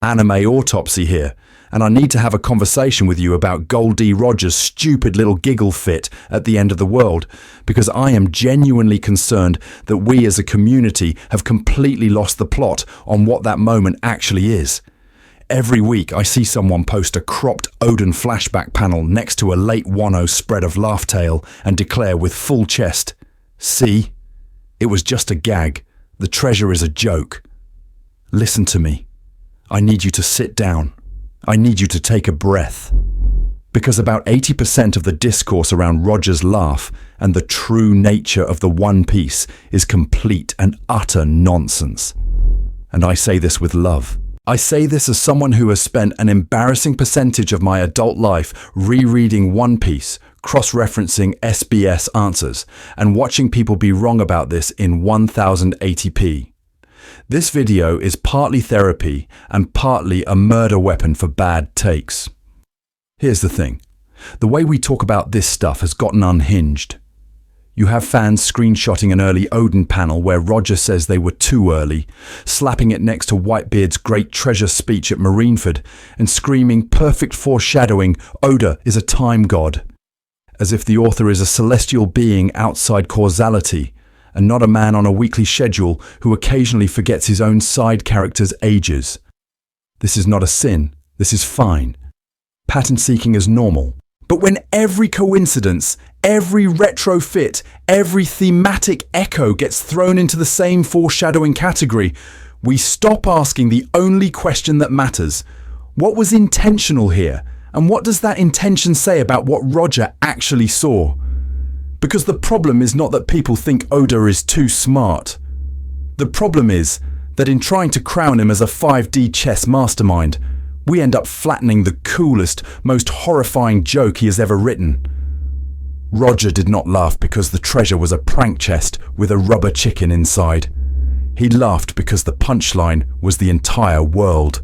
anime autopsy here, and I need to have a conversation with you about Goldie Roger's stupid little giggle fit at the end of the world, because I am genuinely concerned that we as a community have completely lost the plot on what that moment actually is. Every week I see someone post a cropped Odin flashback panel next to a late Wano spread of laugh tale and declare with full chest, "See? It was just a gag. The treasure is a joke." Listen to me. I need you to sit down. I need you to take a breath. Because about 80% of the discourse around Roger's laugh and the true nature of the One Piece is complete and utter nonsense. And I say this with love. I say this as someone who has spent an embarrassing percentage of my adult life rereading One Piece, cross-referencing SBS answers, and watching people be wrong about this in 1080p. This video is partly therapy and partly a murder weapon for bad takes. Here's the thing. The way we talk about this stuff has gotten unhinged. You have fans screenshotting an early Odin panel where Roger says they were too early, slapping it next to Whitebeard's great treasure speech at Marineford, and screaming perfect foreshadowing, Oda is a time god. As if the author is a celestial being outside causality, and not a man on a weekly schedule who occasionally forgets his own side characters' ages. This is not a sin, this is fine. Pattern seeking is normal. But when every coincidence, every retrofit, every thematic echo gets thrown into the same foreshadowing category, we stop asking the only question that matters. What was intentional here? And what does that intention say about what Roger actually saw? Because the problem is not that people think Oda is too smart. The problem is that in trying to crown him as a 5D chess mastermind, we end up flattening the coolest, most horrifying joke he has ever written. Roger did not laugh because the treasure was a prank chest with a rubber chicken inside. He laughed because the punchline was the entire world.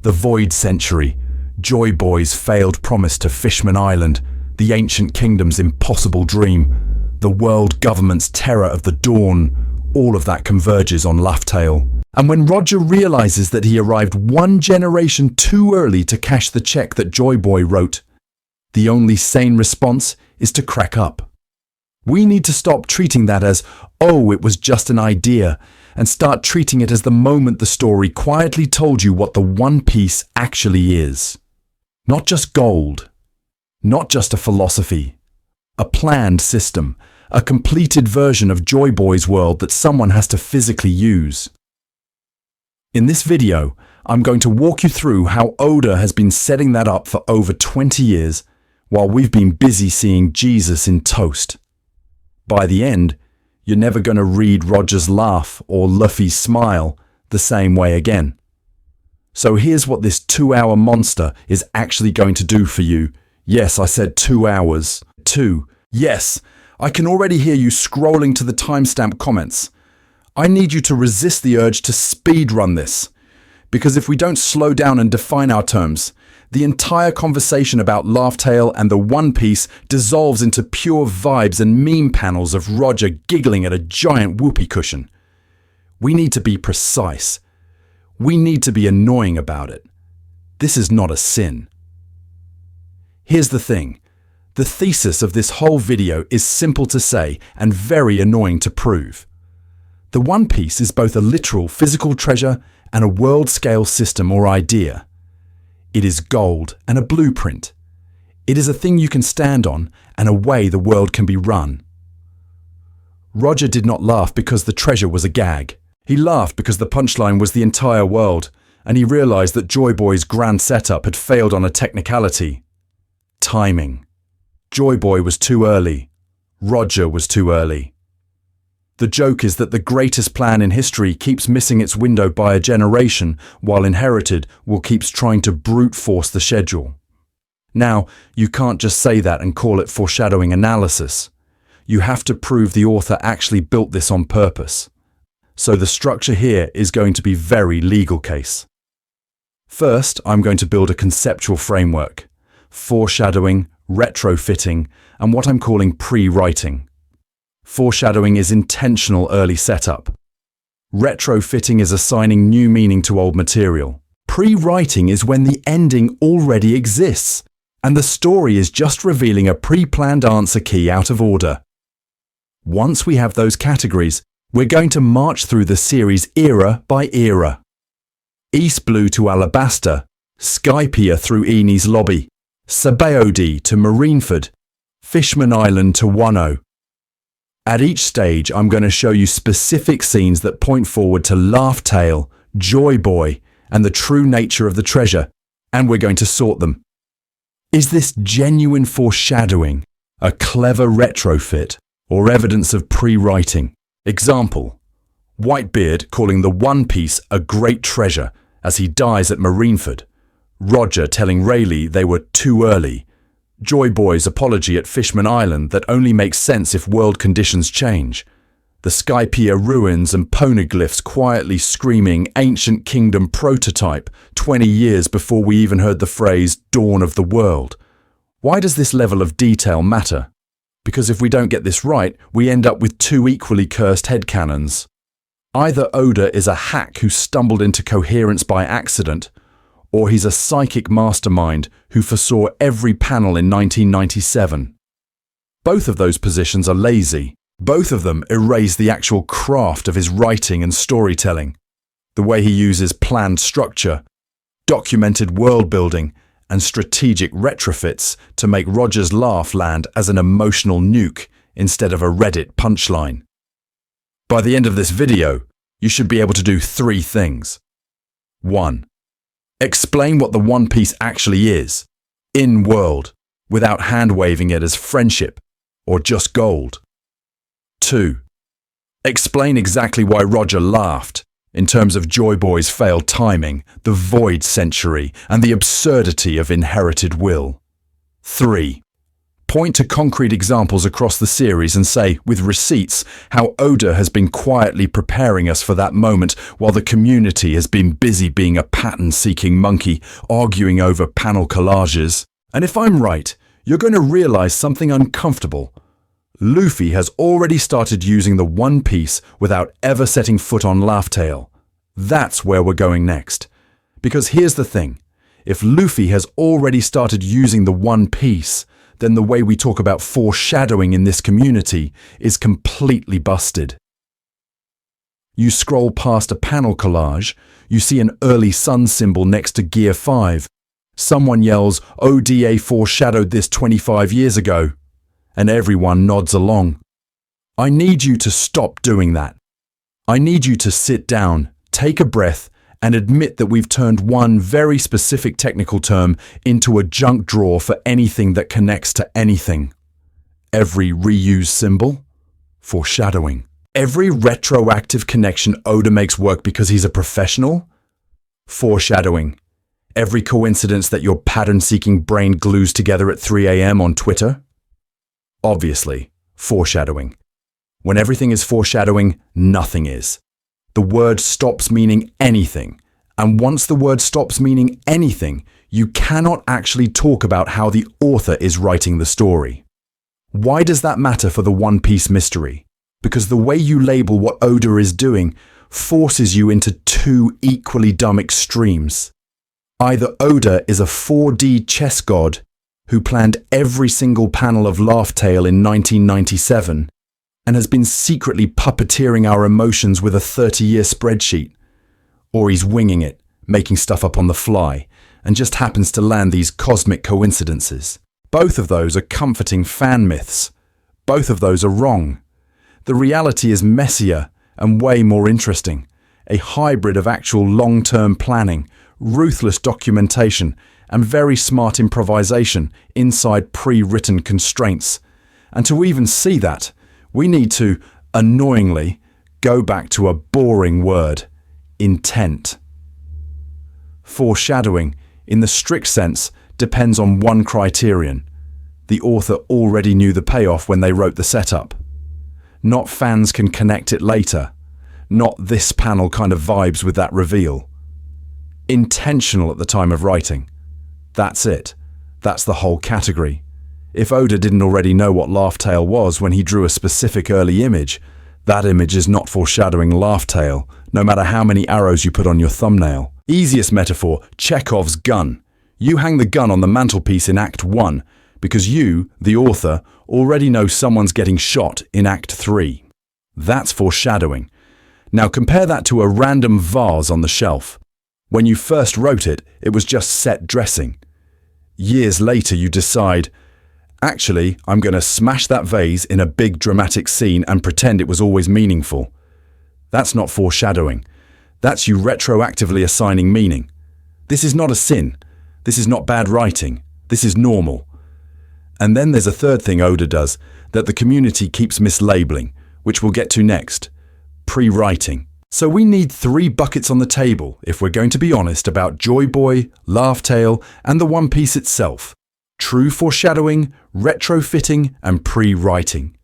The Void Century, Joy Boy's failed promise to Fishman Island, the ancient kingdom's impossible dream, the world government's terror of the dawn, all of that converges on Laugh-Tale. And when Roger realizes that he arrived one generation too early to cash the check that Joy Boy wrote, the only sane response is to crack up. We need to stop treating that as, oh, it was just an idea, and start treating it as the moment the story quietly told you what the One Piece actually is. Not just gold. Not just a philosophy, a planned system, a completed version of Joy Boy's world that someone has to physically use. In this video, I'm going to walk you through how Oda has been setting that up for over 20 years, while we've been busy seeing Jesus in toast. By the end, you're never going to read Roger's laugh or Luffy's smile the same way again. So here's what this 2-hour monster is actually going to do for you. Yes, I said 2 hours. 2. Yes, I can already hear you scrolling to the timestamp comments. I need you to resist the urge to speedrun this. Because if we don't slow down and define our terms, the entire conversation about Laugh-Tale and the One Piece dissolves into pure vibes and meme panels of Roger giggling at a giant whoopee cushion. We need to be precise. We need to be annoying about it. This is not a sin. Here's the thing. The thesis of this whole video is simple to say and very annoying to prove. The One Piece is both a literal physical treasure and a world-scale system or idea. It is gold and a blueprint. It is a thing you can stand on and a way the world can be run. Roger did not laugh because the treasure was a gag. He laughed because the punchline was the entire world, and he realized that Joy Boy's grand setup had failed on a technicality. Timing. Joy Boy was too early. Roger was too early. The joke is that the greatest plan in history keeps missing its window by a generation, while Inherited will keeps trying to brute force the schedule. Now, you can't just say that and call it foreshadowing analysis. You have to prove the author actually built this on purpose. So the structure here is going to be very legal case. First, I'm going to build a conceptual framework. Foreshadowing, retrofitting, and what I'm calling pre-writing. Foreshadowing is intentional early setup. Retrofitting is assigning new meaning to old material. Pre-writing is when the ending already exists, and the story is just revealing a pre-planned answer key out of order. Once we have those categories, we're going to march through the series era by era. East Blue to Alabaster, Skypiea through Eni's Lobby, Sabaody to Marineford, Fishman Island to Wano. At each stage, I'm going to show you specific scenes that point forward to Laugh Tale, Joy Boy, and the true nature of the treasure, and we're going to sort them. Is this genuine foreshadowing, a clever retrofit, or evidence of pre-writing? Example: Whitebeard calling the One Piece a great treasure as he dies at Marineford. Roger telling Rayleigh they were too early. Joy Boy's apology at Fishman Island that only makes sense if world conditions change. The Skypiea ruins and poneglyphs quietly screaming ancient kingdom prototype 20 years before we even heard the phrase dawn of the world. Why does this level of detail matter? Because if we don't get this right, we end up with two equally cursed headcanons. Either Oda is a hack who stumbled into coherence by accident, or he's a psychic mastermind who foresaw every panel in 1997. Both of those positions are lazy. Both of them erase the actual craft of his writing and storytelling. The way he uses planned structure, documented world building, and strategic retrofits to make Roger's laugh land as an emotional nuke instead of a Reddit punchline. By the end of this video, you should be able to do three things. 1. Explain what the One Piece actually is, in world, without hand-waving it as friendship or just gold. 2. Explain exactly why Roger laughed, in terms of Joy Boy's failed timing, the void century, and the absurdity of inherited will. 3. Point to concrete examples across the series and say, with receipts, how Oda has been quietly preparing us for that moment while the community has been busy being a pattern-seeking monkey, arguing over panel collages. And if I'm right, you're going to realize something uncomfortable. Luffy has already started using the One Piece without ever setting foot on Laugh Tale. That's where we're going next. Because here's the thing. If Luffy has already started using the One Piece, then the way we talk about foreshadowing in this community is completely busted. You scroll past a panel collage, you see an early sun symbol next to Gear 5. Someone yells, "ODA foreshadowed this 25 years ago." And everyone nods along. I need you to stop doing that. I need you to sit down, take a breath, and admit that we've turned one very specific technical term into a junk drawer for anything that connects to anything. Every reused symbol? Foreshadowing. Every retroactive connection Oda makes work because he's a professional? Foreshadowing. Every coincidence that your pattern-seeking brain glues together at 3 a.m. on Twitter? Obviously, foreshadowing. When everything is foreshadowing, nothing is. The word stops meaning anything, and once the word stops meaning anything, you cannot actually talk about how the author is writing the story. Why does that matter for the One Piece mystery? Because the way you label what Oda is doing forces you into two equally dumb extremes. Either Oda is a 4D chess god who planned every single panel of Laugh Tale in 1997 and has been secretly puppeteering our emotions with a 30-year spreadsheet. Or he's winging it, making stuff up on the fly, and just happens to land these cosmic coincidences. Both of those are comforting fan myths. Both of those are wrong. The reality is messier and way more interesting. A hybrid of actual long-term planning, ruthless documentation, and very smart improvisation inside pre-written constraints. And to even see that, we need to, annoyingly, go back to a boring word: intent. Foreshadowing, in the strict sense, depends on one criterion. The author already knew the payoff when they wrote the setup. Not fans can connect it later. Not this panel kind of vibes with that reveal. Intentional at the time of writing. That's it. That's the whole category. If Oda didn't already know what Laugh Tale was when he drew a specific early image, That image is not foreshadowing laugh tale, no matter how many arrows you put on your thumbnail. Easiest metaphor, Chekhov's gun. You hang the gun on the mantelpiece in Act 1 because you, the author, already know someone's getting shot in Act 3. That's foreshadowing. Now compare that to a random vase on the shelf. When you first wrote it, it was just set dressing. Years later you decide, actually, I'm going to smash that vase in a big dramatic scene and pretend it was always meaningful. That's not foreshadowing. That's you retroactively assigning meaning. This is not a sin. This is not bad writing. This is normal. And then there's a third thing Oda does that the community keeps mislabeling, which we'll get to next. Pre-writing. So we need 3 buckets on the table if we're going to be honest about Joy Boy, Laugh Tale, and the One Piece itself. True foreshadowing, retrofitting, and pre-writing.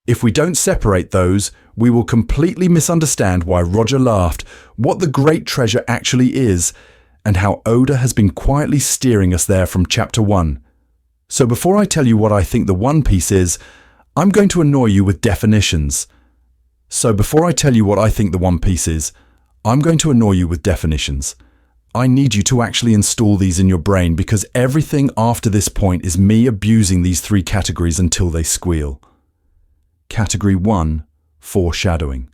If we don't separate those, we will completely misunderstand why Roger laughed, what the great treasure actually is, and how Oda has been quietly steering us there from Chapter 1. So before I tell you what I think the One Piece is, I'm going to annoy you with definitions. I need you to actually install these in your brain because everything after this point is me abusing these 3 categories until they squeal. Category 1, foreshadowing.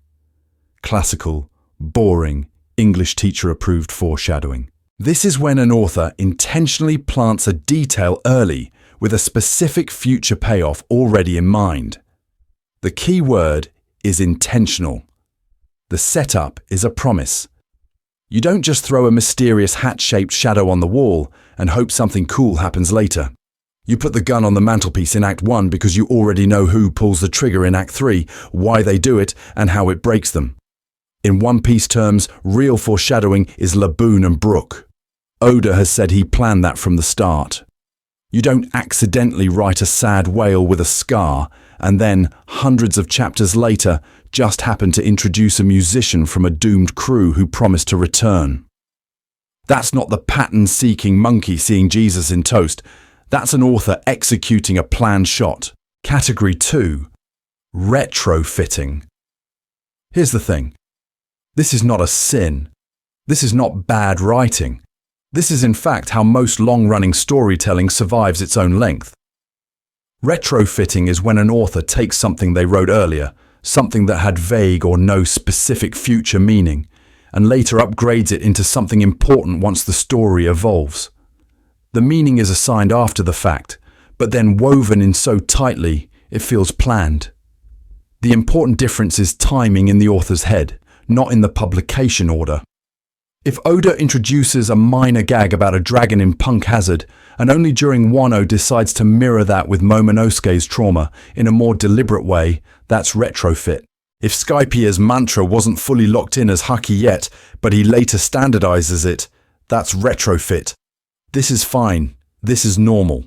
Classical, boring, English teacher-approved foreshadowing. This is when an author intentionally plants a detail early with a specific future payoff already in mind. The key word is intentional. The setup is a promise. You don't just throw a mysterious hat-shaped shadow on the wall and hope something cool happens later. You put the gun on the mantelpiece in Act 1 because you already know who pulls the trigger in Act 3, why they do it, and how it breaks them. In One Piece terms, real foreshadowing is Laboon and Brook. Oda has said he planned that from the start. You don't accidentally write a sad whale with a scar and then, hundreds of chapters later, just happen to introduce a musician from a doomed crew who promised to return. That's not the pattern-seeking monkey seeing Jesus in toast. That's an author executing a planned shot. Category 2. Retrofitting. Here's the thing. This is not a sin. This is not bad writing. This is in fact how most long-running storytelling survives its own length. Retrofitting is when an author takes something they wrote earlier, something that had vague or no specific future meaning, and later upgrades it into something important once the story evolves. The meaning is assigned after the fact, but then woven in so tightly it feels planned. The important difference is timing in the author's head, not in the publication order. If Oda introduces a minor gag about a dragon in Punk Hazard, and only during Wano decides to mirror that with Momonosuke's trauma in a more deliberate way, that's retrofit. If Skypiea's mantra wasn't fully locked in as Haki yet, but he later standardizes it, that's retrofit. This is fine. This is normal.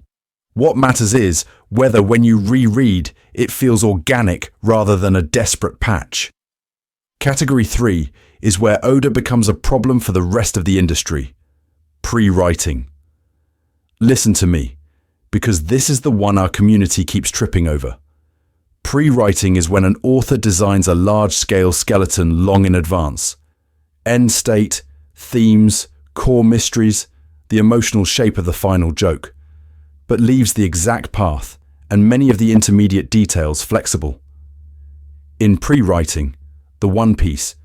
What matters is whether when you reread, it feels organic rather than a desperate patch. Category 3 is where Oda becomes a problem for the rest of the industry. Pre-writing. Listen to me, because this is the one our community keeps tripping over. Pre-writing is when an author designs a large-scale skeleton long in advance. End state, themes, core mysteries, the emotional shape of the final joke, but leaves the exact path and many of the intermediate details flexible. In pre-writing, the One Piece,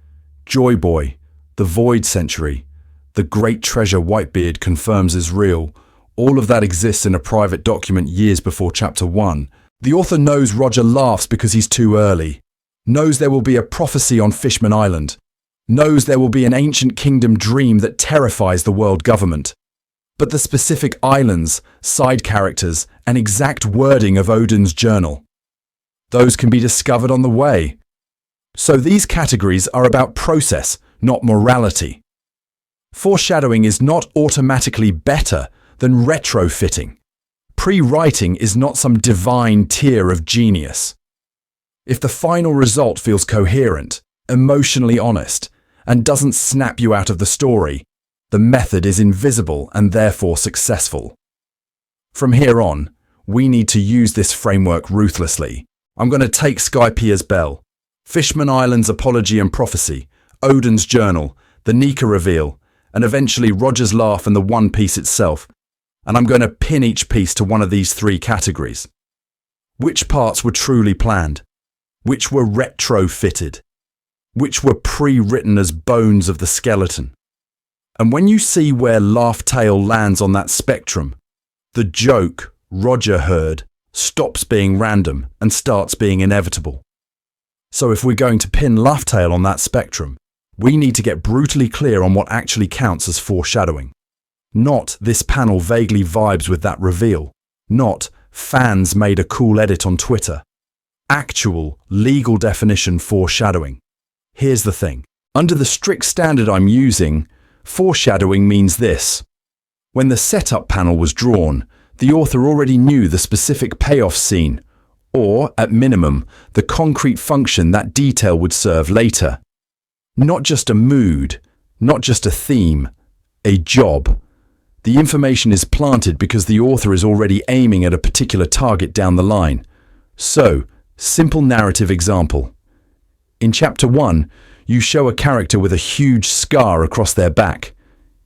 Joy Boy, the Void Century, the great treasure Whitebeard confirms is real, all of that exists in a private document years before Chapter 1. The author knows Roger laughs because he's too early, knows there will be a prophecy on Fishman Island, knows there will be an ancient kingdom dream that terrifies the world government. But the specific islands, side characters, and exact wording of Odin's journal, those can be discovered on the way. So these categories are about process, not morality. Foreshadowing is not automatically better than retrofitting. Pre-writing is not some divine tier of genius. If the final result feels coherent, emotionally honest, and doesn't snap you out of the story, the method is invisible and therefore successful. From here on, we need to use this framework ruthlessly. I'm going to take Skypiea's bell, Fishman Island's apology and prophecy, Odin's journal, the Nika reveal, and eventually Roger's laugh and the One Piece itself. And I'm going to pin each piece to one of these three categories. Which parts were truly planned? Which were retrofitted? Which were pre-written as bones of the skeleton? And when you see where Laugh Tale lands on that spectrum, the joke Roger heard stops being random and starts being inevitable. So if we're going to pin Laugh Tale on that spectrum, we need to get brutally clear on what actually counts as foreshadowing. Not this panel vaguely vibes with that reveal. Not fans made a cool edit on Twitter. Actual, legal definition foreshadowing. Here's the thing. Under the strict standard I'm using, foreshadowing means this. When the setup panel was drawn, the author already knew the specific payoff scene, or, at minimum, the concrete function that detail would serve later. Not just a mood, not just a theme, a job. The information is planted because the author is already aiming at a particular target down the line. So, simple narrative example. In Chapter 1, you show a character with a huge scar across their back.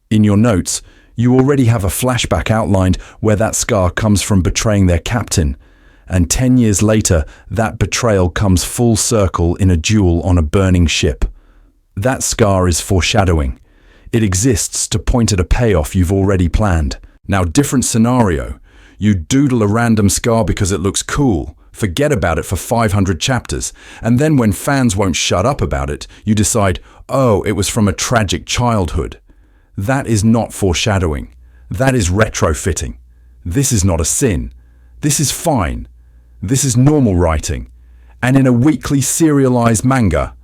In your notes, you already have a flashback outlined where that scar comes from betraying their captain. And 10 years later, that betrayal comes full circle in a duel on a burning ship. That scar is foreshadowing. It exists to point at a payoff you've already planned. Now, different scenario. You doodle a random scar because it looks cool, forget about it for 500 chapters, and then when fans won't shut up about it, you decide, oh, it was from a tragic childhood. That is not foreshadowing. That is retrofitting. This is not a sin. This is fine. This is normal writing. And in a weekly serialized manga,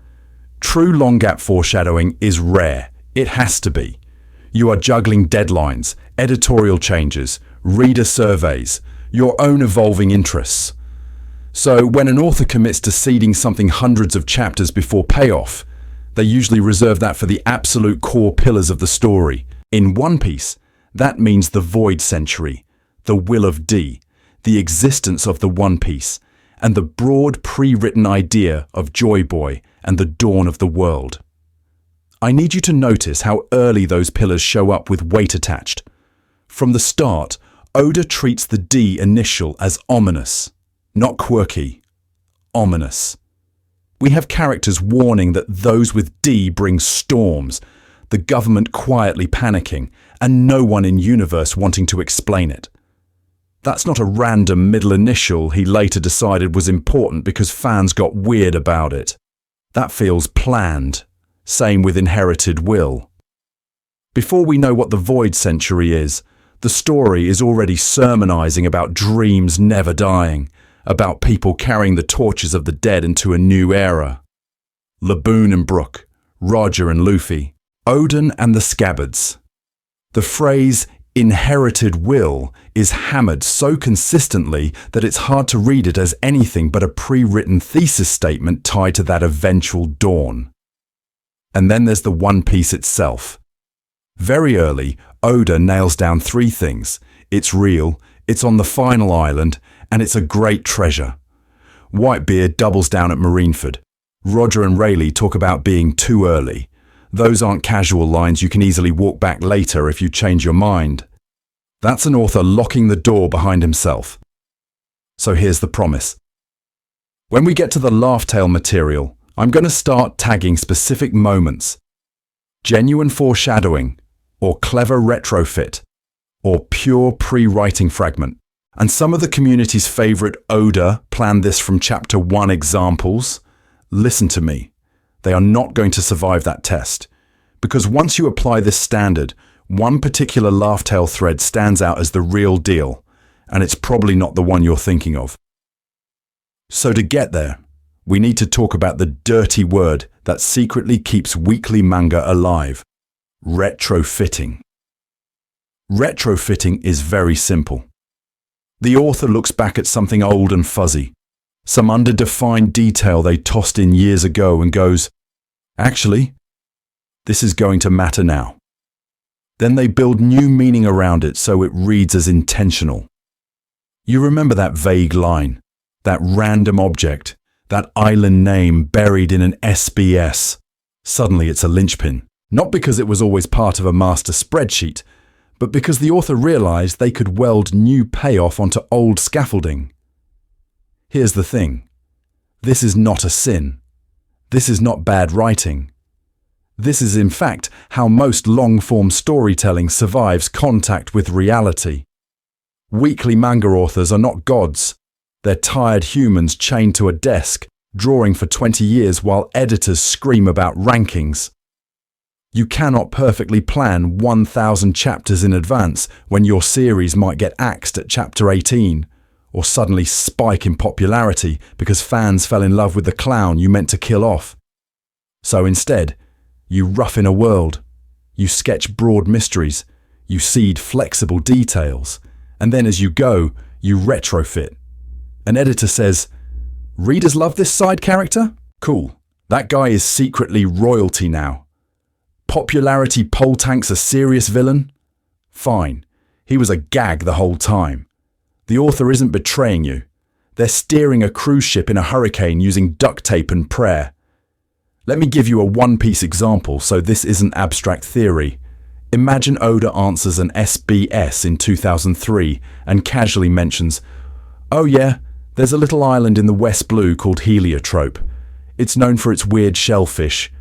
true long gap foreshadowing is rare. It has to be. You are juggling deadlines, editorial changes, reader surveys, your own evolving interests. So when an author commits to seeding something hundreds of chapters before payoff, they usually reserve that for the absolute core pillars of the story. In One Piece, that means the Void Century, the Will of D, the existence of the One Piece, and the broad pre-written idea of Joy Boy and the dawn of the world. I need you to notice how early those pillars show up with weight attached. From the start, Oda treats the D initial as ominous, not quirky, ominous. We have characters warning that those with D bring storms, the government quietly panicking, and no one in universe wanting to explain it. That's not a random middle initial he later decided was important because fans got weird about it. That feels planned. Same with Inherited Will. Before we know what the Void Century is, the story is already sermonizing about dreams never dying, about people carrying the torches of the dead into a new era. Laboon and Brook, Roger and Luffy, Odin and the Scabbards. The phrase Inherited Will is hammered so consistently that it's hard to read it as anything but a pre-written thesis statement tied to that eventual dawn. And then there's the One Piece itself. Very early, Oda nails down three things. It's real, it's on the final island, and it's a great treasure. Whitebeard doubles down at Marineford. Roger and Rayleigh talk about being too early. Those aren't casual lines you can easily walk back later if you change your mind. That's an author locking the door behind himself. So here's the promise. When we get to the Laugh Tale material, I'm going to start tagging specific moments. Genuine foreshadowing, or clever retrofit, or pure pre-writing fragment. And some of the community's favorite Oda planned this from Chapter 1 examples. Listen to me. They are not going to survive that test. Because once you apply this standard, one particular Laugh Tale thread stands out as the real deal, and it's probably not the one you're thinking of. So to get there, we need to talk about the dirty word that secretly keeps weekly manga alive: retrofitting. Retrofitting is very simple. The author looks back at something old and fuzzy, some underdefined detail they tossed in years ago, and goes, actually, this is going to matter now. Then they build new meaning around it so it reads as intentional. You remember that vague line, that random object, That island name buried in an SBS. Suddenly it's a linchpin. Not because it was always part of a master spreadsheet, but because the author realized they could weld new payoff onto old scaffolding. Here's the thing. This is not a sin. This is not bad writing. This is in fact how most long-form storytelling survives contact with reality. Weekly manga authors are not gods. They're tired humans chained to a desk, drawing for 20 years while editors scream about rankings. You cannot perfectly plan 1,000 chapters in advance when your series might get axed at chapter 18, or suddenly spike in popularity because fans fell in love with the clown you meant to kill off. So instead, you rough in a world, you sketch broad mysteries, you seed flexible details, and then as you go, you retrofit. An editor says, "Readers love this side character? Cool. That guy is secretly royalty now. Popularity poll tank's a serious villain? Fine. He was a gag the whole time. The author isn't betraying you. They're steering a cruise ship in a hurricane using duct tape and prayer. Let me give you a one-piece example so this isn't abstract theory. Imagine Oda answers an SBS in 2003 and casually mentions, "Oh yeah, there's a little island in the West Blue called Heliotrope. It's known for its weird shellfish.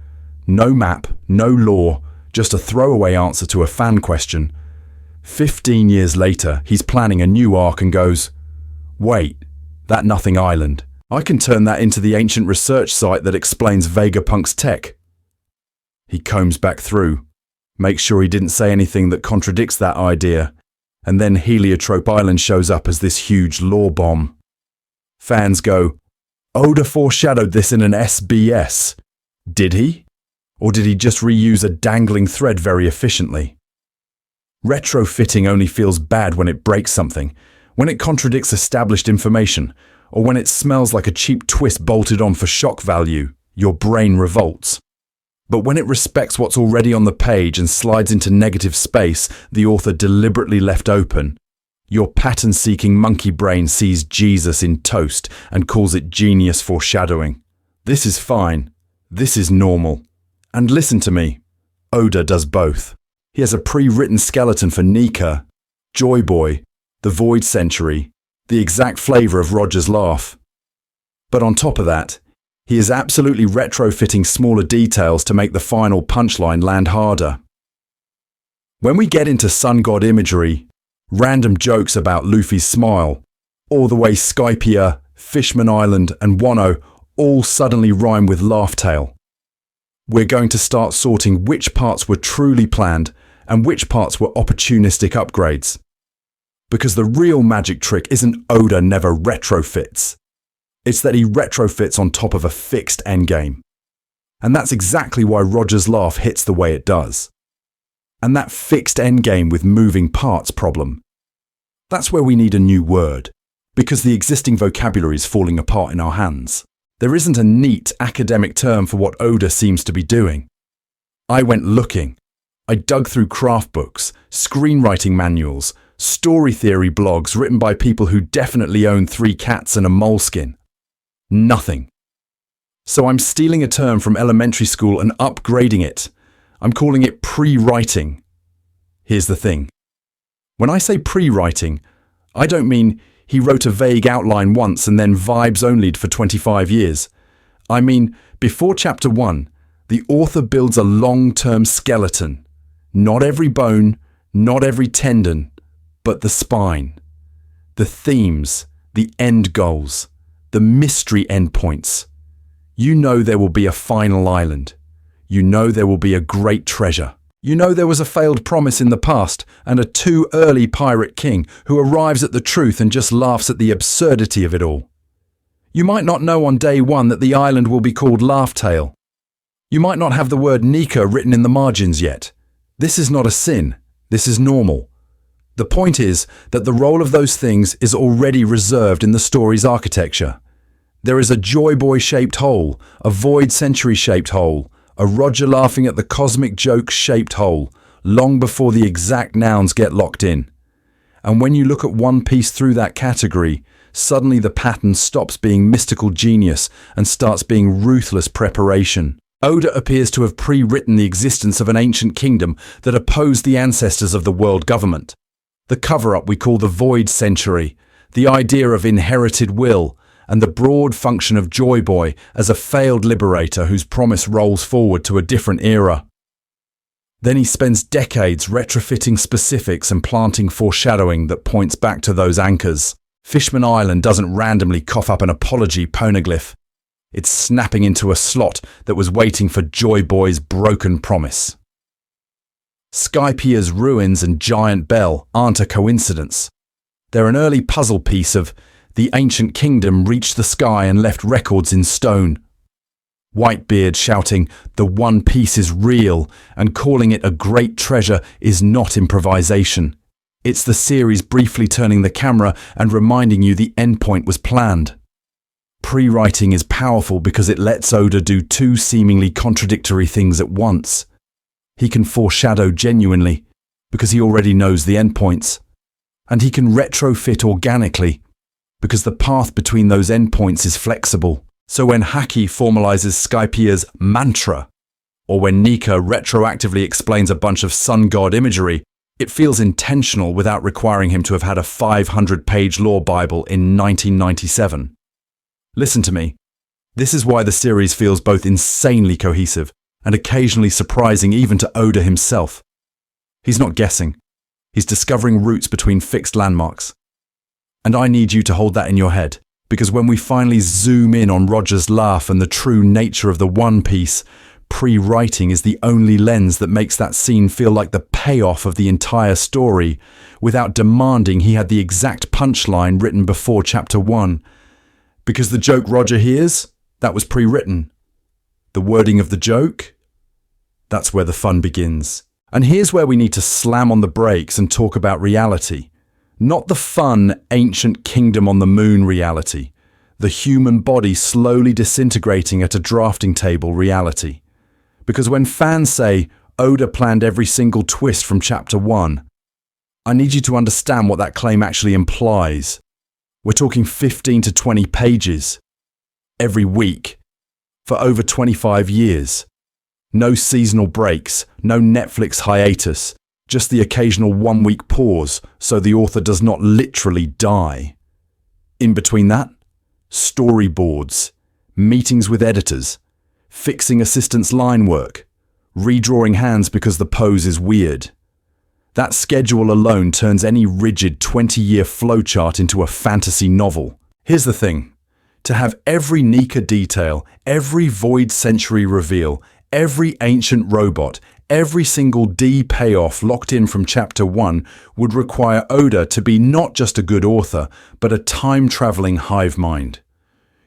No map, no lore, just a throwaway answer to a fan question. 15 years later, he's planning a new arc and goes, "Wait, that nothing island. I can turn that into the ancient research site that explains Vegapunk's tech." He combs back through, makes sure he didn't say anything that contradicts that idea, and then Heliotrope Island shows up as this huge lore bomb. Fans go, "Oda foreshadowed this in an SBS. Did he? Or did he just reuse a dangling thread very efficiently?" Retrofitting only feels bad when it breaks something, when it contradicts established information, or when it smells like a cheap twist bolted on for shock value. Your brain revolts. But when it respects what's already on the page and slides into negative space the author deliberately left open, your pattern-seeking monkey brain sees Jesus in toast and calls it genius foreshadowing. This is fine. This is normal. And listen to me, Oda does both. He has a pre-written skeleton for Nika, Joy Boy, the Void Century, the exact flavour of Roger's laugh. But on top of that, he is absolutely retrofitting smaller details to make the final punchline land harder. When we get into sun god imagery, random jokes about Luffy's smile, all the way Skypiea, Fishman Island and Wano all suddenly rhyme with laugh tail. We're going to start sorting which parts were truly planned and which parts were opportunistic upgrades. Because the real magic trick isn't Oda never retrofits. It's that he retrofits on top of a fixed endgame. And that's exactly why Roger's laugh hits the way it does. And that fixed endgame with moving parts problem. That's where we need a new word, because the existing vocabulary is falling apart in our hands. There isn't a neat academic term for what Oda seems to be doing. I went looking. I dug through craft books, screenwriting manuals, story theory blogs written by people who definitely own 3 cats and a moleskin. Nothing. So I'm stealing a term from elementary school and upgrading it. I'm calling it pre-writing. Here's the thing. When I say pre-writing, I don't mean he wrote a vague outline once and then vibes only'd for 25 years. I mean, before chapter 1, the author builds a long-term skeleton. Not every bone, not every tendon, but the spine. The themes, the end goals, the mystery endpoints. You know there will be a final island. You know there will be a great treasure. You know there was a failed promise in the past and a too early pirate king who arrives at the truth and just laughs at the absurdity of it all. You might not know on day 1 that the island will be called Laugh-Tale. You might not have the word Nika written in the margins yet. This is not a sin. This is normal. The point is that the role of those things is already reserved in the story's architecture. There is a Joy Boy-shaped hole, a Void Century-shaped hole, a Roger laughing at the cosmic joke-shaped hole, long before the exact nouns get locked in. And when you look at One Piece through that category, suddenly the pattern stops being mystical genius and starts being ruthless preparation. Oda appears to have pre-written the existence of an ancient kingdom that opposed the ancestors of the world government. The cover-up we call the Void Century, the idea of inherited will, and the broad function of Joy Boy as a failed liberator whose promise rolls forward to a different era. Then he spends decades retrofitting specifics and planting foreshadowing that points back to those anchors. Fishman Island doesn't randomly cough up an apology poneglyph. It's snapping into a slot that was waiting for Joy Boy's broken promise. Skypiea's ruins and giant bell aren't a coincidence. They're an early puzzle piece of the ancient kingdom reached the sky and left records in stone. Whitebeard shouting, "The One Piece is real," and calling it a great treasure is not improvisation. It's the series briefly turning the camera and reminding you the endpoint was planned. Pre-writing is powerful because it lets Oda do two seemingly contradictory things at once. He can foreshadow genuinely, because he already knows the endpoints. And he can retrofit organically, because the path between those endpoints is flexible. So when Haki formalizes Skypiea's mantra, or when Nika retroactively explains a bunch of sun god imagery, it feels intentional without requiring him to have had a 500-page lore Bible in 1997. Listen to me. This is why the series feels both insanely cohesive and occasionally surprising even to Oda himself. He's not guessing. He's discovering routes between fixed landmarks. And I need you to hold that in your head. Because when we finally zoom in on Roger's laugh and the true nature of the One Piece, pre-writing is the only lens that makes that scene feel like the payoff of the entire story, without demanding he had the exact punchline written before Chapter 1. Because the joke Roger hears, that was pre-written. The wording of the joke, that's where the fun begins. And here's where we need to slam on the brakes and talk about reality. Not the fun, ancient kingdom on the moon reality. The human body slowly disintegrating at a drafting table reality. Because when fans say, Oda planned every single twist from Chapter 1, I need you to understand what that claim actually implies. We're talking 15 to 20 pages. Every week. For over 25 years. No seasonal breaks, no Netflix hiatus. Just the occasional one-week pause so the author does not literally die. In between that, storyboards, meetings with editors, fixing assistants' line work, redrawing hands because the pose is weird. That schedule alone turns any rigid 20-year flowchart into a fantasy novel. Here's the thing. To have every Nika detail, every Void Century reveal, every ancient robot, every single D payoff locked in from Chapter 1 would require Oda to be not just a good author, but a time-traveling hive mind.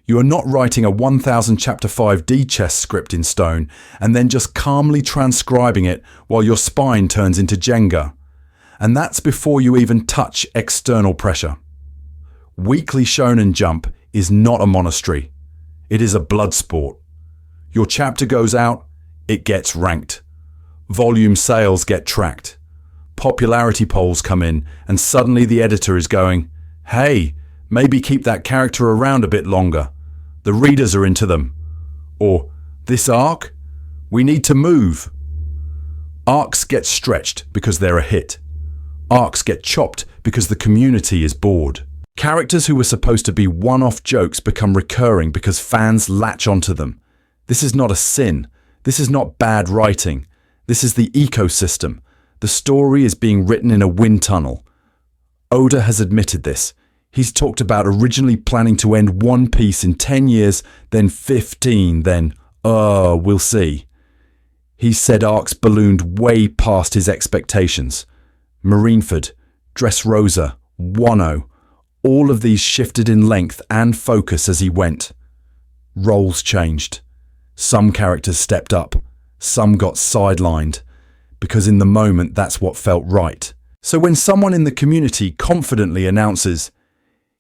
You are not writing a 1000 Chapter 5 D chess script in stone and then just calmly transcribing it while your spine turns into Jenga. And that's before you even touch external pressure. Weekly Shonen Jump is not a monastery. It is a blood sport. Your chapter goes out, it gets ranked. Volume sales get tracked. Popularity polls come in, and suddenly the editor is going, hey, maybe keep that character around a bit longer. The readers are into them. Or, this arc? We need to move. Arcs get stretched because they're a hit. Arcs get chopped because the community is bored. Characters who were supposed to be one-off jokes become recurring because fans latch onto them. This is not a sin. This is not bad writing. This is the ecosystem. The story is being written in a wind tunnel. Oda has admitted this. He's talked about originally planning to end One Piece in 10 years, then 15, then, we'll see. He said arcs ballooned way past his expectations. Marineford, Dressrosa, Wano, all of these shifted in length and focus as he went. Roles changed. Some characters stepped up. Some got sidelined, because in the moment that's what felt right. So when someone in the community confidently announces,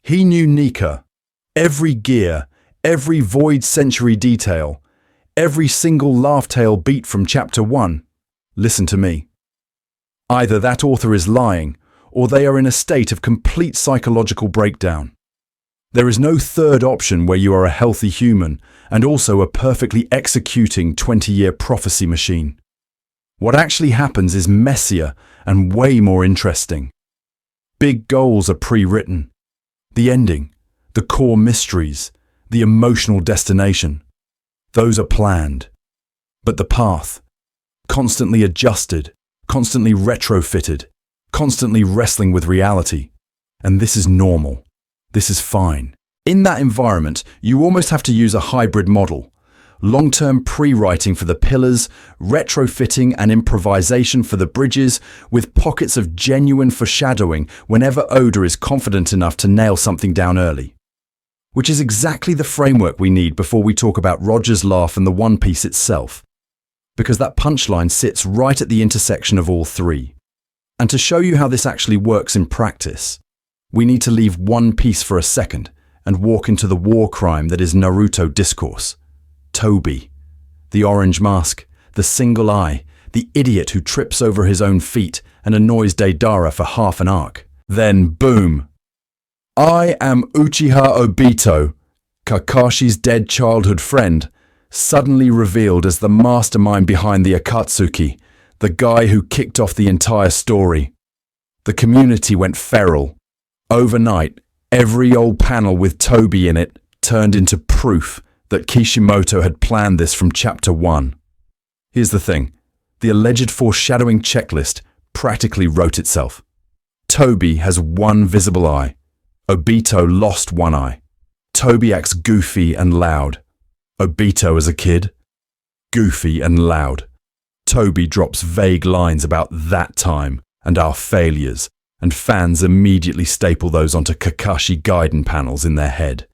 he knew Nika, every gear, every Void Century detail, every single laugh-tail beat from Chapter 1, listen to me. Either that author is lying, or they are in a state of complete psychological breakdown. There is no third option where you are a healthy human and also a perfectly executing 20-year prophecy machine. What actually happens is messier and way more interesting. Big goals are pre-written. The ending, the core mysteries, the emotional destination, those are planned. But the path, constantly adjusted, constantly retrofitted, constantly wrestling with reality. And this is normal. This is fine. In that environment, you almost have to use a hybrid model. Long-term pre-writing for the pillars, retrofitting and improvisation for the bridges, with pockets of genuine foreshadowing whenever Oda is confident enough to nail something down early. Which is exactly the framework we need before we talk about Roger's laugh and the One Piece itself. Because that punchline sits right at the intersection of all three. And to show you how this actually works in practice, we need to leave One Piece for a second and walk into the war crime that is Naruto discourse. Toby, the orange mask, the single eye, the idiot who trips over his own feet and annoys Deidara for half an arc. Then, boom! I am Uchiha Obito, Kakashi's dead childhood friend, suddenly revealed as the mastermind behind the Akatsuki, the guy who kicked off the entire story. The community went feral. Overnight, every old panel with Toby in it turned into proof that Kishimoto had planned this from chapter 1. Here's the thing. The alleged foreshadowing checklist practically wrote itself. Toby has one visible eye. Obito lost one eye. Toby acts goofy and loud. Obito as a kid. Goofy and loud. Toby drops vague lines about that time and our failures, and fans immediately staple those onto Kakashi Gaiden panels in their head.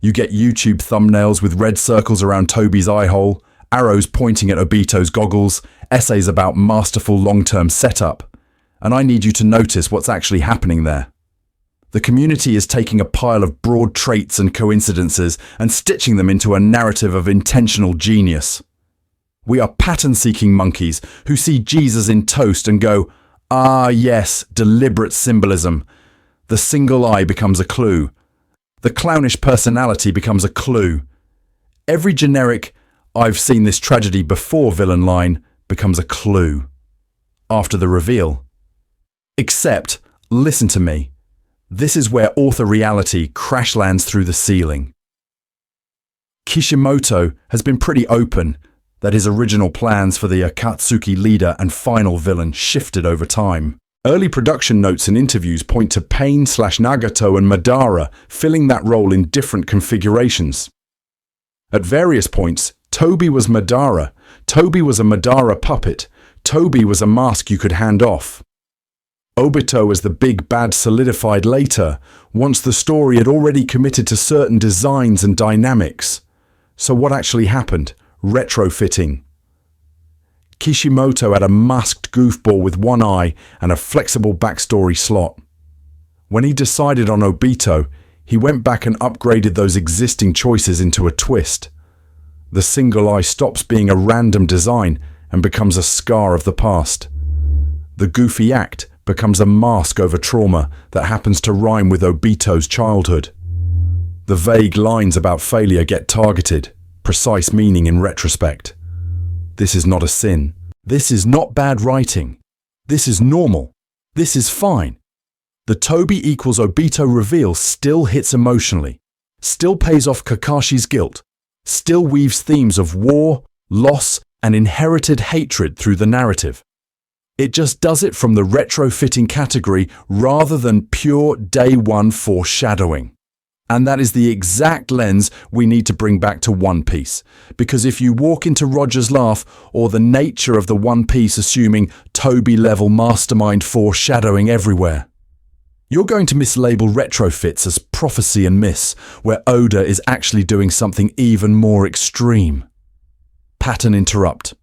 You get YouTube thumbnails with red circles around Toby's eye hole, arrows pointing at Obito's goggles, essays about masterful long-term setup, and I need you to notice what's actually happening there. The community is taking a pile of broad traits and coincidences and stitching them into a narrative of intentional genius. We are pattern-seeking monkeys who see Jesus in toast and go, "Ah yes, deliberate symbolism." The single eye becomes a clue. The clownish personality becomes a clue. Every generic, "I've seen this tragedy before" villain line becomes a clue. After the reveal. Except, listen to me, this is where author reality crash lands through the ceiling. Kishimoto has been pretty open that his original plans for the Akatsuki leader and final villain shifted over time. Early production notes and interviews point to Pain/Nagato and Madara filling that role in different configurations. At various points, Toby was Madara, Toby was a Madara puppet, Toby was a mask you could hand off. Obito as the big bad solidified later, once the story had already committed to certain designs and dynamics. So what actually happened? Retrofitting. Kishimoto had a masked goofball with one eye and a flexible backstory slot. When he decided on Obito, he went back and upgraded those existing choices into a twist. The single eye stops being a random design and becomes a scar of the past. The goofy act becomes a mask over trauma that happens to rhyme with Obito's childhood. The vague lines about failure get targeted, precise meaning in retrospect. This is not a sin. This is not bad writing. This is normal. This is fine. The Toby equals Obito reveal still hits emotionally, still pays off Kakashi's guilt, still weaves themes of war, loss, and inherited hatred through the narrative. It just does it from the retrofitting category rather than pure day one foreshadowing. And that is the exact lens we need to bring back to One Piece. Because if you walk into Roger's laugh or the nature of the One Piece assuming Toby-level mastermind foreshadowing everywhere, you're going to mislabel retrofits as prophecy and miss, where Oda is actually doing something even more extreme. Pattern interrupt.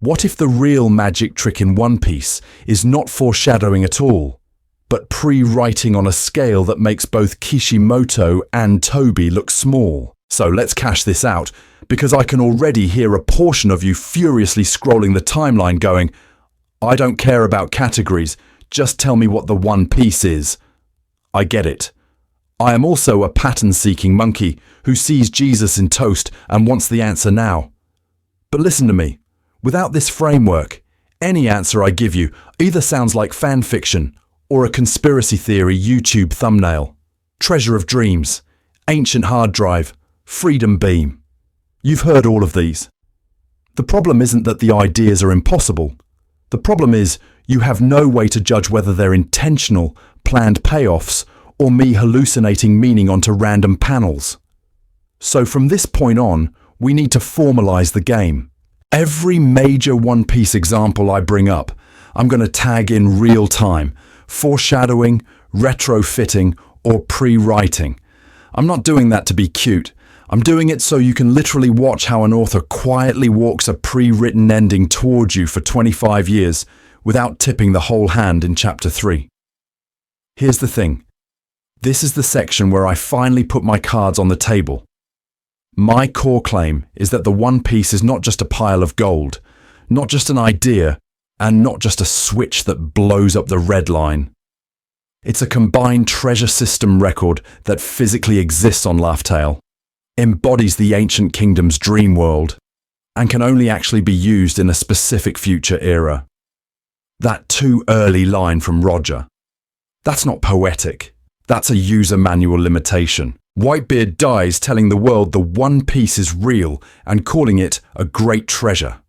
What if the real magic trick in One Piece is not foreshadowing at all, but pre-writing on a scale that makes both Kishimoto and Toby look small? So let's cash this out, because I can already hear a portion of you furiously scrolling the timeline going, "I don't care about categories, just tell me what the One Piece is." I get it. I am also a pattern-seeking monkey who sees Jesus in toast and wants the answer now. But listen to me. Without this framework, any answer I give you either sounds like fan fiction or a conspiracy theory YouTube thumbnail. Treasure of dreams, ancient hard drive, freedom beam. You've heard all of these. The problem isn't that the ideas are impossible. The problem is you have no way to judge whether they're intentional, planned payoffs, or me hallucinating meaning onto random panels. So from this point on, we need to formalize the game. Every major One Piece example I bring up, I'm going to tag in real time, foreshadowing, retrofitting, or pre-writing. I'm not doing that to be cute. I'm doing it so you can literally watch how an author quietly walks a pre-written ending towards you for 25 years without tipping the whole hand in chapter 3. Here's the thing. This is the section where I finally put my cards on the table. My core claim is that the One Piece is not just a pile of gold, not just an idea, and not just a switch that blows up the red line. It's a combined treasure system record that physically exists on Laugh Tale, embodies the ancient kingdom's dream world, and can only actually be used in a specific future era. That too early line from Roger. That's not poetic. That's a user manual limitation. Whitebeard dies telling the world the One Piece is real and calling it a great treasure.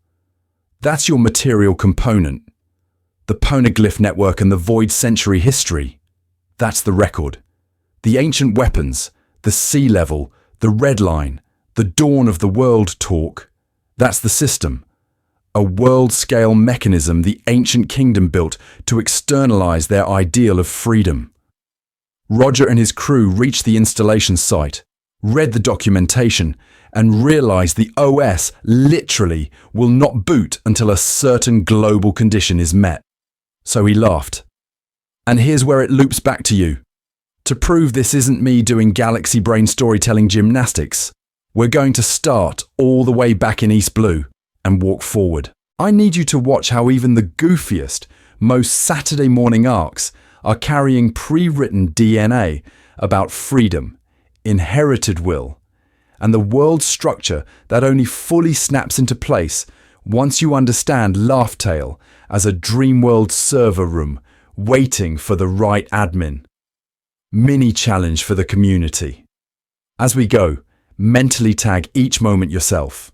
That's your material component. The poneglyph network and the void century history. That's the record. The ancient weapons, the sea level, the red line, the dawn of the world talk. That's the system. A world-scale mechanism the ancient kingdom built to externalize their ideal of freedom. Roger and his crew reached the installation site, read the documentation, and realized the OS literally will not boot until a certain global condition is met. So he laughed. And here's where it loops back to you. To prove this isn't me doing galaxy brain storytelling gymnastics, we're going to start all the way back in East Blue and walk forward. I need you to watch how even the goofiest, most Saturday morning arcs are carrying pre-written DNA about freedom, inherited will, and the world structure that only fully snaps into place once you understand Laugh Tale as a Dreamworld server room waiting for the right admin. Mini challenge for the community. As we go, mentally tag each moment yourself.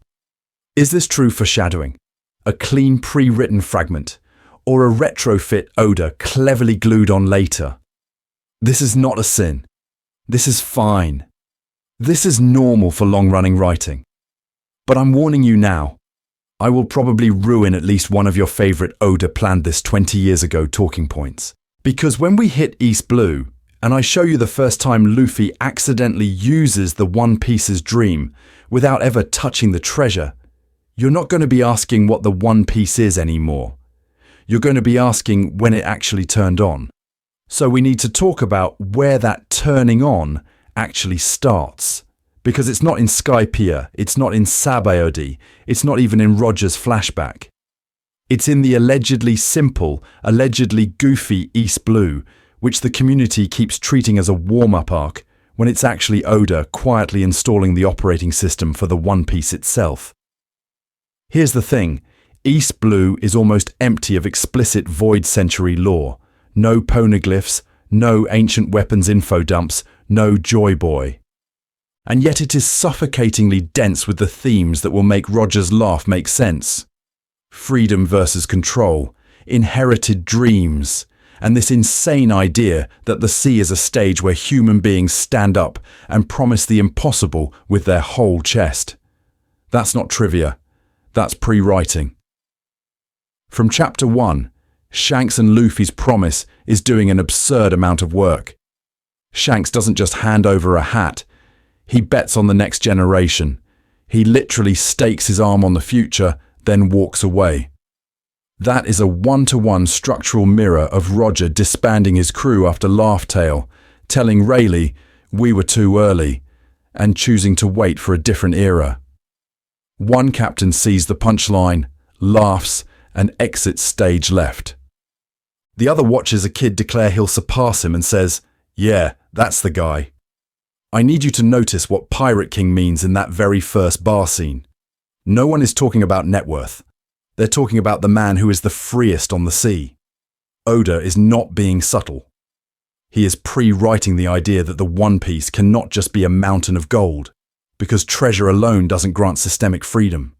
Is this true foreshadowing? A clean pre-written fragment? Or a retrofit odor cleverly glued on later? This is not a sin. This is fine. This is normal for long-running writing. But I'm warning you now. I will probably ruin at least one of your favorite odor planned this 20 years ago talking points. Because when we hit East Blue, and I show you the first time Luffy accidentally uses the One Piece's dream without ever touching the treasure, you're not going to be asking what the One Piece is anymore. You're going to be asking when it actually turned on. So we need to talk about where that turning on actually starts. Because it's not in Skypiea, it's not in Sabaody, it's not even in Roger's flashback. It's in the allegedly simple, allegedly goofy East Blue, which the community keeps treating as a warm-up arc, when it's actually Oda quietly installing the operating system for the One Piece itself. Here's the thing. East Blue is almost empty of explicit Void Century lore. No poneglyphs, no ancient weapons info dumps, no Joy Boy. And yet it is suffocatingly dense with the themes that will make Roger's laugh make sense. Freedom versus control, inherited dreams, and this insane idea that the sea is a stage where human beings stand up and promise the impossible with their whole chest. That's not trivia. That's pre-writing. From Chapter 1, Shanks and Luffy's promise is doing an absurd amount of work. Shanks doesn't just hand over a hat. He bets on the next generation. He literally stakes his arm on the future, then walks away. That is a one-to-one structural mirror of Roger disbanding his crew after Laugh Tale, telling Rayleigh, "We were too early," and choosing to wait for a different era. One captain sees the punchline, laughs, and exits stage left. The other watches a kid declare he'll surpass him and says, "Yeah, that's the guy." I need you to notice what Pirate King means in that very first bar scene. No one is talking about net worth. They're talking about the man who is the freest on the sea. Oda is not being subtle. He is pre-writing the idea that the One Piece cannot just be a mountain of gold, because treasure alone doesn't grant systemic freedom.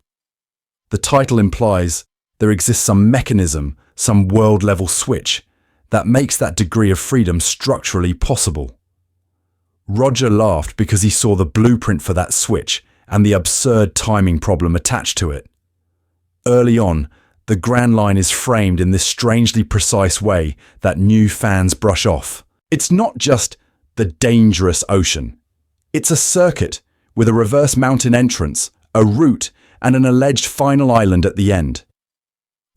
The title implies there exists some mechanism, some world-level switch, that makes that degree of freedom structurally possible. Roger laughed because he saw the blueprint for that switch and the absurd timing problem attached to it. Early on, the Grand Line is framed in this strangely precise way that new fans brush off. It's not just the dangerous ocean. It's a circuit with a reverse mountain entrance, a route, and an alleged final island at the end.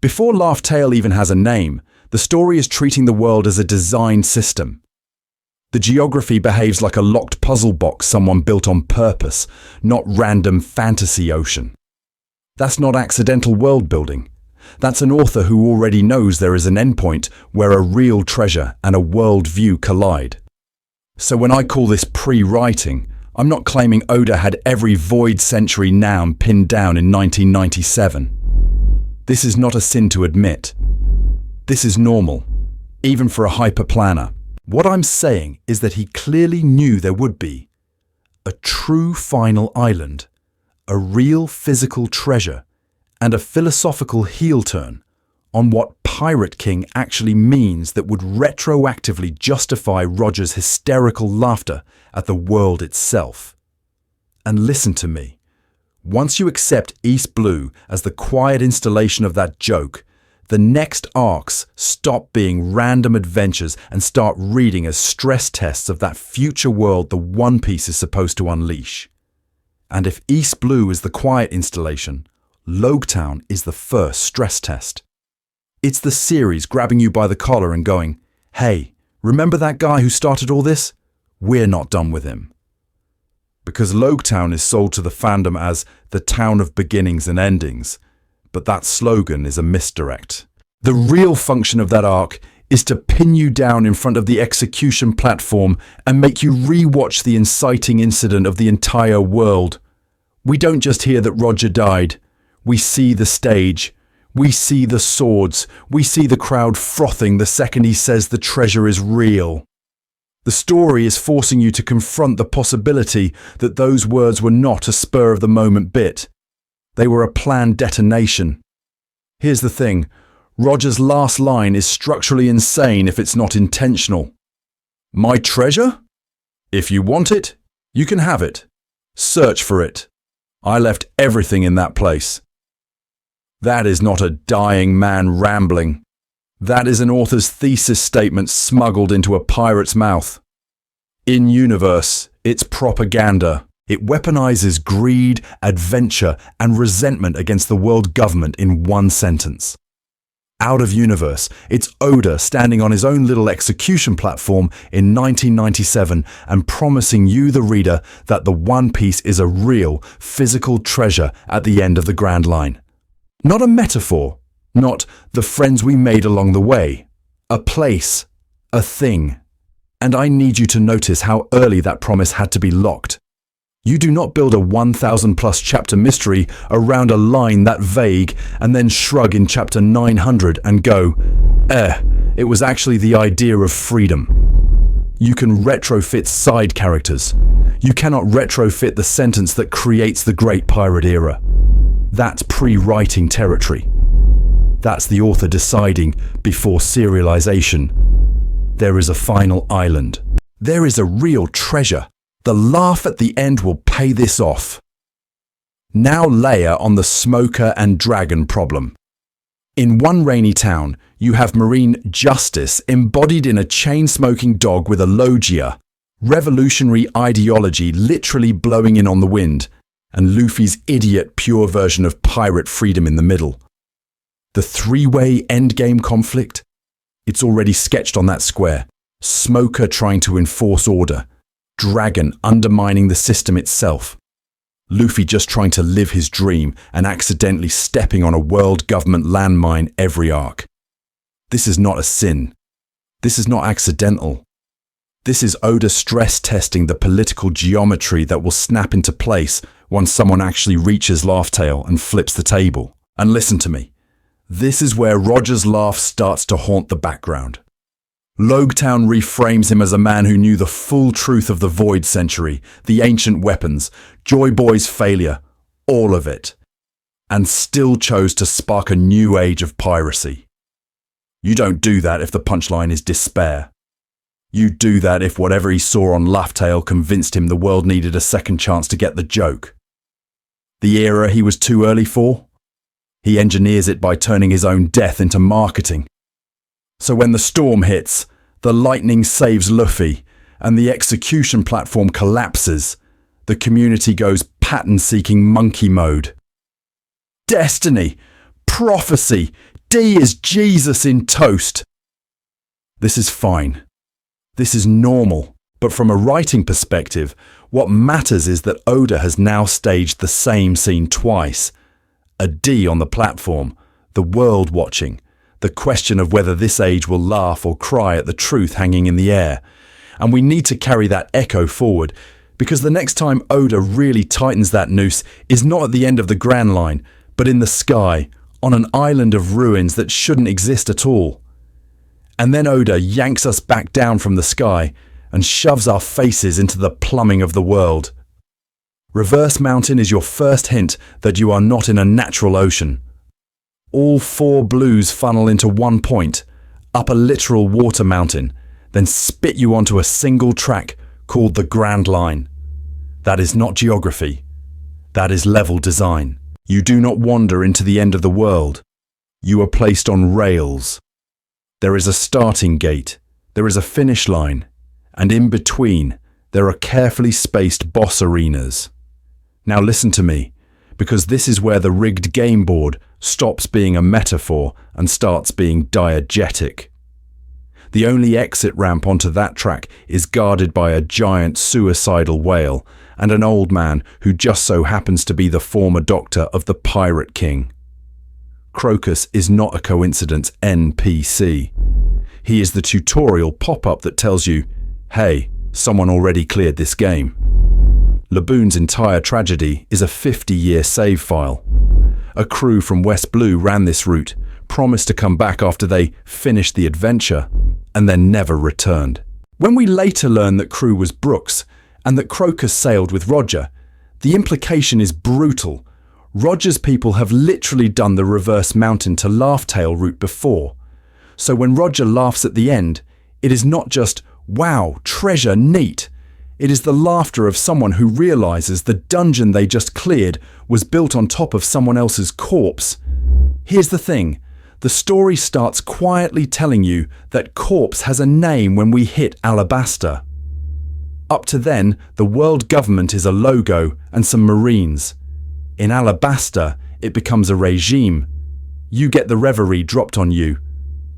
Before Laugh Tale even has a name, the story is treating the world as a designed system. The geography behaves like a locked puzzle box someone built on purpose, not random fantasy ocean. That's not accidental world building. That's an author who already knows there is an endpoint where a real treasure and a world view collide. So when I call this pre-writing, I'm not claiming Oda had every Void Century noun pinned down in 1997. This is not a sin to admit. This is normal, even for a hyper-planner. What I'm saying is that he clearly knew there would be a true final island, a real physical treasure, and a philosophical heel turn on what Pirate King actually means that would retroactively justify Roger's hysterical laughter at the world itself. And listen to me. Once you accept East Blue as the quiet installation of that joke, the next arcs stop being random adventures and start reading as stress tests of that future world the One Piece is supposed to unleash. And if East Blue is the quiet installation, Loguetown is the first stress test. It's the series grabbing you by the collar and going, "Hey, remember that guy who started all this? We're not done with him." Because Loguetown is sold to the fandom as the town of beginnings and endings, but that slogan is a misdirect. The real function of that arc is to pin you down in front of the execution platform and make you re-watch the inciting incident of the entire world. We don't just hear that Roger died. We see the stage. We see the swords. We see the crowd frothing the second he says the treasure is real. The story is forcing you to confront the possibility that those words were not a spur-of-the-moment bit. They were a planned detonation. Here's the thing. Roger's last line is structurally insane if it's not intentional. My treasure? If you want it, you can have it. Search for it. I left everything in that place. That is not a dying man rambling. That is an author's thesis statement smuggled into a pirate's mouth. In universe, it's propaganda. It weaponizes greed, adventure, and resentment against the world government in one sentence. Out of universe, it's Oda standing on his own little execution platform in 1997 and promising you, the reader, that the One Piece is a real, physical treasure at the end of the Grand Line. Not a metaphor, not the friends we made along the way. A place, a thing. And I need you to notice how early that promise had to be locked. You do not build a 1,000-plus chapter mystery around a line that vague and then shrug in chapter 900 and go, it was actually the idea of freedom. You can retrofit side characters. You cannot retrofit the sentence that creates the Great Pirate Era. That's pre-writing territory. That's the author deciding, before serialization, there is a final island. There is a real treasure. The laugh at the end will pay this off. Now layer on the smoker and dragon problem. In one rainy town, you have marine justice embodied in a chain-smoking dog with a logia, revolutionary ideology literally blowing in on the wind, and Luffy's idiot pure version of pirate freedom in the middle. The three-way endgame conflict? It's already sketched on that square. Smoker trying to enforce order. Dragon undermining the system itself. Luffy just trying to live his dream and accidentally stepping on a world government landmine every arc. This is not a sin. This is not accidental. This is Oda stress testing the political geometry that will snap into place once someone actually reaches Laughtail and flips the table. And listen to me. This is where Roger's laugh starts to haunt the background. Logetown reframes him as a man who knew the full truth of the Void Century, the ancient weapons, Joy Boy's failure, all of it, and still chose to spark a new age of piracy. You don't do that if the punchline is despair. You do that if whatever he saw on Laughtail convinced him the world needed a second chance to get the joke. The era he was too early for? He engineers it by turning his own death into marketing. So when the storm hits, the lightning saves Luffy, and the execution platform collapses, the community goes pattern-seeking monkey mode. Destiny! Prophecy! D is Jesus in toast! This is fine. This is normal. But from a writing perspective, what matters is that Oda has now staged the same scene twice. A D on the platform, the world watching, the question of whether this age will laugh or cry at the truth hanging in the air. And we need to carry that echo forward, because the next time Oda really tightens that noose is not at the end of the Grand Line, but in the sky, on an island of ruins that shouldn't exist at all. And then Oda yanks us back down from the sky and shoves our faces into the plumbing of the world. Reverse Mountain is your first hint that you are not in a natural ocean. All four blues funnel into one point, up a literal water mountain, then spit you onto a single track called the Grand Line. That is not geography. That is level design. You do not wander into the end of the world. You are placed on rails. There is a starting gate, there is a finish line, and in between, there are carefully spaced boss arenas. Now listen to me, because this is where the rigged game board stops being a metaphor and starts being diegetic. The only exit ramp onto that track is guarded by a giant suicidal whale and an old man who just so happens to be the former doctor of the Pirate King. Crocus is not a coincidence NPC. He is the tutorial pop-up that tells you, hey, someone already cleared this game. Laboon's entire tragedy is a 50-year save file. A crew from West Blue ran this route, promised to come back after they finished the adventure, and then never returned. When we later learn that crew was Brooks, and that Crocus sailed with Roger, the implication is brutal. Roger's people have literally done the Reverse Mountain to Laughtail route before. So when Roger laughs at the end, it is not just, wow, treasure, neat. It is the laughter of someone who realizes the dungeon they just cleared was built on top of someone else's corpse. Here's the thing. The story starts quietly telling you that corpse has a name when we hit Alabasta. Up to then, the world government is a logo and some Marines. In Alabasta, it becomes a regime. You get the reverie dropped on you.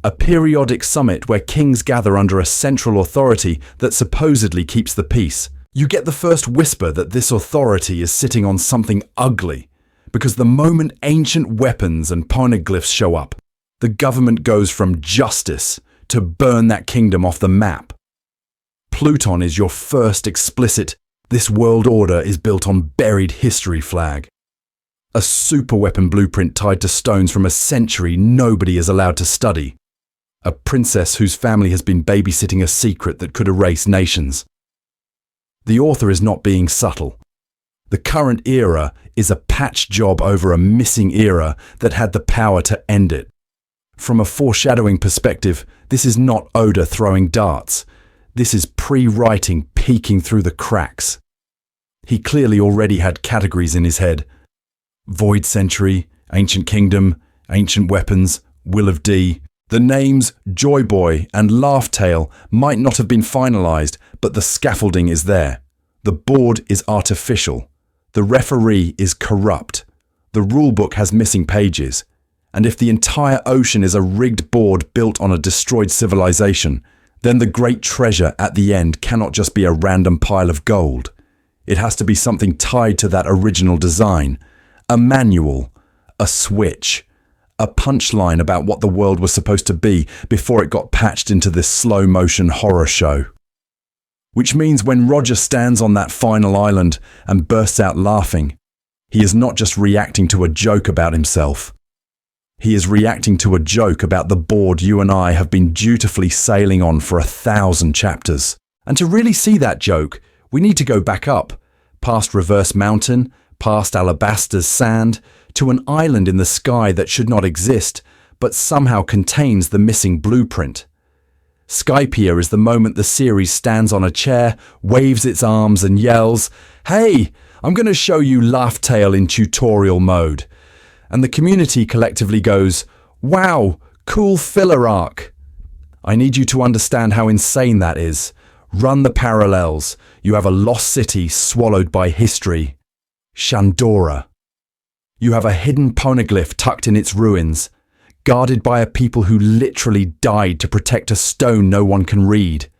A periodic summit where kings gather under a central authority that supposedly keeps the peace. You get the first whisper that this authority is sitting on something ugly, because the moment ancient weapons and poneglyphs show up, the government goes from justice to burn that kingdom off the map. Pluton is your first explicit, this world order is built on buried history flag. A superweapon blueprint tied to stones from a century nobody is allowed to study. A princess whose family has been babysitting a secret that could erase nations. The author is not being subtle. The current era is a patch job over a missing era that had the power to end it. From a foreshadowing perspective, this is not Oda throwing darts. This is pre-writing peeking through the cracks. He clearly already had categories in his head. Void Century, Ancient Kingdom, Ancient Weapons, Will of D. The names Joy Boy and Laughtail might not have been finalized, but the scaffolding is there. The board is artificial. The referee is corrupt. The rulebook has missing pages. And if the entire ocean is a rigged board built on a destroyed civilization, then the great treasure at the end cannot just be a random pile of gold. It has to be something tied to that original design. A manual, a switch, a punchline about what the world was supposed to be before it got patched into this slow-motion horror show. Which means when Roger stands on that final island and bursts out laughing, he is not just reacting to a joke about himself. He is reacting to a joke about the board you and I have been dutifully sailing on for 1,000 chapters. And to really see that joke, we need to go back up, past Reverse Mountain, past Alabaster's Sand, to an island in the sky that should not exist, but somehow contains the missing blueprint. Skypiea is the moment the series stands on a chair, waves its arms and yells, "Hey, I'm going to show you Laugh Tale in tutorial mode." And the community collectively goes, "Wow, cool filler arc." I need you to understand how insane that is. Run the parallels. You have a lost city swallowed by history. Shandora. You have a hidden poneglyph tucked in its ruins, guarded by a people who literally died to protect a stone no one can read.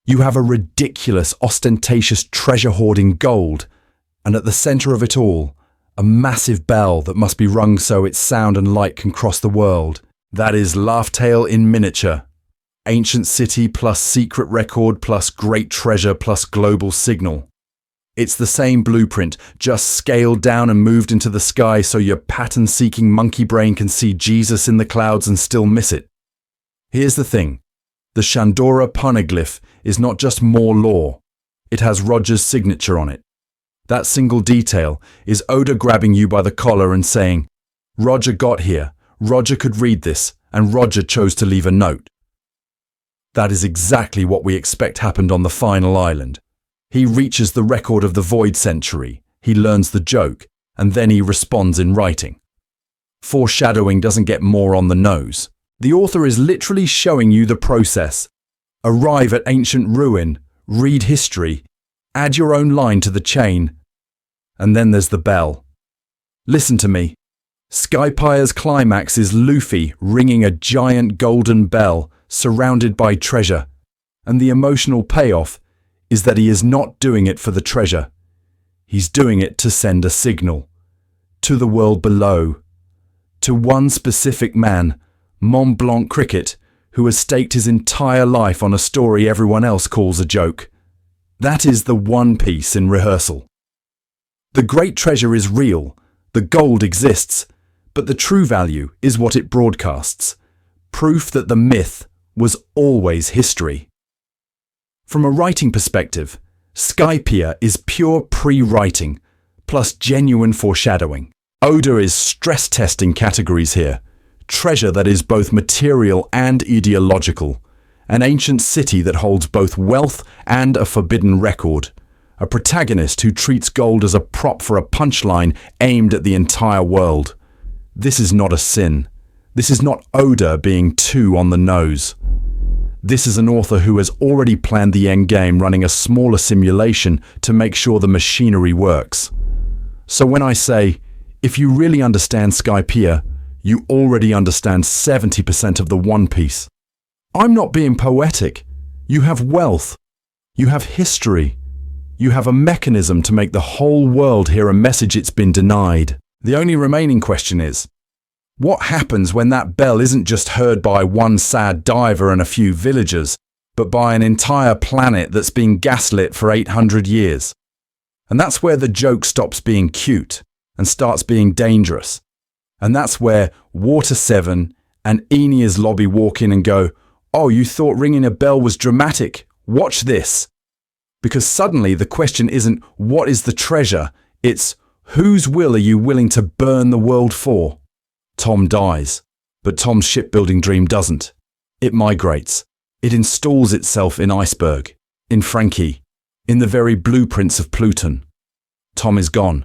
You have a ridiculous, ostentatious treasure hoarding gold, and at the center of it all, a massive bell that must be rung so its sound and light can cross the world. That is Laugh Tale in miniature. Ancient city plus secret record plus great treasure plus global signal. It's the same blueprint, just scaled down and moved into the sky so your pattern-seeking monkey brain can see Jesus in the clouds and still miss it. Here's the thing. The Shandora poneglyph is not just more lore. It has Roger's signature on it. That single detail is Oda grabbing you by the collar and saying, "Roger got here, Roger could read this, and Roger chose to leave a note." That is exactly what we expect happened on the final island. He reaches the record of the Void Century, he learns the joke, and then he responds in writing. Foreshadowing doesn't get more on the nose. The author is literally showing you the process. Arrive at ancient ruin, read history, add your own line to the chain, and then there's the bell. Listen to me. Skypiea's climax is Luffy ringing a giant golden bell surrounded by treasure, and the emotional payoff is that he is not doing it for the treasure. He's doing it to send a signal. To the world below. To one specific man, Mont Blanc Cricket, who has staked his entire life on a story everyone else calls a joke. That is the One Piece in rehearsal. The great treasure is real, the gold exists, but the true value is what it broadcasts. Proof that the myth was always history. From a writing perspective, Skypiea is pure pre-writing, plus genuine foreshadowing. Oda is stress-testing categories here. Treasure that is both material and ideological. An ancient city that holds both wealth and a forbidden record. A protagonist who treats gold as a prop for a punchline aimed at the entire world. This is not a sin. This is not Oda being too on the nose. This is an author who has already planned the endgame, running a smaller simulation to make sure the machinery works. So when I say, if you really understand Skypiea, you already understand 70% of the One Piece. I'm not being poetic. You have wealth. You have history. You have a mechanism to make the whole world hear a message it's been denied. The only remaining question is, what happens when that bell isn't just heard by one sad diver and a few villagers, but by an entire planet that's been gaslit for 800 years? And that's where the joke stops being cute and starts being dangerous. And that's where Water 7 and Enia's lobby walk in and go, "Oh, you thought ringing a bell was dramatic? Watch this." Because suddenly the question isn't, what is the treasure? It's, whose will are you willing to burn the world for? Tom dies, but Tom's shipbuilding dream doesn't. It migrates. It installs itself in Iceberg, in Frankie, in the very blueprints of Pluton. Tom is gone.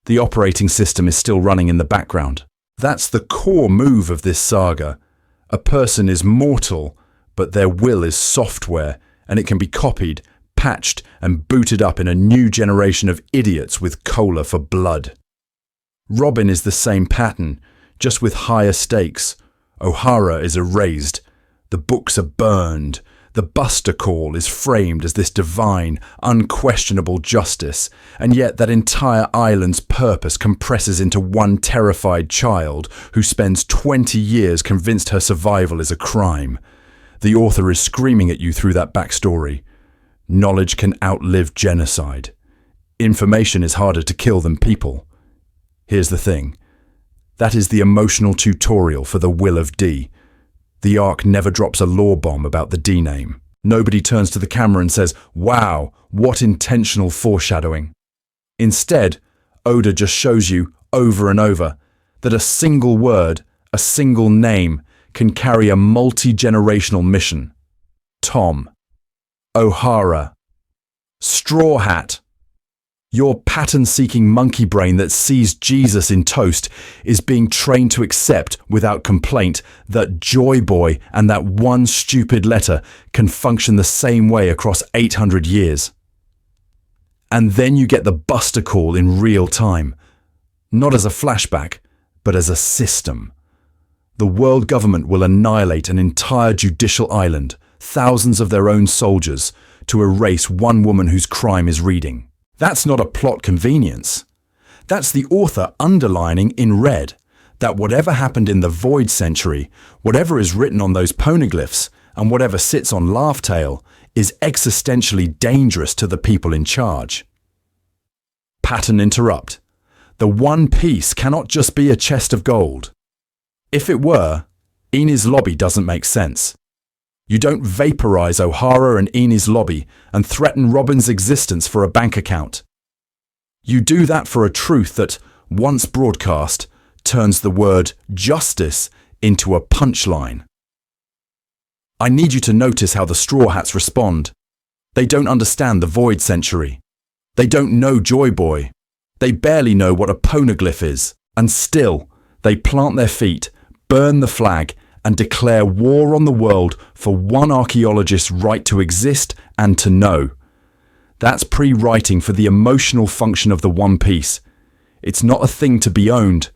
The operating system is still running in the background. That's the core move of this saga. A person is mortal, but their will is software, and it can be copied, patched, and booted up in a new generation of idiots with cola for blood. Robin is the same pattern, just with higher stakes. O'Hara is erased. The books are burned. The Buster Call is framed as this divine, unquestionable justice, and yet that entire island's purpose compresses into one terrified child who spends 20 years convinced her survival is a crime. The author is screaming at you through that backstory. Knowledge can outlive genocide. Information is harder to kill than people. Here's the thing. That is the emotional tutorial for the will of D. The arc never drops a lore bomb about the D name. Nobody turns to the camera and says, "Wow, what intentional foreshadowing." Instead, Oda just shows you, over and over, that a single word, a single name, can carry a multi-generational mission. Tom. O'Hara. Straw Hat. Your pattern-seeking monkey brain that sees Jesus in toast is being trained to accept without complaint that Joy Boy and that one stupid letter can function the same way across 800 years. And then you get the Buster call in real time, not as a flashback, but as a system. The world government will annihilate an entire judicial island, thousands of their own soldiers, to erase one woman whose crime is reading. That's not a plot convenience. That's the author underlining in red that whatever happened in the Void Century, whatever is written on those poneglyphs, and whatever sits on Laugh Tale is existentially dangerous to the people in charge. Pattern interrupt. The One Piece cannot just be a chest of gold. If it were, Enies Lobby doesn't make sense. You don't vaporize O'Hara and Enies Lobby and threaten Robin's existence for a bank account. You do that for a truth that, once broadcast, turns the word justice into a punchline. I need you to notice how the Straw Hats respond. They don't understand the Void Century. They don't know Joy Boy. They barely know what a poneglyph is. And still, they plant their feet, burn the flag, and declare war on the world for one archaeologist's right to exist and to know. That's pre-writing for the emotional function of the One Piece. It's not a thing to be owned.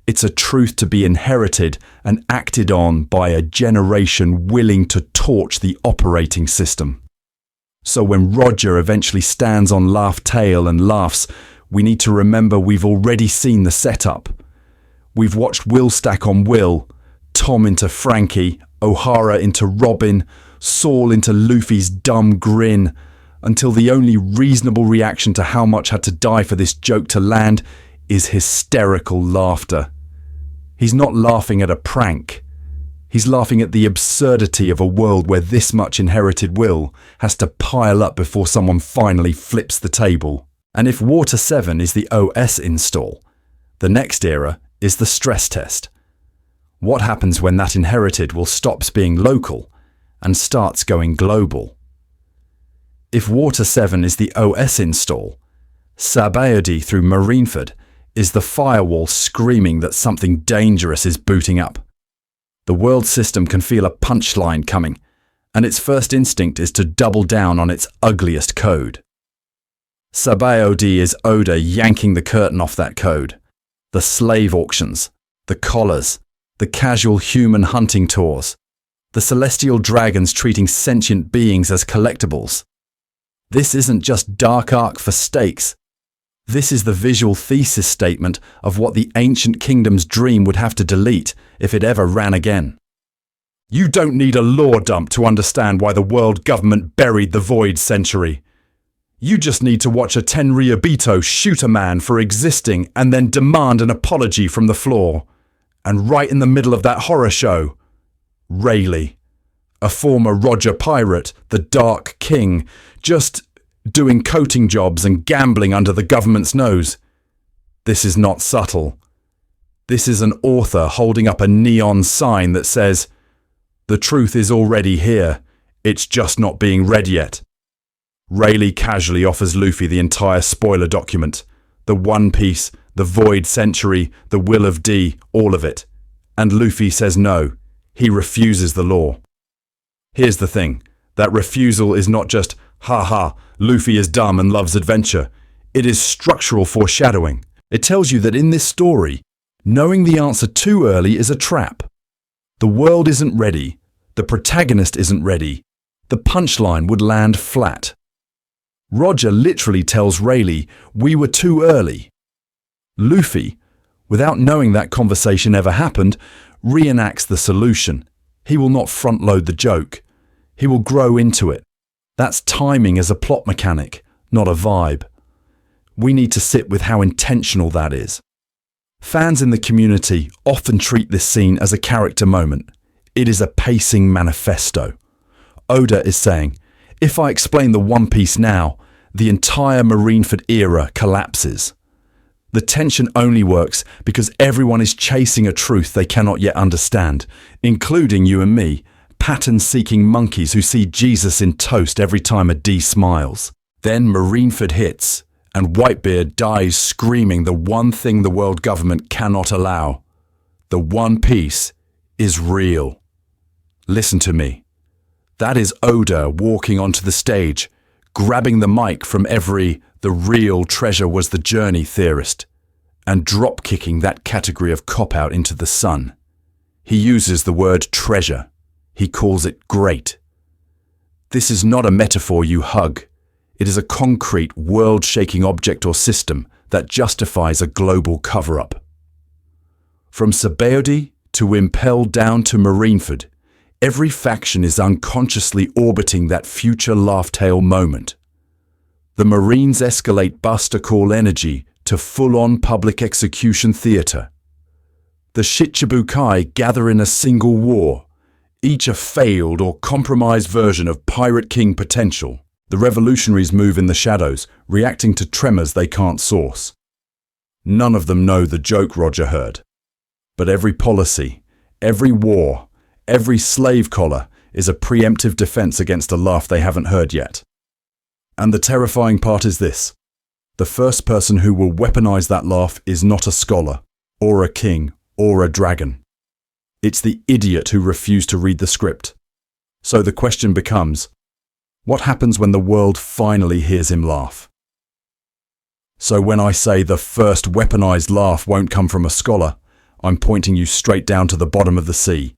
It's a truth to be inherited and acted on by a generation willing to torch the operating system. So when Roger eventually stands on Laugh Tale and laughs, we need to remember we've already seen the setup. We've watched Will stack on Will, Tom into Frankie, O'Hara into Robin, Saul into Luffy's dumb grin, until the only reasonable reaction to how much had to die for this joke to land is hysterical laughter. He's not laughing at a prank. He's laughing at the absurdity of a world where this much inherited will has to pile up before someone finally flips the table. And if Water 7 is the OS install, the next era is the stress test. What happens when that inherited will stops being local and starts going global? If Water 7 is the OS install, Sabaody through Marineford is the firewall screaming that something dangerous is booting up. The world system can feel a punchline coming, and its first instinct is to double down on its ugliest code. Sabaody is Oda yanking the curtain off that code. The slave auctions, the collars, the casual human hunting tours, the celestial dragons treating sentient beings as collectibles. This isn't just dark arc for stakes. This is the visual thesis statement of what the ancient kingdom's dream would have to delete if it ever ran again. You don't need a lore dump to understand why the world government buried the Void Century. You just need to watch a Tenryubito shoot a man for existing and then demand an apology from the floor. And right in the middle of that horror show, Rayleigh, a former Roger pirate, the Dark King, just doing coating jobs and gambling under the government's nose. This is not subtle. This is an author holding up a neon sign that says, "The truth is already here, it's just not being read yet." Rayleigh casually offers Luffy the entire spoiler document, the One Piece, the Void Century, the Will of D, all of it. And Luffy says no, he refuses the law. Here's the thing, that refusal is not just, "Ha ha, Luffy is dumb and loves adventure." It is structural foreshadowing. It tells you that in this story, knowing the answer too early is a trap. The world isn't ready, the protagonist isn't ready, the punchline would land flat. Roger literally tells Rayleigh, "We were too early." Luffy, without knowing that conversation ever happened, reenacts the solution. He will not front-load the joke. He will grow into it. That's timing as a plot mechanic, not a vibe. We need to sit with how intentional that is. Fans in the community often treat this scene as a character moment. It is a pacing manifesto. Oda is saying, if I explain the One Piece now, the entire Marineford era collapses. The tension only works because everyone is chasing a truth they cannot yet understand, including you and me, pattern-seeking monkeys who see Jesus in toast every time a D smiles. Then Marineford hits, and Whitebeard dies screaming the one thing the world government cannot allow. The One Piece is real. Listen to me. That is Oda walking onto the stage, grabbing the mic from every "the real treasure was the journey" theorist, and drop-kicking that category of cop-out into the sun. He uses the word treasure. He calls it great. This is not a metaphor you hug. It is a concrete, world-shaking object or system that justifies a global cover-up. From Sabaody to Impel down to Marineford, every faction is unconsciously orbiting that future laugh-tale moment. The Marines escalate Buster Call energy to full-on public execution theatre. The Shichibukai gather in a single war, each a failed or compromised version of Pirate King potential. The revolutionaries move in the shadows, reacting to tremors they can't source. None of them know the joke Roger heard. But every policy, every war, every slave collar is a preemptive defense against a laugh they haven't heard yet. And the terrifying part is this. The first person who will weaponize that laugh is not a scholar, or a king, or a dragon. It's the idiot who refused to read the script. So the question becomes, what happens when the world finally hears him laugh? So when I say the first weaponized laugh won't come from a scholar, I'm pointing you straight down to the bottom of the sea.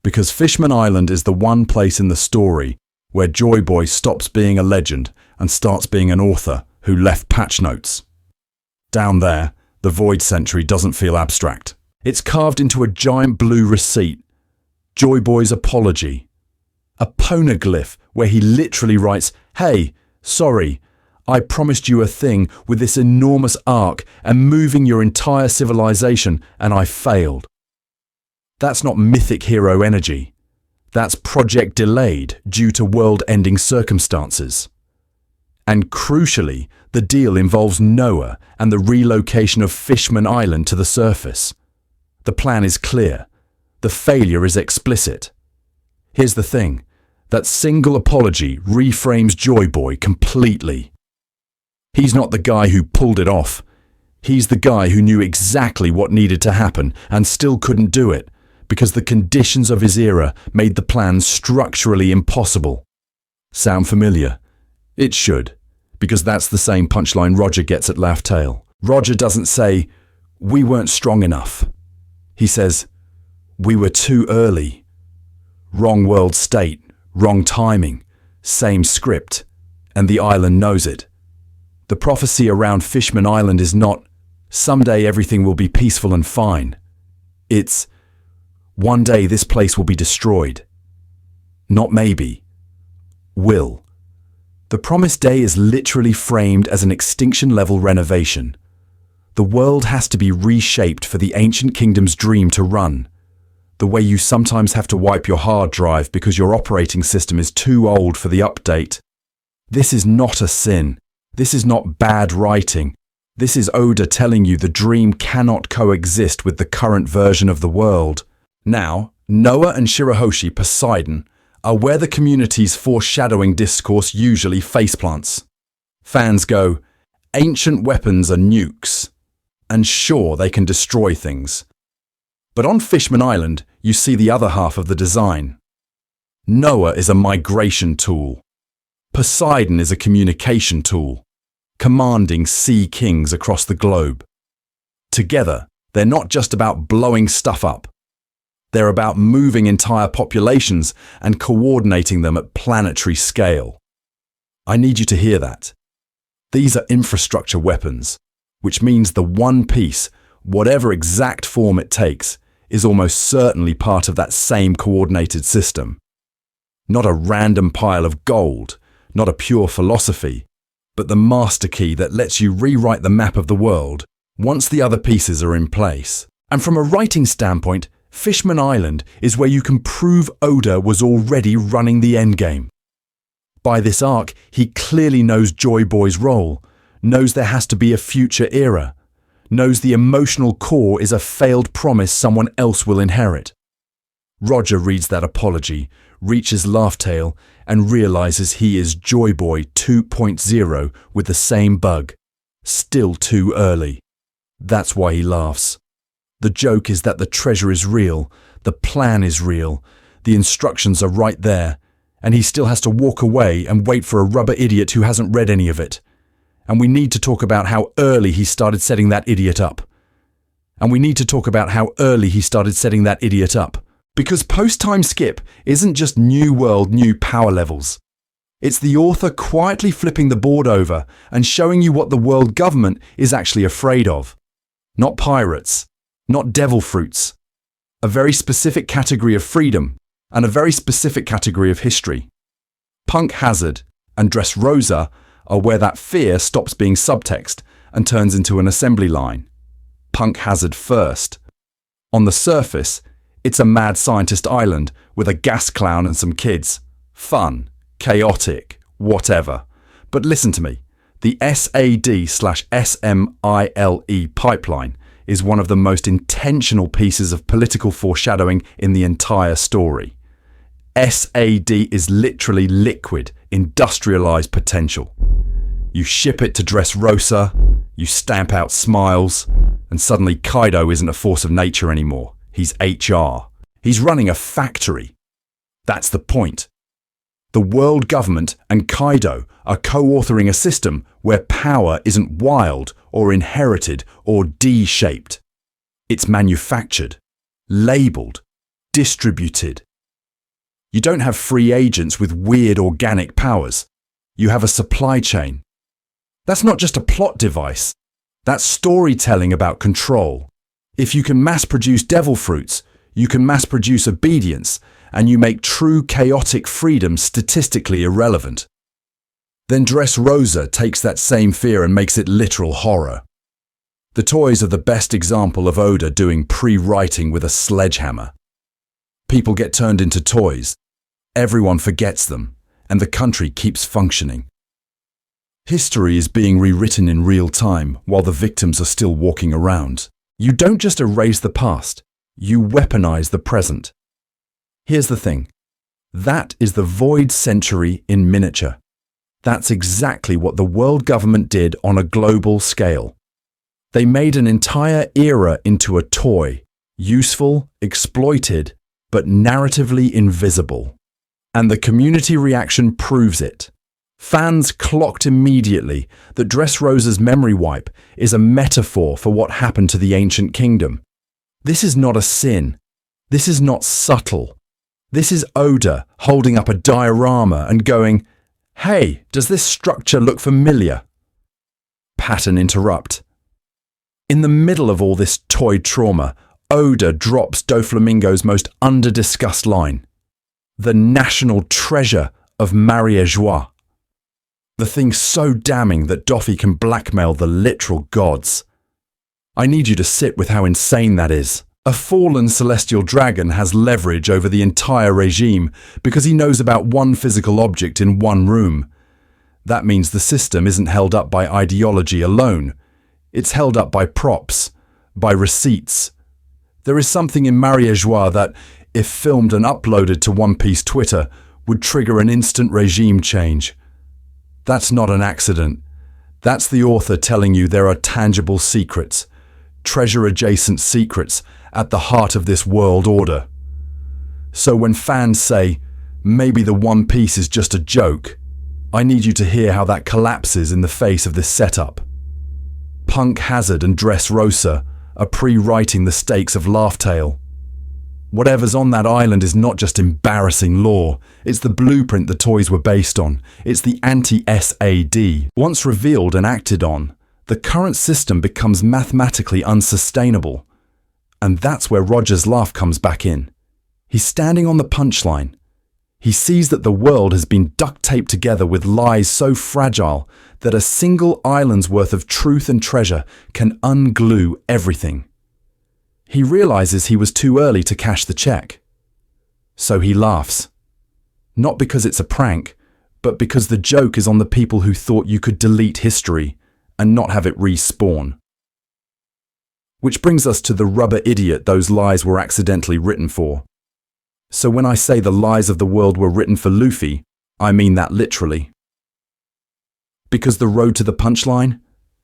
Because Fishman Island is the one place in the story where Joy Boy stops being a legend and starts being an author who left patch notes. Down there, the Void Sentry doesn't feel abstract. It's carved into a giant blue receipt. Joy Boy's apology. A poneglyph where he literally writes, "Hey, sorry, I promised you a thing with this enormous arc and moving your entire civilization, and I failed." That's not mythic hero energy. That's project delayed due to world-ending circumstances. And crucially, the deal involves Noah and the relocation of Fishman Island to the surface. The plan is clear. The failure is explicit. Here's the thing. That single apology reframes Joy Boy completely. He's not the guy who pulled it off. He's the guy who knew exactly what needed to happen and still couldn't do it because the conditions of his era made the plan structurally impossible. Sound familiar? It should, because that's the same punchline Roger gets at Laugh Tale. Roger doesn't say, "We weren't strong enough." He says, "We were too early." Wrong world state, wrong timing, same script, and the island knows it. The prophecy around Fishman Island is not, "Someday everything will be peaceful and fine." It's, "One day this place will be destroyed." Not maybe. Will. The promised day is literally framed as an extinction-level renovation. The world has to be reshaped for the ancient kingdom's dream to run. The way you sometimes have to wipe your hard drive because your operating system is too old for the update. This is not a sin. This is not bad writing. This is Oda telling you the dream cannot coexist with the current version of the world. Now, Noah and Shirahoshi Poseidon are where the community's foreshadowing discourse usually faceplants. Fans go, ancient weapons are nukes, and sure, they can destroy things. But on Fishman Island, you see the other half of the design. Noah is a migration tool. Poseidon is a communication tool, commanding sea kings across the globe. Together, they're not just about blowing stuff up. They're about moving entire populations and coordinating them at planetary scale. I need you to hear that. These are infrastructure weapons, which means the One Piece, whatever exact form it takes, is almost certainly part of that same coordinated system. Not a random pile of gold, not a pure philosophy, but the master key that lets you rewrite the map of the world once the other pieces are in place. And from a writing standpoint, Fishman Island is where you can prove Oda was already running the endgame. By this arc, he clearly knows Joy Boy's role, knows there has to be a future era, knows the emotional core is a failed promise someone else will inherit. Roger reads that apology, reaches Laugh Tale, and realizes he is Joy Boy 2.0 with the same bug. Still too early. That's why he laughs. The joke is that the treasure is real, the plan is real, the instructions are right there, and he still has to walk away and wait for a rubber idiot who hasn't read any of it. And we need to talk about how early he started setting that idiot up. Because post-time skip isn't just new world, new power levels. It's the author quietly flipping the board over and showing you what the world government is actually afraid of. Not pirates, not devil fruits. A very specific category of freedom and a very specific category of history. Punk Hazard and Dressrosa are where that fear stops being subtext and turns into an assembly line. Punk Hazard first. On the surface, it's a mad scientist island with a gas clown and some kids. Fun, chaotic, whatever. But listen to me, the SAD/SMILE pipeline is one of the most intentional pieces of political foreshadowing in the entire story. SAD is literally liquid, industrialized potential. You ship it to Dressrosa, you stamp out smiles, and suddenly Kaido isn't a force of nature anymore. He's HR. He's running a factory. That's the point. The world government and Kaido are co-authoring a system where power isn't wild or inherited or D-shaped. It's manufactured, labelled, distributed. You don't have free agents with weird organic powers. You have a supply chain. That's not just a plot device. That's storytelling about control. If you can mass-produce devil fruits, you can mass-produce obedience, and you make true chaotic freedom statistically irrelevant. Then Dressrosa takes that same fear and makes it literal horror. The toys are the best example of Oda doing pre-writing with a sledgehammer. People get turned into toys, everyone forgets them, and the country keeps functioning. History is being rewritten in real time while the victims are still walking around. You don't just erase the past, you weaponize the present. Here's the thing. That is the void century in miniature. That's exactly what the world government did on a global scale. They made an entire era into a toy, useful, exploited, but narratively invisible. And the community reaction proves it. Fans clocked immediately that Dressrosa's memory wipe is a metaphor for what happened to the ancient kingdom. This is not a sin. This is not subtle. This is Oda holding up a diorama and going, "Hey, does this structure look familiar?" Pattern interrupt. In the middle of all this toy trauma, Oda drops Doflamingo's most under-discussed line. The national treasure of Marie-Joie. The thing so damning that Doffy can blackmail the literal gods. I need you to sit with how insane that is. A fallen celestial dragon has leverage over the entire regime because he knows about one physical object in one room. That means the system isn't held up by ideology alone. It's held up by props, by receipts. There is something in Marie-Joie that, if filmed and uploaded to One Piece Twitter, would trigger an instant regime change. That's not an accident. That's the author telling you there are tangible secrets, treasure-adjacent secrets, at the heart of this world order. So when fans say, maybe the One Piece is just a joke, I need you to hear how that collapses in the face of this setup. Punk Hazard and Dressrosa are pre-writing the stakes of Laugh Tale. Whatever's on that island is not just embarrassing lore, it's the blueprint the toys were based on. It's the anti-SAD. Once revealed and acted on, the current system becomes mathematically unsustainable. And that's where Roger's laugh comes back in. He's standing on the punchline. He sees that the world has been duct-taped together with lies so fragile that a single island's worth of truth and treasure can unglue everything. He realizes he was too early to cash the check. So he laughs. Not because it's a prank, but because the joke is on the people who thought you could delete history and not have it respawn. Which brings us to the rubber idiot those lies were accidentally written for. So when I say the lies of the world were written for Luffy, I mean that literally. Because the road to the punchline,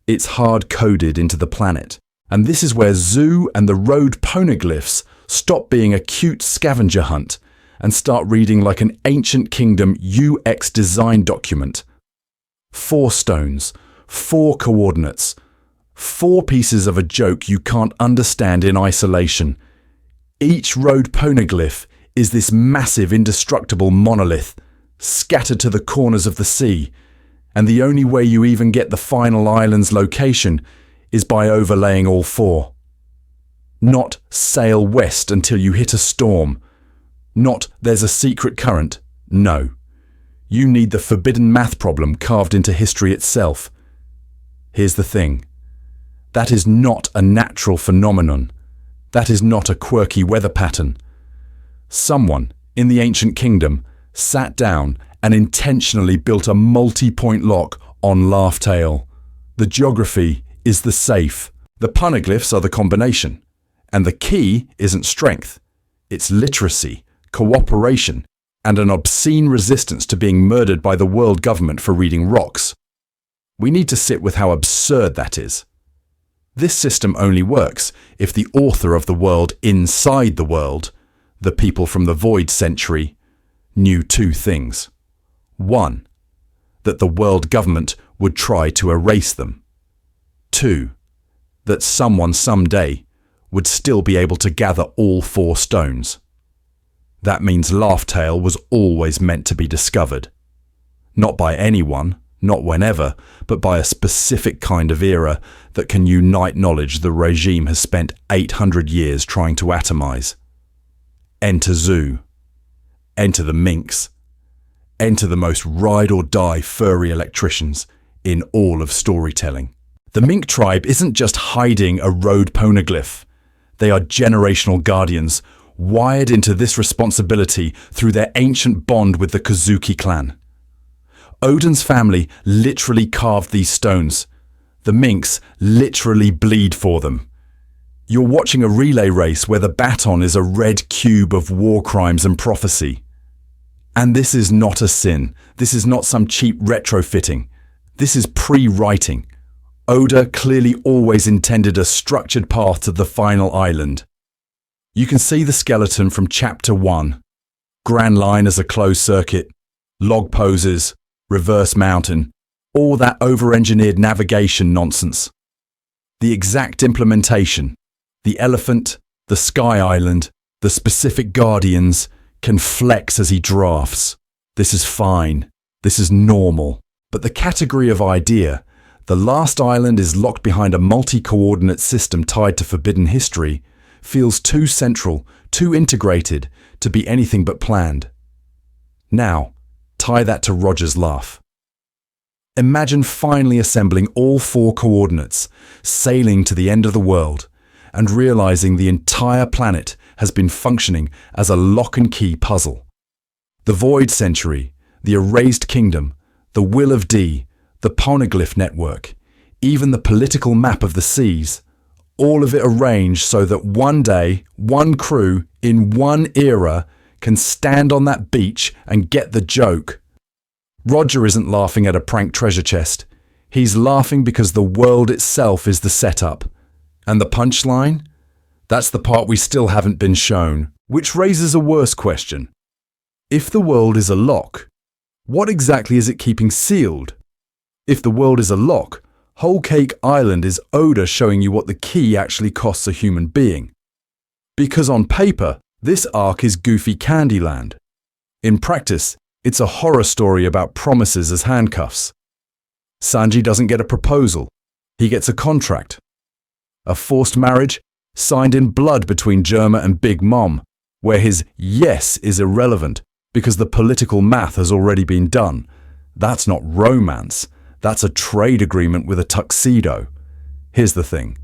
it's hard-coded into the planet. And this is where Zoo and the road poneglyphs stop being a cute scavenger hunt and start reading like an ancient kingdom UX design document. 4 stones, 4 coordinates, 4 pieces of a joke you can't understand in isolation. Each road poneglyph is this massive indestructible monolith, scattered to the corners of the sea, and the only way you even get the final island's location is by overlaying all 4. Not sail west until you hit a storm. Not there's a secret current. No. You need the forbidden math problem carved into history itself. Here's the thing. That is not a natural phenomenon. That is not a quirky weather pattern. Someone in the ancient kingdom sat down and intentionally built a multi-point lock on Laugh Tale. The geography is the safe. The poneglyphs are the combination. And the key isn't strength. It's literacy, cooperation, and an obscene resistance to being murdered by the world government for reading rocks. We need to sit with how absurd that is. This system only works if the author of the world inside the world, the people from the Void Century, knew 2 things. 1. That the world government would try to erase them. 2. That someone someday would still be able to gather all 4 stones. That means Laugh Tale was always meant to be discovered. Not by anyone, not whenever, but by a specific kind of era that can unite knowledge the regime has spent 800 years trying to atomize. Enter Zoo. Enter the minks. Enter the most ride-or-die furry electricians in all of storytelling. The mink tribe isn't just hiding a road poneglyph. They are generational guardians, wired into this responsibility through their ancient bond with the Kozuki clan. Odin's family literally carved these stones. The minks literally bleed for them. You're watching a relay race where the baton is a red cube of war crimes and prophecy. And this is not a sin. This is not some cheap retrofitting. This is pre-writing. Oda clearly always intended a structured path to the final island. You can see the skeleton from Chapter 1. Grand Line as a closed circuit, log poses, reverse mountain, all that over-engineered navigation nonsense. The exact implementation, the elephant, the sky island, the specific guardians, can flex as he drafts. This is fine. This is normal. But the category of idea, the last island is locked behind a multi-coordinate system tied to forbidden history, feels too central, too integrated to be anything but planned. Now, tie that to Roger's laugh. Imagine finally assembling all 4 coordinates, sailing to the end of the world, and realizing the entire planet has been functioning as a lock-and-key puzzle. The Void Century, the Erased Kingdom, the Will of D, the Poneglyph Network, even the political map of the seas, all of it arranged so that one day, one crew, in one era, can stand on that beach and get the joke. Roger isn't laughing at a prank treasure chest. He's laughing because the world itself is the setup. And the punchline? That's the part we still haven't been shown, which raises a worse question. If the world is a lock, what exactly is it keeping sealed? If the world is a lock, Whole Cake Island is Oda showing you what the key actually costs a human being. Because on paper, this arc is goofy Candyland. In practice, it's a horror story about promises as handcuffs. Sanji doesn't get a proposal. He gets a contract. A forced marriage signed in blood between Germa and Big Mom, where his yes is irrelevant because the political math has already been done. That's not romance. That's a trade agreement with a tuxedo. Here's the thing.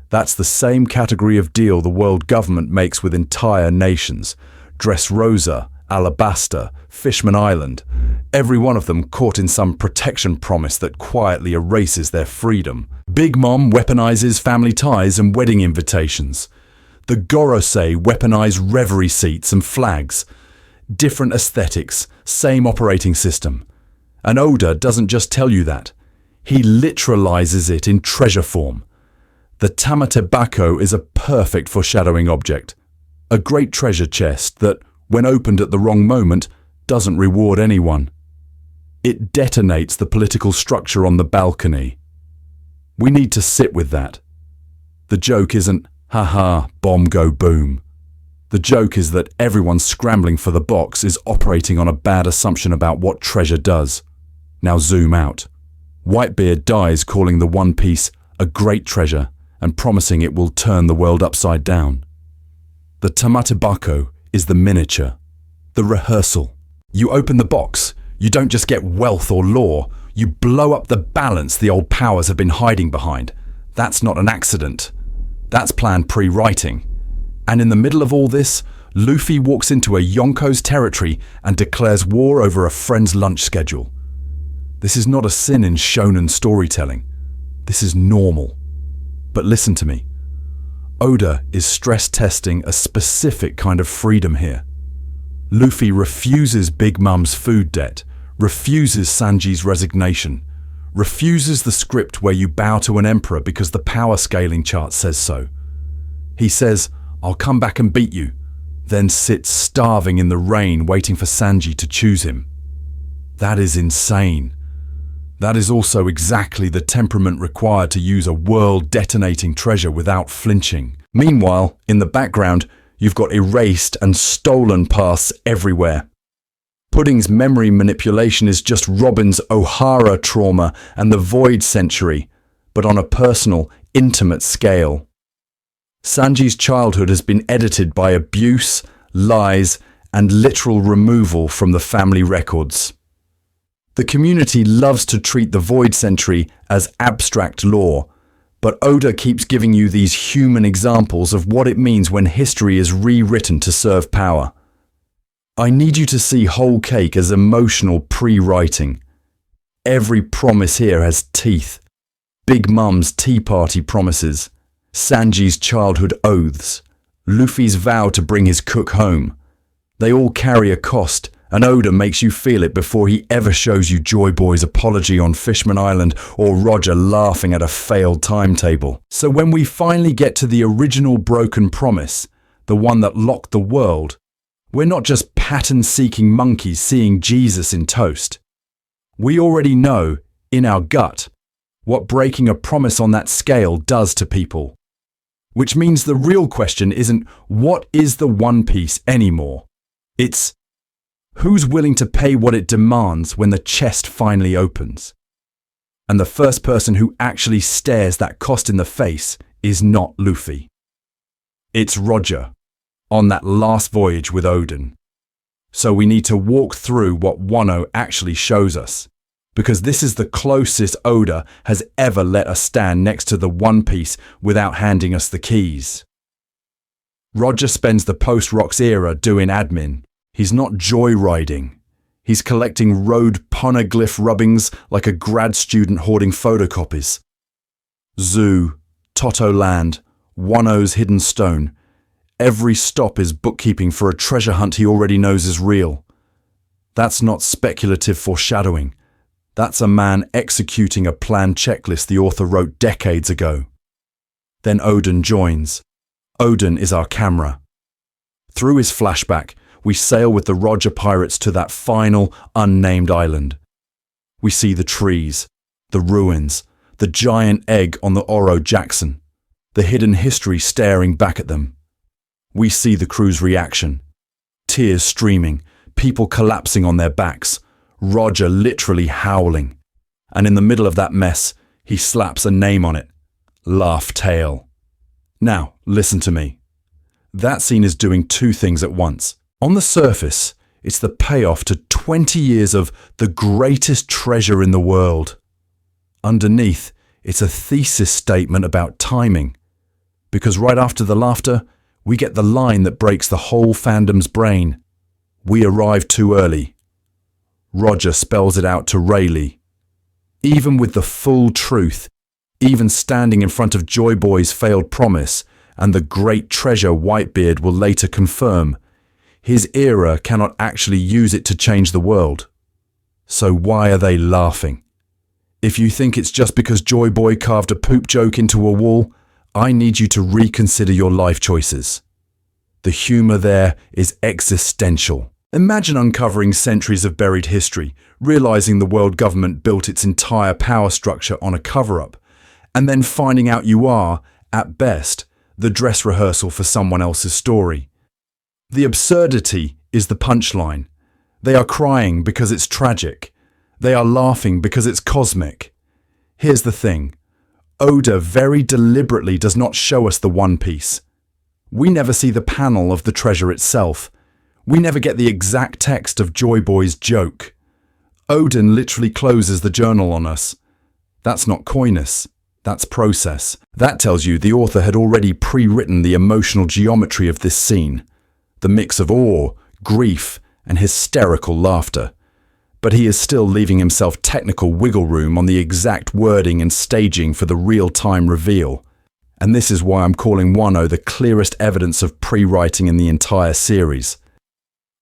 That's the same category of deal the world government makes with entire nations. Dressrosa, Alabaster, Fishman Island. Every one of them caught in some protection promise that quietly erases their freedom. Big Mom weaponizes family ties and wedding invitations. The Gorosei weaponize reverie seats and flags. Different aesthetics, same operating system. And Oda doesn't just tell you that. He literalizes it in treasure form. The Tamatebako is a perfect foreshadowing object. A great treasure chest that, when opened at the wrong moment, doesn't reward anyone. It detonates the political structure on the balcony. We need to sit with that. The joke isn't, haha, bomb go boom. The joke is that everyone scrambling for the box is operating on a bad assumption about what treasure does. Now zoom out. Whitebeard dies calling the One Piece a great treasure and promising it will turn the world upside down. The Tamatebako is the miniature, the rehearsal. You open the box, you don't just get wealth or lore, you blow up the balance the old powers have been hiding behind. That's not an accident. That's planned pre-writing. And in the middle of all this, Luffy walks into a Yonko's territory and declares war over a friend's lunch schedule. This is not a sin in shonen storytelling. This is normal. But listen to me. Oda is stress testing a specific kind of freedom here. Luffy refuses Big Mum's food debt, refuses Sanji's resignation, refuses the script where you bow to an emperor because the power scaling chart says so. He says, I'll come back and beat you, then sits starving in the rain waiting for Sanji to choose him. That is insane. That is also exactly the temperament required to use a world-detonating treasure without flinching. Meanwhile, in the background, you've got erased and stolen paths everywhere. Pudding's memory manipulation is just Robin's O'Hara trauma and the Void Century, but on a personal, intimate scale. Sanji's childhood has been edited by abuse, lies, and literal removal from the family records. The community loves to treat the Void Century as abstract lore, but Oda keeps giving you these human examples of what it means when history is rewritten to serve power. I need you to see Whole Cake as emotional pre-writing. Every promise here has teeth. Big Mum's tea party promises, Sanji's childhood oaths, Luffy's vow to bring his cook home. They all carry a cost, and Oda makes you feel it before he ever shows you Joy Boy's apology on Fishman Island or Roger laughing at a failed timetable. So when we finally get to the original broken promise, the one that locked the world, we're not just pattern-seeking monkeys seeing Jesus in toast. We already know, in our gut, what breaking a promise on that scale does to people. Which means the real question isn't, what is the One Piece anymore? It's, who's willing to pay what it demands when the chest finally opens? And the first person who actually stares that cost in the face is not Luffy. It's Roger, on that last voyage with Odin. So we need to walk through what Wano actually shows us, because this is the closest Oda has ever let us stand next to the One Piece without handing us the keys. Roger spends the post-Rocks era doing admin. He's not joyriding. He's collecting road poneglyph rubbings like a grad student hoarding photocopies. Zoo, Toto Land, Wano's hidden stone. Every stop is bookkeeping for a treasure hunt he already knows is real. That's not speculative foreshadowing. That's a man executing a planned checklist the author wrote decades ago. Then Odin joins. Odin is our camera. Through his flashback, we sail with the Roger pirates to that final, unnamed island. We see the trees, the ruins, the giant egg on the Oro Jackson, the hidden history staring back at them. We see the crew's reaction. Tears streaming, people collapsing on their backs, Roger literally howling. And in the middle of that mess, he slaps a name on it. Laugh Tale. Now, listen to me. That scene is doing two things at once. On the surface, It's the payoff to 20 years of the greatest treasure in the world. Underneath, it's a thesis statement about timing. Because right after the laughter, we get the line that breaks the whole fandom's brain. We arrived too early. Roger spells it out to Rayleigh. Even with the full truth, even standing in front of Joy Boy's failed promise, and the great treasure Whitebeard will later confirm, his era cannot actually use it to change the world. So why are they laughing? If you think it's just because Joy Boy carved a poop joke into a wall, I need you to reconsider your life choices. The humor there is existential. Imagine uncovering centuries of buried history, realizing the world government built its entire power structure on a cover-up, and then finding out you are, at best, the dress rehearsal for someone else's story. The absurdity is the punchline. They are crying because it's tragic. They are laughing because it's cosmic. Here's the thing. Oda very deliberately does not show us the One Piece. We never see the panel of the treasure itself. We never get the exact text of Joy Boy's joke. Odin literally closes the journal on us. That's not coyness. That's process. That tells you the author had already pre-written the emotional geometry of this scene. The mix of awe, grief, and hysterical laughter. But he is still leaving himself technical wiggle room on the exact wording and staging for the real-time reveal. And this is why I'm calling Wano the clearest evidence of pre-writing in the entire series.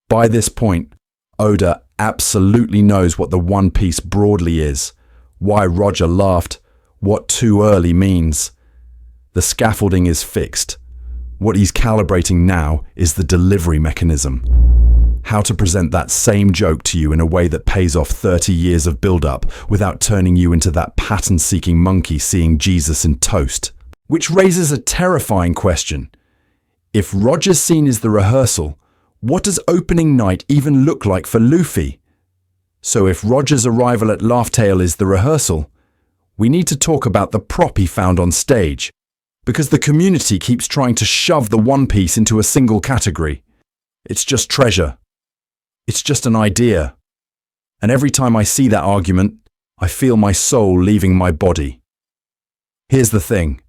By this point, Oda absolutely knows what the One Piece broadly is, why Roger laughed, what too early means. The scaffolding is fixed. What he's calibrating now is the delivery mechanism. How to present that same joke to you in a way that pays off 30 years of build-up without turning you into that pattern-seeking monkey seeing Jesus in toast. Which raises a terrifying question. If Roger's scene is the rehearsal, what does opening night even look like for Luffy? So if Roger's arrival at Laugh Tale is the rehearsal, we need to talk about the prop he found on stage, because the community keeps trying to shove the One Piece into a single category. It's just treasure. It's just an idea. And every time I see that argument, I feel my soul leaving my body. Here's the thing.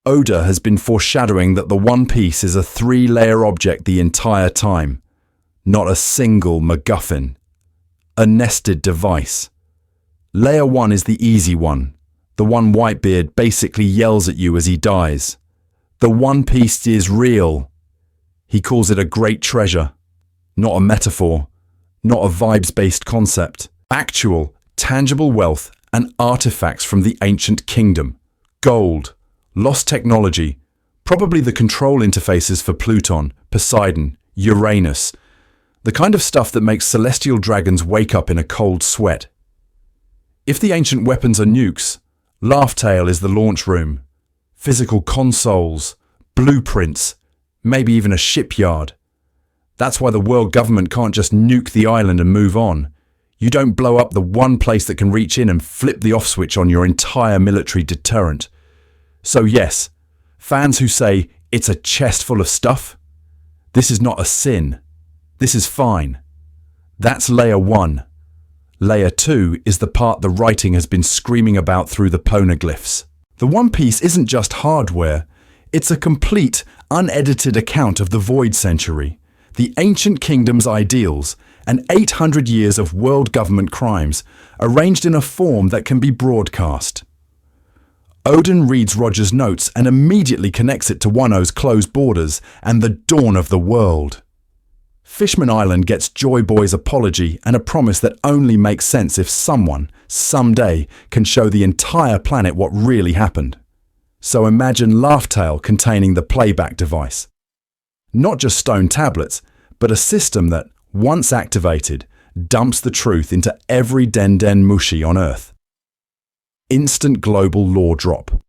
Oda has been foreshadowing that the One Piece is a 3-layer object the entire time, not a single MacGuffin. A nested device. Layer 1 is the easy one, the one Whitebeard basically yells at you as he dies. The One Piece is real. He calls it a great treasure, not a metaphor, not a vibes-based concept. Actual, tangible wealth and artifacts from the ancient kingdom. Gold, lost technology, probably the control interfaces for Pluton, Poseidon, Uranus, the kind of stuff that makes celestial dragons wake up in a cold sweat. If the ancient weapons are nukes, Laugh Tale is the launch room. Physical consoles, blueprints, maybe even a shipyard. That's why the world government can't just nuke the island and move on. You don't blow up the one place that can reach in and flip the off switch on your entire military deterrent. So yes, fans who say it's a chest full of stuff, this is not a sin. This is fine. That's layer 1. Layer 2 is the part the writing has been screaming about through the poneglyphs. The One Piece isn't just hardware, it's a complete, unedited account of the Void Century, the ancient kingdom's ideals, and 800 years of world government crimes, arranged in a form that can be broadcast. Odin reads Roger's notes and immediately connects it to Wano's closed borders and the dawn of the world. Fishman Island gets Joy Boy's apology and a promise that only makes sense if someone, someday, can show the entire planet what really happened. So imagine Laugh Tale containing the playback device. Not just stone tablets, but a system that, once activated, dumps the truth into every Den Mushi on Earth. Instant global lore drop.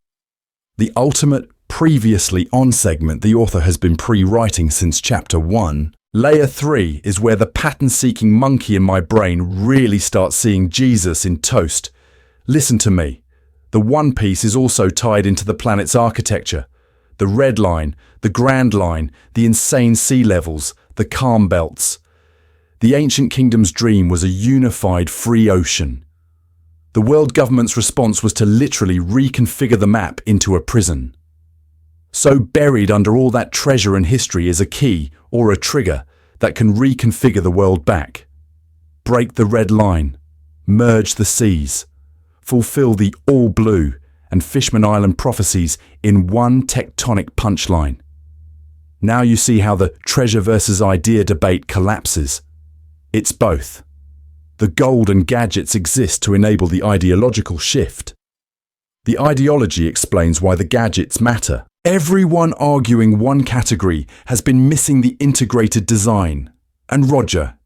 The ultimate previously on segment the author has been pre-writing since chapter 1. Layer 3 is where the pattern-seeking monkey in my brain really starts seeing Jesus in toast. Listen to me. The One Piece is also tied into the planet's architecture. The Red Line, the Grand Line, the insane sea levels, the calm belts. The ancient kingdom's dream was a unified free ocean. The world government's response was to literally reconfigure the map into a prison. So buried under all that treasure and history is a key or a trigger that can reconfigure the world back. Break the red line, merge the seas, fulfill the all blue and Fishman Island prophecies in one tectonic punchline. Now you see how the treasure versus idea debate collapses. It's both. The gold and gadgets exist to enable the ideological shift. The ideology explains why the gadgets matter. Everyone arguing one category has been missing the integrated design. And Roger,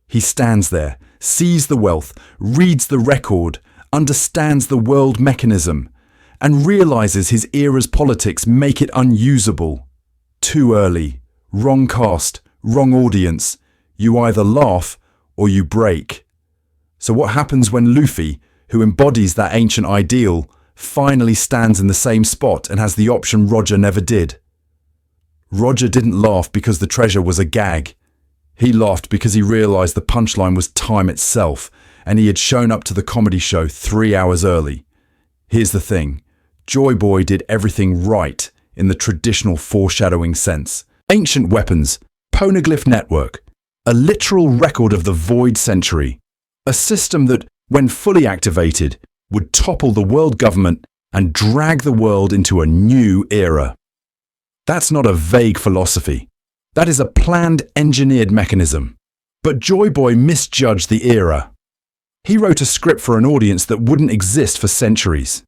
he stands there, sees the wealth, reads the record, understands the world mechanism, and realizes his era's politics make it unusable. Too early, wrong cast, wrong audience. You either laugh or you break. So what happens when Luffy, who embodies that ancient ideal, finally stands in the same spot and has the option Roger never did? Roger didn't laugh because the treasure was a gag. He laughed because he realized the punchline was time itself, and he had shown up to the comedy show 3 hours early. Here's the thing. Joy Boy did everything right in the traditional foreshadowing sense. Ancient weapons, poneglyph network, a literal record of the void century, a system that, when fully activated, would topple the world government and drag the world into a new era. That's not a vague philosophy. That is a planned, engineered mechanism. But Joy Boy misjudged the era. He wrote a script for an audience that wouldn't exist for centuries.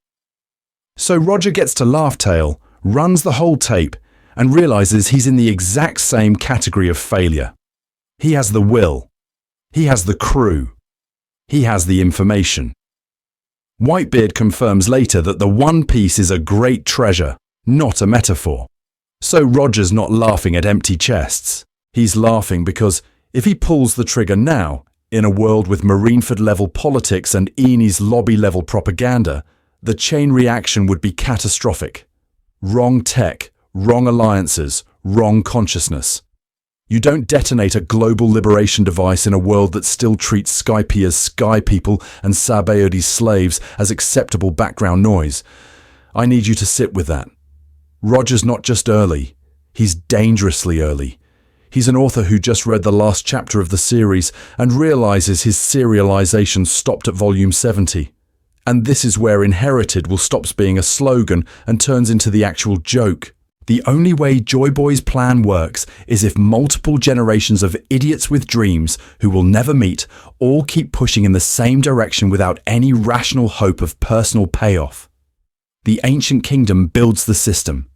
So Roger gets to Laugh Tale, runs the whole tape, and realizes he's in the exact same category of failure. He has the will. He has the crew. He has the information. Whitebeard confirms later that the One Piece is a great treasure, not a metaphor. So Roger's not laughing at empty chests. He's laughing because if he pulls the trigger now, in a world with Marineford-level politics and Eney's lobby-level propaganda, the chain reaction would be catastrophic. Wrong tech, wrong alliances, wrong consciousness. You don't detonate a global liberation device in a world that still treats Skypiea's sky people and Sabaodi's slaves as acceptable background noise. I need you to sit with that. Roger's not just early, he's dangerously early. He's an author who just read the last chapter of the series and realizes his serialization stopped at volume 70. And this is where Inherited will stop being a slogan and turns into the actual joke. The only way Joy Boy's plan works is if multiple generations of idiots with dreams who will never meet all keep pushing in the same direction without any rational hope of personal payoff. The ancient kingdom builds the system.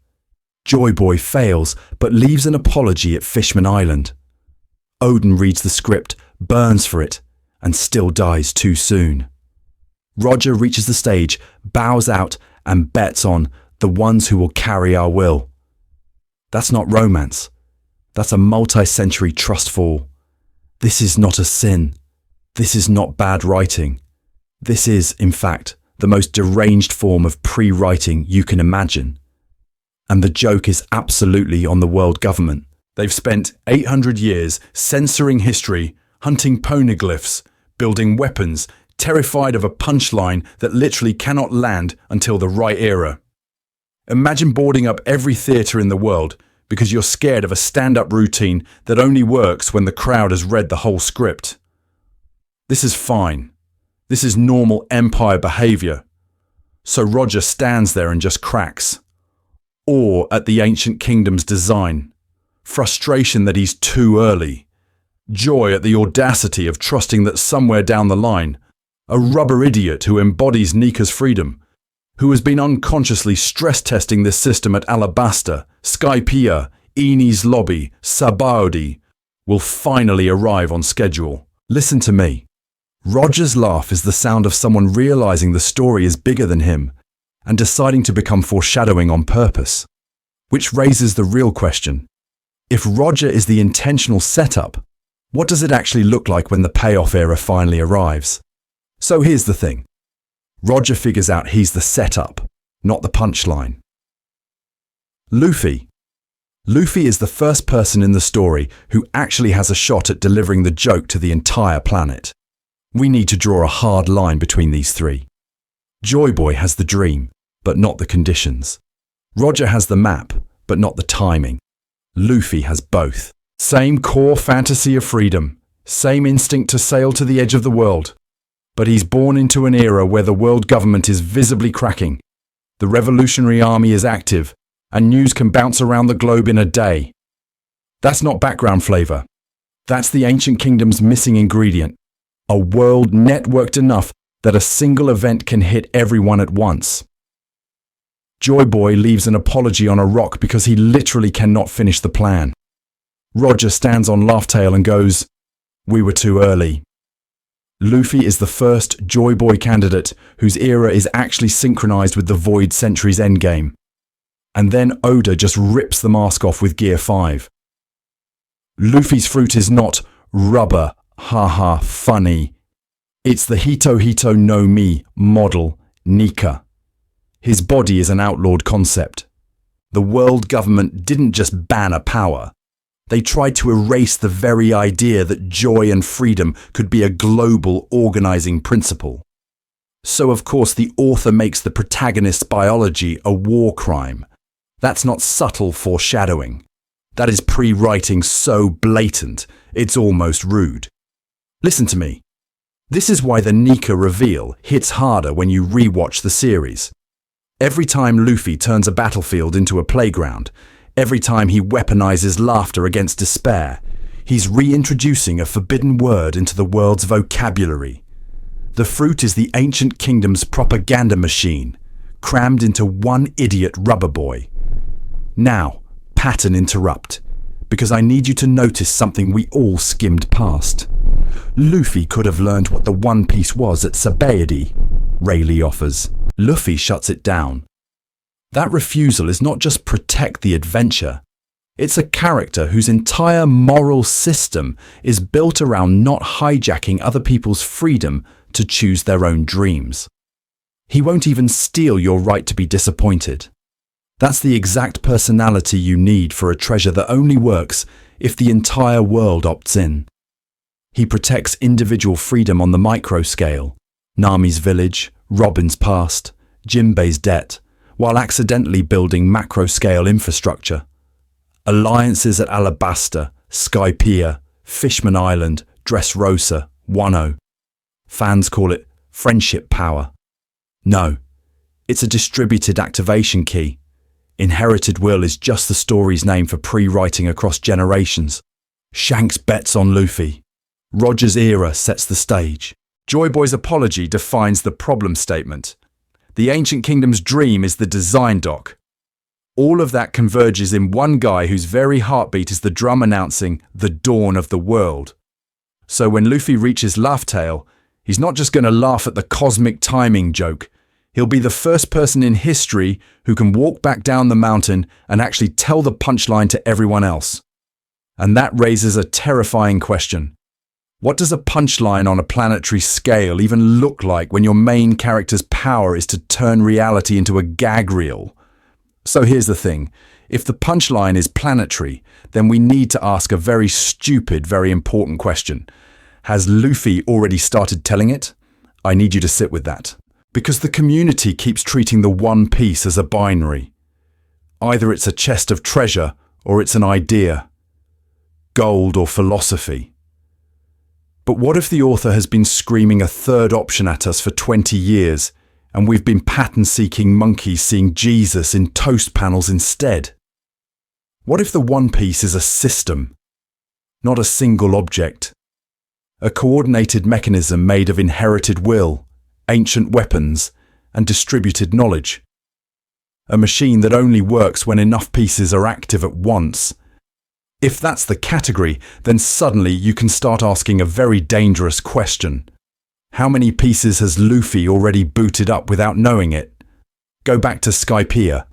Joy Boy fails, but leaves an apology at Fishman Island. Odin reads the script, burns for it, and still dies too soon. Roger reaches the stage, bows out, and bets on the ones who will carry our will. That's not romance. That's a multi-century trust fall. This is not a sin. This is not bad writing. This is, in fact, the most deranged form of pre-writing you can imagine. And the joke is absolutely on the world government. They've spent 800 years censoring history, hunting poneglyphs, building weapons, terrified of a punchline that literally cannot land until the right era. Imagine boarding up every theatre in the world because you're scared of a stand-up routine that only works when the crowd has read the whole script. This is fine. This is normal empire behaviour. So Roger stands there and just cracks. Awe at the ancient kingdom's design. Frustration that he's too early. Joy at the audacity of trusting that somewhere down the line, a rubber idiot who embodies Nika's freedom, who has been unconsciously stress-testing this system at Alabasta, Skypiea, Eney's lobby, Sabaody, will finally arrive on schedule. Listen to me. Roger's laugh is the sound of someone realizing the story is bigger than him and deciding to become foreshadowing on purpose. Which raises the real question. If Roger is the intentional setup, what does it actually look like when the payoff era finally arrives? So here's the thing. Roger figures out he's the setup, not the punchline. Luffy. Luffy is the first person in the story who actually has a shot at delivering the joke to the entire planet. We need to draw a hard line between these three. Joy Boy has the dream, but not the conditions. Roger has the map, but not the timing. Luffy has both. Same core fantasy of freedom, same instinct to sail to the edge of the world. But he's born into an era where the world government is visibly cracking. The Revolutionary Army is active, and news can bounce around the globe in a day. That's not background flavor. That's the ancient kingdom's missing ingredient. A world networked enough that a single event can hit everyone at once. Joy Boy leaves an apology on a rock because he literally cannot finish the plan. Roger stands on Laughtail and goes, "We were too early." Luffy is the first Joy Boy candidate whose era is actually synchronized with the Void Century's endgame. And then Oda just rips the mask off with Gear 5. Luffy's fruit is not rubber, haha, funny. It's the Hito Hito no Mi model, Nika. His body is an outlawed concept. The world government didn't just ban a power. They tried to erase the very idea that joy and freedom could be a global organizing principle. So of course the author makes the protagonist's biology a war crime. That's not subtle foreshadowing. That is pre-writing so blatant, it's almost rude. Listen to me. This is why the Nika reveal hits harder when you rewatch the series. Every time Luffy turns a battlefield into a playground, every time he weaponizes laughter against despair, he's reintroducing a forbidden word into the world's vocabulary. The fruit is the ancient kingdom's propaganda machine, crammed into one idiot rubber boy. Now, pattern interrupt, because I need you to notice something we all skimmed past. Luffy could have learned what the One Piece was at Skypiea, Rayleigh offers. Luffy shuts it down. That refusal is not just protect the adventure. It's a character whose entire moral system is built around not hijacking other people's freedom to choose their own dreams. He won't even steal your right to be disappointed. That's the exact personality you need for a treasure that only works if the entire world opts in. He protects individual freedom on the micro scale, Nami's village, Robin's past, Jinbei's debt, while accidentally building macro-scale infrastructure. Alliances at Alabasta, Skypiea, Fishman Island, Dressrosa, Wano. Fans call it friendship power. No, it's a distributed activation key. Inherited will is just the story's name for pre-writing across generations. Shanks bets on Luffy. Roger's era sets the stage. Joy Boy's apology defines the problem statement. The ancient kingdom's dream is the design doc. All of that converges in one guy whose very heartbeat is the drum announcing the dawn of the world. So when Luffy reaches Laughtail, he's not just going to laugh at the cosmic timing joke. He'll be the first person in history who can walk back down the mountain and actually tell the punchline to everyone else. And that raises a terrifying question. What does a punchline on a planetary scale even look like when your main character's power is to turn reality into a gag reel? So here's the thing. If the punchline is planetary, then we need to ask a very stupid, very important question. Has Luffy already started telling it? I need you to sit with that. Because the community keeps treating the One Piece as a binary. Either it's a chest of treasure or it's an idea. Gold or philosophy. But what if the author has been screaming a third option at us for 20 years, and we've been pattern-seeking monkeys seeing Jesus in toast panels instead? What if the One Piece is a system, not a single object? A coordinated mechanism made of inherited will, ancient weapons, and distributed knowledge. A machine that only works when enough pieces are active at once. If that's the category, then suddenly you can start asking a very dangerous question. How many pieces has Luffy already booted up without knowing it? Go back to Skypiea.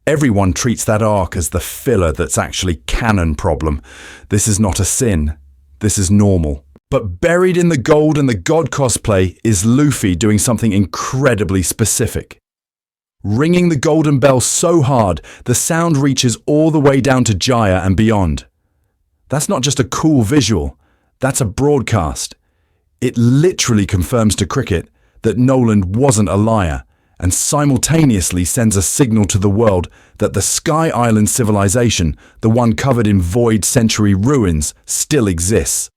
Everyone treats that arc as the filler that's actually canon problem. This is not a sin. This is normal. But buried in the gold and the god cosplay is Luffy doing something incredibly specific. ringing the golden bell so hard the sound reaches all the way down to Jaya and beyond. That's not just a cool visual, that's a broadcast. It literally confirms to cricket that Nolan wasn't a liar and simultaneously sends a signal to the world that the Sky Island civilization, the one covered in void century ruins, still exists.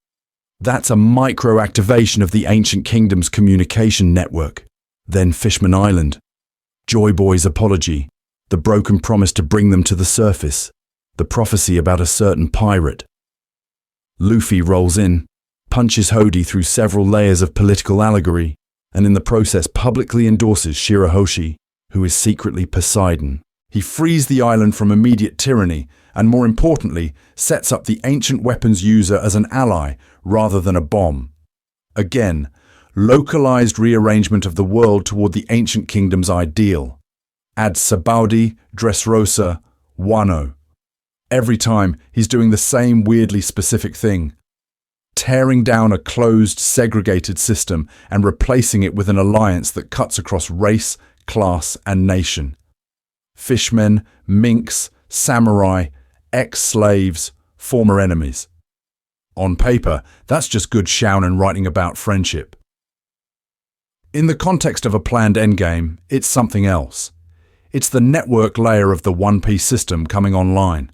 That's a micro-activation of the ancient kingdom's communication network. Then Fishman Island. Joy Boy's apology, the broken promise to bring them to the surface, the prophecy about a certain pirate. Luffy rolls in, punches Hody through several layers of political allegory, and in the process publicly endorses Shirahoshi, who is secretly Poseidon. He frees the island from immediate tyranny, and more importantly, sets up the ancient weapons user as an ally rather than a bomb. Again, localized rearrangement of the world toward the ancient kingdom's ideal. Add Sabaudi, Dressrosa, Wano. Every time, he's doing the same weirdly specific thing. Tearing down a closed, segregated system and replacing it with an alliance that cuts across race, class, and nation. Fishmen, minks, samurai, ex-slaves, former enemies. On paper, that's just good shounen writing about friendship. In the context of a planned endgame, it's something else. It's the network layer of the One Piece system coming online.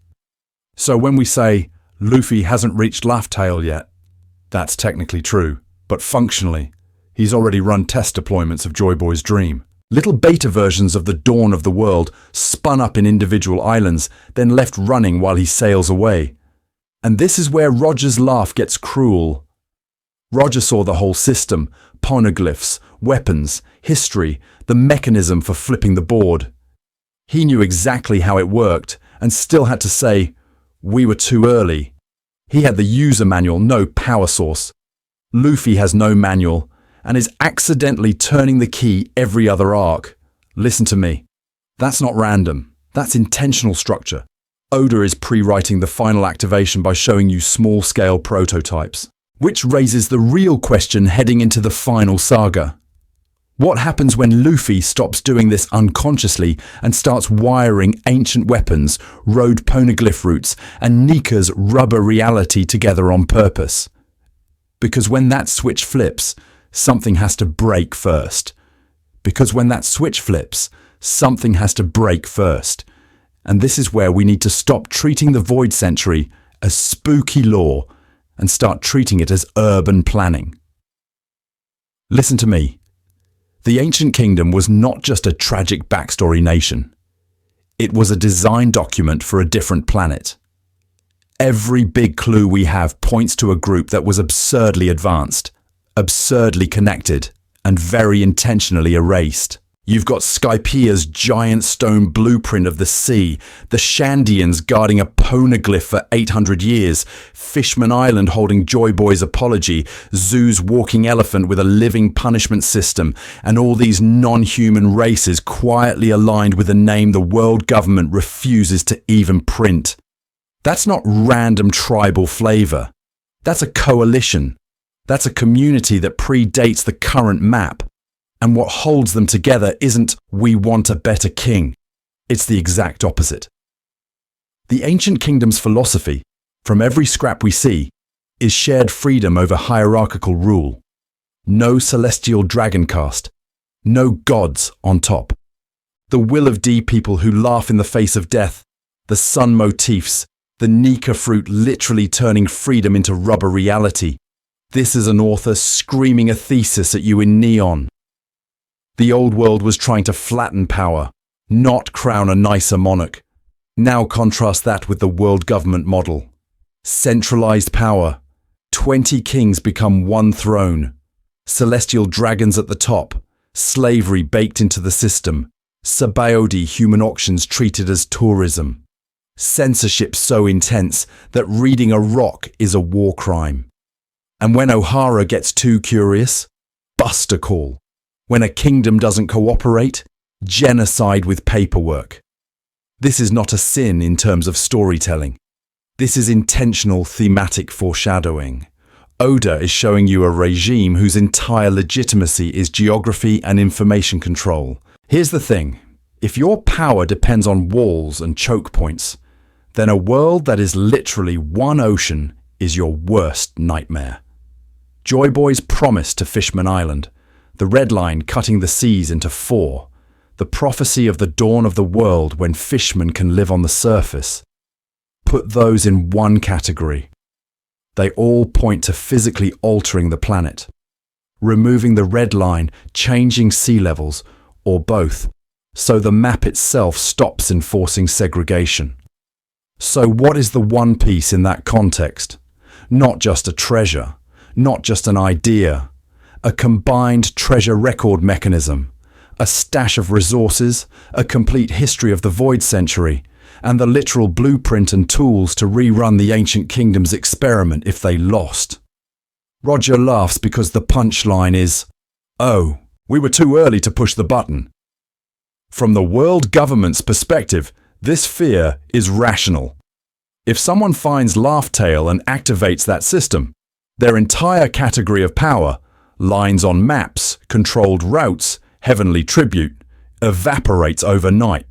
So when we say, Luffy hasn't reached Laugh Tale yet, that's technically true, but functionally, he's already run test deployments of Joy Boy's dream. Little beta versions of the dawn of the world spun up in individual islands, then left running while he sails away. And this is where Roger's laugh gets cruel. Roger saw the whole system, poneglyphs, weapons, history, the mechanism for flipping the board. He knew exactly how it worked and still had to say, we were too early. He had the user manual, no power source. Luffy has no manual and is accidentally turning the key every other arc. Listen to me. That's not random. That's intentional structure. Oda is pre-writing the final activation by showing you small-scale prototypes, which raises the real question heading into the final saga. What happens when Luffy stops doing this unconsciously and starts wiring ancient weapons, road poneglyph routes, and Nika's rubber reality together on purpose? Because when that switch flips, something has to break first. And this is where we need to stop treating the Void Century as spooky lore and start treating it as urban planning. Listen to me. The Ancient Kingdom was not just a tragic backstory nation. It was a design document for a different planet. Every big clue we have points to a group that was absurdly advanced, absurdly connected, and very intentionally erased. You've got Skypiea's giant stone blueprint of the sea, the Shandians guarding a poneglyph for 800 years, Fishman Island holding Joy Boy's apology, Zoo's walking elephant with a living punishment system, and all these non-human races quietly aligned with a name the world government refuses to even print. That's not random tribal flavor. That's a coalition. That's a community that predates the current map. And what holds them together isn't, we want a better king. It's the exact opposite. The Ancient Kingdom's philosophy, from every scrap we see, is shared freedom over hierarchical rule. No celestial dragon caste. No gods on top. The Will of D people who laugh in the face of death. The sun motifs. The Nika fruit literally turning freedom into rubber reality. This is an author screaming a thesis at you in neon. The old world was trying to flatten power, not crown a nicer monarch. Now contrast that with the world government model. Centralized power. 20 kings become one throne. Celestial dragons at the top. Slavery baked into the system. Sabaody human auctions treated as tourism. Censorship so intense that reading a rock is a war crime. And when O'Hara gets too curious, Buster call. When a kingdom doesn't cooperate, genocide with paperwork. This is not a sin in terms of storytelling. This is intentional thematic foreshadowing. Oda is showing you a regime whose entire legitimacy is geography and information control. Here's the thing. If your power depends on walls and choke points, then a world that is literally one ocean is your worst nightmare. Joy Boy's promise to Fishman Island, the red line cutting the seas into four, the prophecy of the dawn of the world when fishmen can live on the surface. Put those in one category. They all point to physically altering the planet, removing the red line, changing sea levels, or both, so the map itself stops enforcing segregation. So what is the one piece in that context? Not just a treasure, not just an idea, a combined treasure record mechanism, a stash of resources, a complete history of the Void Century, and the literal blueprint and tools to rerun the Ancient Kingdom's experiment if they lost. Roger laughs because the punchline is, "Oh, we were too early to push the button." From the world government's perspective, this fear is rational. If someone finds Laugh Tale and activates that system, their entire category of power, lines on maps, controlled routes, heavenly tribute, evaporates overnight.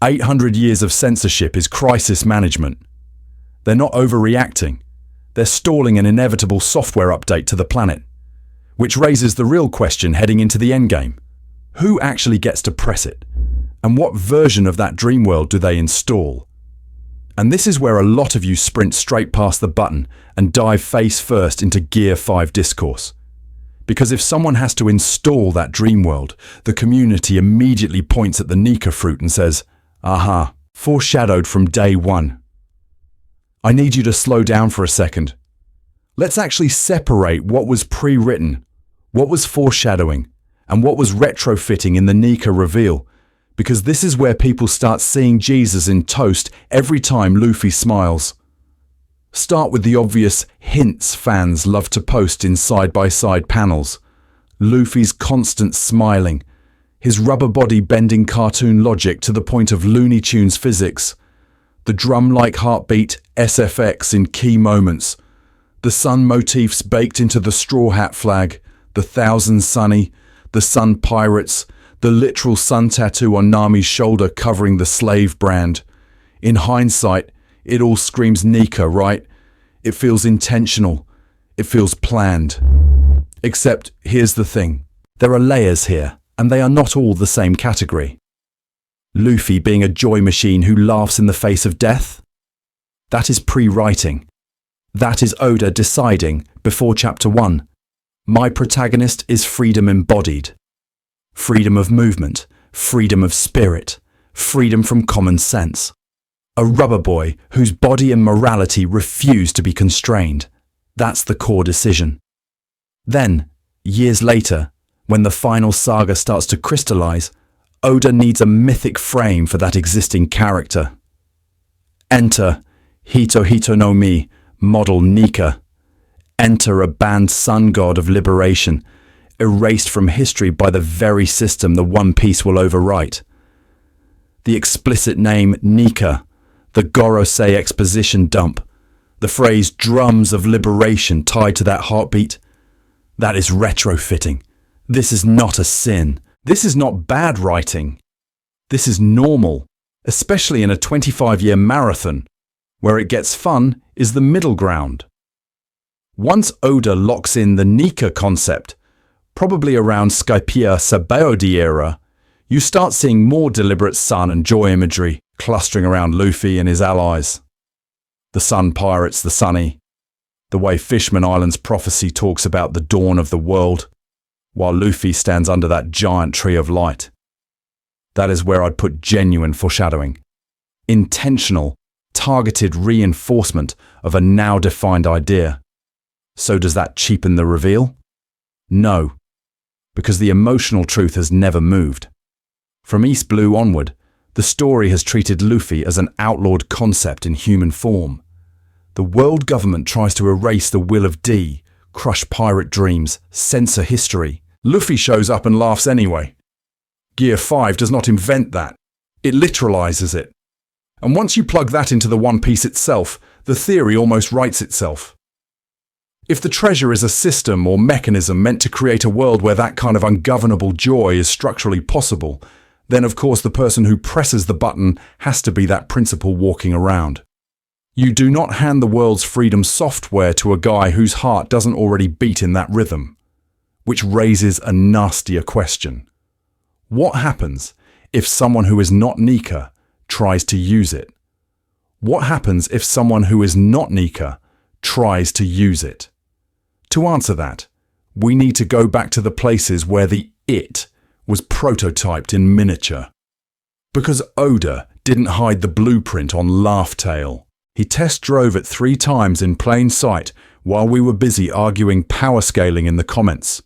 800 years of censorship is crisis management. They're not overreacting. They're stalling an inevitable software update to the planet. Which raises the real question heading into the endgame. Who actually gets to press it? And what version of that dream world do they install? And this is where a lot of you sprint straight past the button and dive face first into Gear 5 discourse. Because if someone has to install that dream world, the community immediately points at the Nika fruit and says, "Aha, foreshadowed from day one." I need you to slow down for a second. Let's actually separate what was pre-written, what was foreshadowing, and what was retrofitting in the Nika reveal, because this is where people start seeing Jesus in toast every time Luffy smiles. Start with the obvious hints fans love to post in side-by-side panels. Luffy's constant smiling, his rubber body bending cartoon logic to the point of Looney Tunes physics, the drum-like heartbeat SFX in key moments, the sun motifs baked into the Straw Hat flag, the Thousand Sunny, the Sun Pirates, the literal sun tattoo on Nami's shoulder covering the slave brand. In hindsight, it all screams Nika, right? It feels intentional. It feels planned. Except, here's the thing. There are layers here, and they are not all the same category. Luffy being a joy machine who laughs in the face of death? That is pre-writing. That is Oda deciding, before Chapter 1, my protagonist is freedom embodied. Freedom of movement, freedom of spirit, freedom from common sense. A rubber boy whose body and morality refuse to be constrained. That's the core decision. Then, years later, when the final saga starts to crystallize, Oda needs a mythic frame for that existing character. Enter Hito Hito no Mi, model Nika. Enter a banned sun god of liberation, erased from history by the very system the One Piece will overwrite. The explicit name Nika, the Gorosei exposition dump, the phrase drums of liberation tied to that heartbeat, that is retrofitting. This is not a sin. This is not bad writing. This is normal, especially in a 25-year marathon. Where it gets fun is the middle ground. Once Oda locks in the Nika concept, probably around Skypiea Sabaody era, you start seeing more deliberate sun and joy imagery clustering around Luffy and his allies. The Sun Pirates, the Sunny, the way Fishman Island's prophecy talks about the dawn of the world, while Luffy stands under that giant tree of light. That is where I'd put genuine foreshadowing. Intentional, targeted reinforcement of a now-defined idea. So does that cheapen the reveal? No, because the emotional truth has never moved. From East Blue onward, the story has treated Luffy as an outlawed concept in human form. The world government tries to erase the will of D, crush pirate dreams, censor history. Luffy shows up and laughs anyway. Gear 5 does not invent that. It literalizes it. And once you plug that into the One Piece itself, the theory almost writes itself. If the treasure is a system or mechanism meant to create a world where that kind of ungovernable joy is structurally possible, then of course the person who presses the button has to be that principal walking around. You do not hand the world's freedom software to a guy whose heart doesn't already beat in that rhythm. Which raises a nastier question. What happens if someone who is not Nika tries to use it? What happens if someone who is not Nika tries to use it? To answer that, we need to go back to the places where the it was prototyped in miniature. Because Oda didn't hide the blueprint on Laughtail. He test drove it 3 times in plain sight while we were busy arguing power scaling in the comments.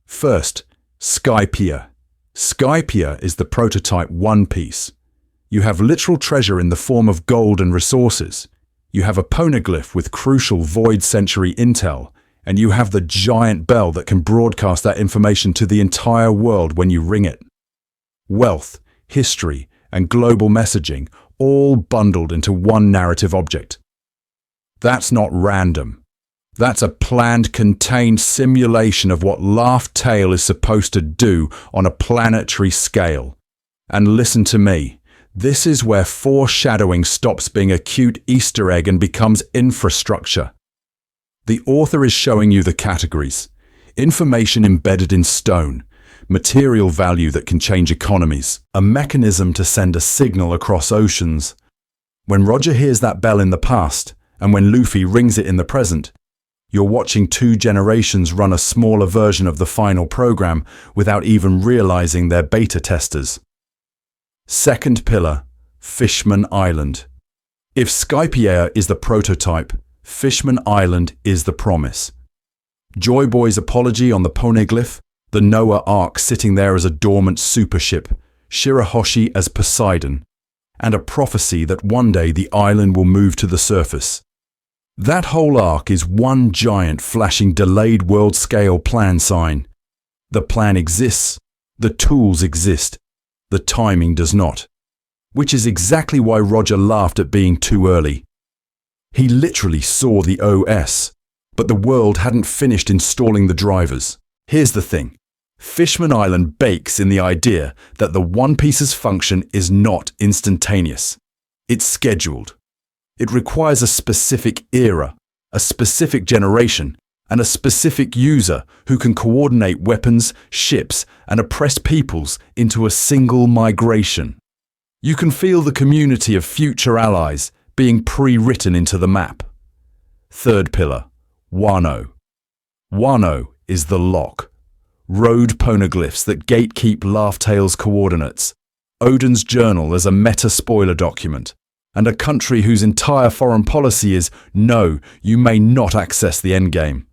First, Skypiea. Skypiea is the prototype One Piece. You have literal treasure in the form of gold and resources. You have a poneglyph with crucial Void Century intel, and you have the giant bell that can broadcast that information to the entire world when you ring it. Wealth, history, and global messaging all bundled into one narrative object. That's not random. That's a planned, contained simulation of what Laughtail is supposed to do on a planetary scale. And listen to me, this is where foreshadowing stops being a cute Easter egg and becomes infrastructure. The author is showing you the categories. Information embedded in stone, material value that can change economies, a mechanism to send a signal across oceans. When Roger hears that bell in the past, and when Luffy rings it in the present, you're watching 2 generations run a smaller version of the final program without even realizing they're beta testers. Second pillar, Fishman Island. If Skypiea is the prototype, Fishman Island is the promise. Joy Boy's apology on the poneglyph, the Noah Ark sitting there as a dormant supership, Shirahoshi as Poseidon, and a prophecy that one day the island will move to the surface. That whole arc is one giant flashing delayed world-scale plan sign. The plan exists, the tools exist, the timing does not. Which is exactly why Roger laughed at being too early. He literally saw the OS, but the world hadn't finished installing the drivers. Here's the thing. Fishman Island bakes in the idea that the One Piece's function is not instantaneous. It's scheduled. It requires a specific era, a specific generation, and a specific user who can coordinate weapons, ships, and oppressed peoples into a single migration. You can feel the community of future allies being pre-written into the map. Third pillar, Wano. Wano is the lock. Road poneglyphs that gatekeep Laughtail's coordinates. Odin's journal as a meta-spoiler document. And a country whose entire foreign policy is, no, you may not access the endgame.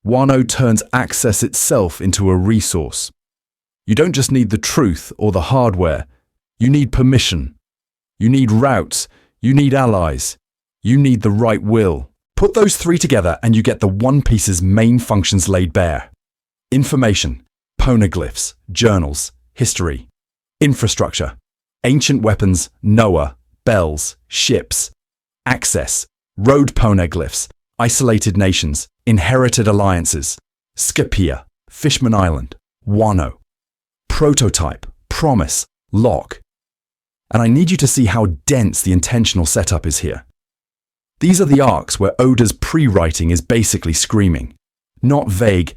Wano turns access itself into a resource. You don't just need the truth or the hardware. You need permission. You need routes. You need allies. You need the right will. Put those 3 together and you get the One Piece's main functions laid bare. Information, poneglyphs, journals, history. Infrastructure, ancient weapons, Noah, bells, ships. Access, road poneglyphs, isolated nations, inherited alliances. Skypiea, Fishman Island, Wano. Prototype, promise, lock. And I need you to see how dense the intentional setup is here. These are the arcs where Oda's pre-writing is basically screaming. Not vague,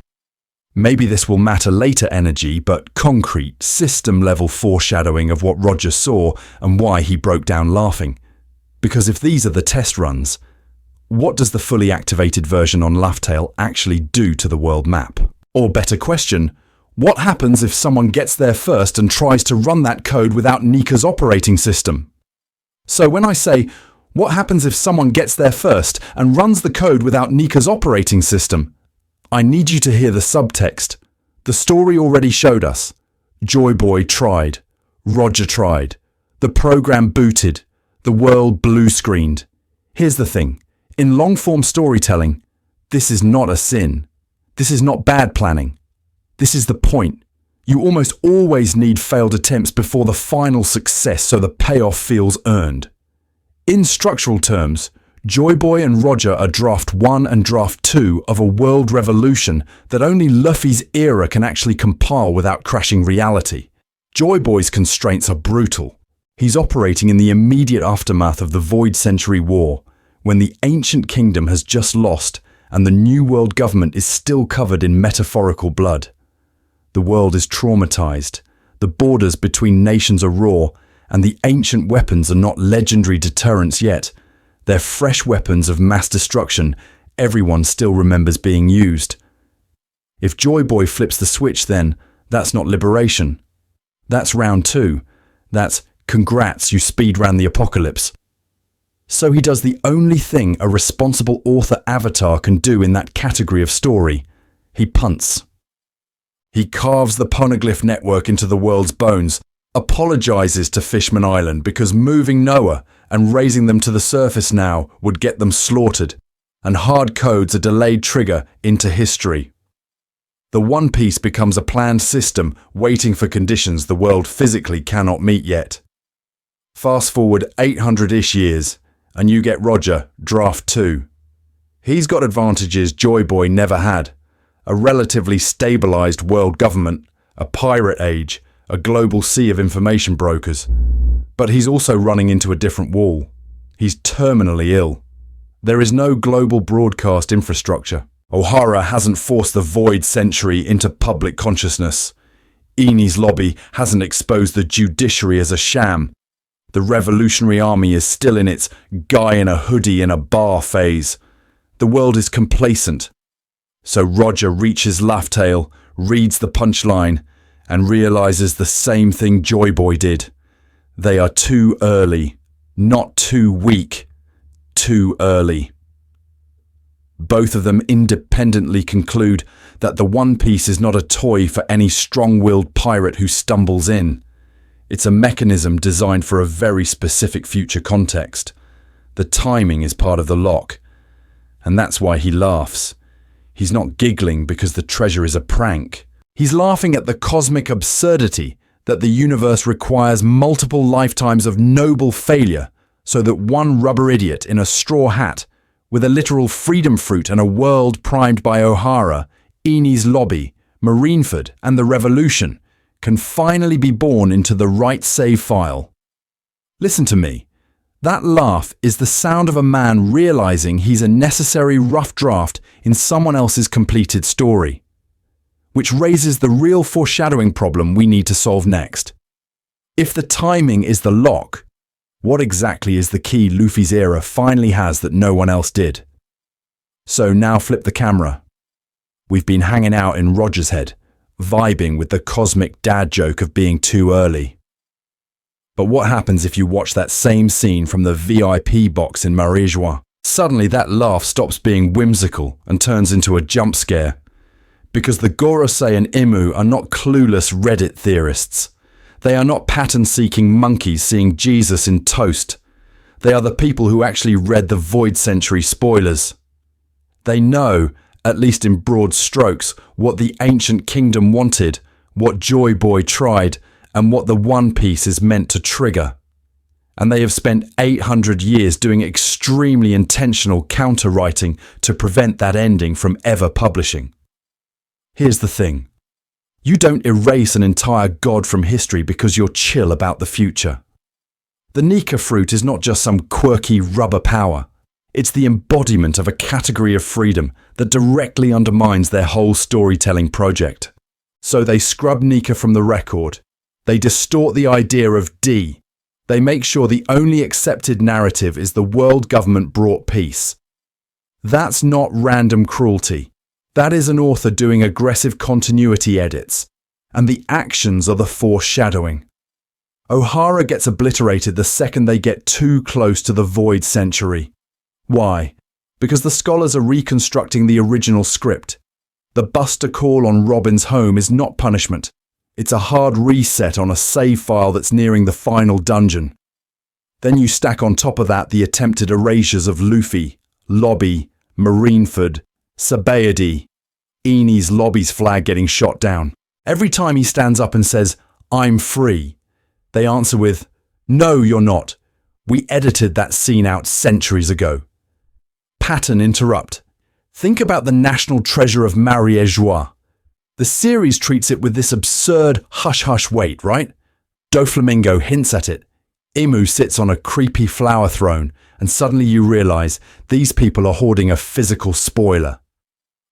maybe this will matter later energy, but concrete, system-level foreshadowing of what Roger saw and why he broke down laughing. Because if these are the test runs, what does the fully activated version on Laughtail actually do to the world map? Or better question, what happens if someone gets there first and tries to run that code without Nika's operating system? So when I say, what happens if someone gets there first and runs the code without Nika's operating system? I need you to hear the subtext. The story already showed us. Joy Boy tried. Roger tried. The program booted. The world blue-screened. Here's the thing. In long-form storytelling, this is not a sin. This is not bad planning. This is the point. You almost always need failed attempts before the final success so the payoff feels earned. In structural terms, Joy Boy and Roger are draft 1 and draft 2 of a world revolution that only Luffy's era can actually compile without crashing reality. Joy Boy's constraints are brutal. He's operating in the immediate aftermath of the Void Century War, when the ancient kingdom has just lost and the New World government is still covered in metaphorical blood. The world is traumatized, the borders between nations are raw, and the ancient weapons are not legendary deterrents yet. They're fresh weapons of mass destruction everyone still remembers being used. If Joy Boy flips the switch then, that's not liberation. That's round two. That's congrats, you speed-ran the apocalypse. So he does the only thing a responsible author avatar can do in that category of story. He punts. He carves the poneglyph network into the world's bones, apologizes to Fishman Island because moving Noah and raising them to the surface now would get them slaughtered, and hard codes a delayed trigger into history. The One Piece becomes a planned system waiting for conditions the world physically cannot meet yet. Fast forward 800-ish years, and you get Roger, Draft 2. He's got advantages Joy Boy never had. A relatively stabilized world government, a pirate age, a global sea of information brokers. But he's also running into a different wall. He's terminally ill. There is no global broadcast infrastructure. O'Hara hasn't forced the Void Century into public consciousness. Eni's lobby hasn't exposed the judiciary as a sham. The Revolutionary Army is still in its guy in a hoodie in a bar phase. The world is complacent. So Roger reaches Laugh-Tale, reads the punchline, and realizes the same thing Joy Boy did. They are too early, not too weak, too early. Both of them independently conclude that the One Piece is not a toy for any strong-willed pirate who stumbles in. It's a mechanism designed for a very specific future context. The timing is part of the lock, and that's why he laughs. He's not giggling because the treasure is a prank. He's laughing at the cosmic absurdity that the universe requires multiple lifetimes of noble failure so that one rubber idiot in a straw hat with a literal freedom fruit and a world primed by O'Hara, Eni's lobby, Marineford and the Revolution can finally be born into the right save file. Listen to me. That laugh is the sound of a man realizing he's a necessary rough draft in someone else's completed story. Which raises the real foreshadowing problem we need to solve next. If the timing is the lock, what exactly is the key Luffy's era finally has that no one else did? So now flip the camera. We've been hanging out in Roger's head, vibing with the cosmic dad joke of being too early. But what happens if you watch that same scene from the VIP box in Marie-Joie? Suddenly that laugh stops being whimsical and turns into a jump scare. Because the Gorosei and Imu are not clueless Reddit theorists. They are not pattern-seeking monkeys seeing Jesus in toast. They are the people who actually read the Void Century spoilers. They know, at least in broad strokes, what the ancient kingdom wanted, what Joy Boy tried, and what the One Piece is meant to trigger. And they have spent 800 years doing extremely intentional counter-writing to prevent that ending from ever publishing. Here's the thing. You don't erase an entire god from history because you're chill about the future. The Nika fruit is not just some quirky rubber power. It's the embodiment of a category of freedom that directly undermines their whole storytelling project. So they scrub Nika from the record. They distort the idea of D. They make sure the only accepted narrative is the world government brought peace. That's not random cruelty. That is an author doing aggressive continuity edits, and the actions are the foreshadowing. O'Hara gets obliterated the second they get too close to the Void Century. Why? Because the scholars are reconstructing the original script. The Buster call on Robin's home is not punishment. It's a hard reset on a save file that's nearing the final dungeon. Then you stack on top of that the attempted erasures of Luffy, Lobby, Marineford, Sabaody, Eni's lobby's flag getting shot down. Every time he stands up and says, "I'm free," they answer with, "No, you're not. We edited that scene out centuries ago." Pattern interrupt. Think about the national treasure of Marie-Joie. The series treats it with this absurd hush-hush wait, right? Doflamingo hints at it. Imu sits on a creepy flower throne, and suddenly you realize these people are hoarding a physical spoiler.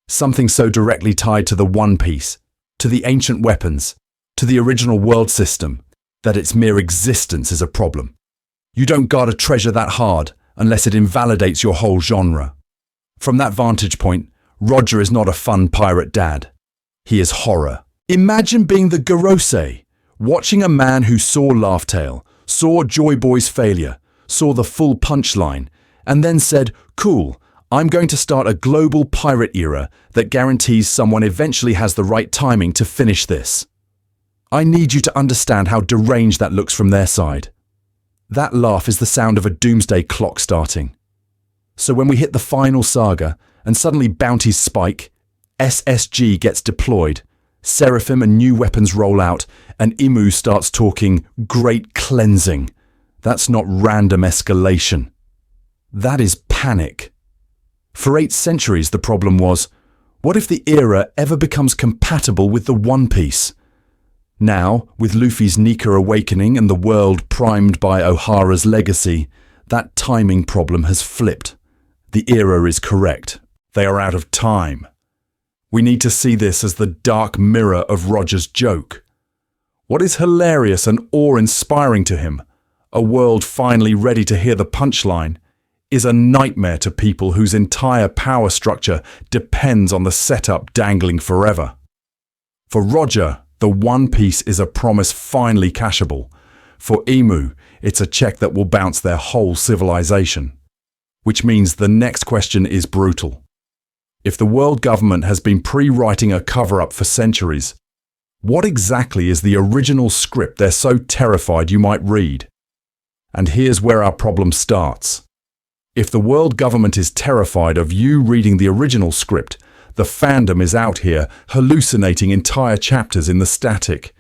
Something so directly tied to the One Piece, to the ancient weapons, to the original world system, that its mere existence is a problem. You don't guard a treasure that hard unless it invalidates your whole genre. From that vantage point, Roger is not a fun pirate dad. He is horror. Imagine being the Gorosei, watching a man who saw Laughtale, saw Joy Boy's failure, saw the full punchline, and then said, "Cool, I'm going to start a global pirate era that guarantees someone eventually has the right timing to finish this." I need you to understand how deranged that looks from their side. That laugh is the sound of a doomsday clock starting. So when we hit the final saga, and suddenly bounties spike, SSG gets deployed, Seraphim and new weapons roll out, and Imu starts talking great cleansing. That's not random escalation. That is panic. For 8 centuries the problem was, what if the era ever becomes compatible with the One Piece? Now, with Luffy's Nika awakening and the world primed by Ohara's legacy, that timing problem has flipped. The era is correct. They are out of time. We need to see this as the dark mirror of Roger's joke. What is hilarious and awe-inspiring to him, a world finally ready to hear the punchline, is a nightmare to people whose entire power structure depends on the setup dangling forever. For Roger, the One Piece is a promise finally cashable. For Imu, it's a check that will bounce their whole civilization. Which means the next question is brutal. If the world government has been pre-writing a cover-up for centuries, what exactly is the original script they're so terrified you might read? And here's where our problem starts. If the world government is terrified of you reading the original script, the fandom is out here hallucinating entire chapters in the static.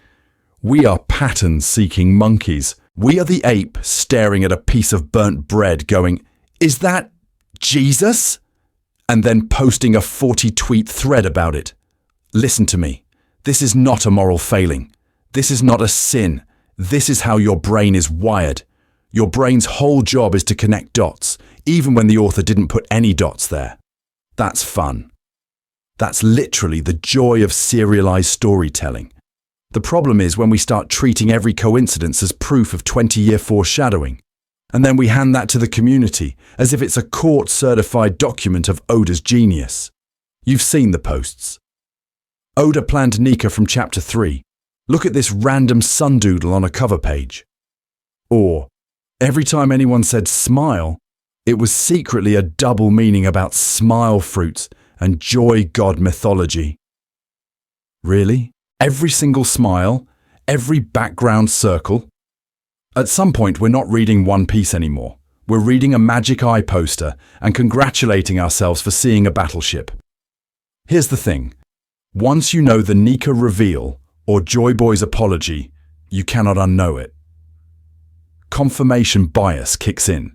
We are pattern-seeking monkeys. We are the ape staring at a piece of burnt bread going, "Is that Jesus?" And then posting a 40-tweet thread about it. Listen to me. This is not a moral failing. This is not a sin. This is how your brain is wired. Your brain's whole job is to connect dots, even when the author didn't put any dots there. That's fun. That's literally the joy of serialized storytelling. The problem is when we start treating every coincidence as proof of 20-year foreshadowing. And then we hand that to the community as if it's a court-certified document of Oda's genius. You've seen the posts. Oda planned Nika from Chapter 3. Look at this random sundoodle on a cover page. Or, every time anyone said smile, it was secretly a double meaning about smile fruits and joy god mythology. Really? Every single smile? Every background circle? At some point, we're not reading One Piece anymore. We're reading a Magic Eye poster and congratulating ourselves for seeing a battleship. Here's the thing. Once you know the Nika reveal or Joy Boy's apology, you cannot unknow it. Confirmation bias kicks in.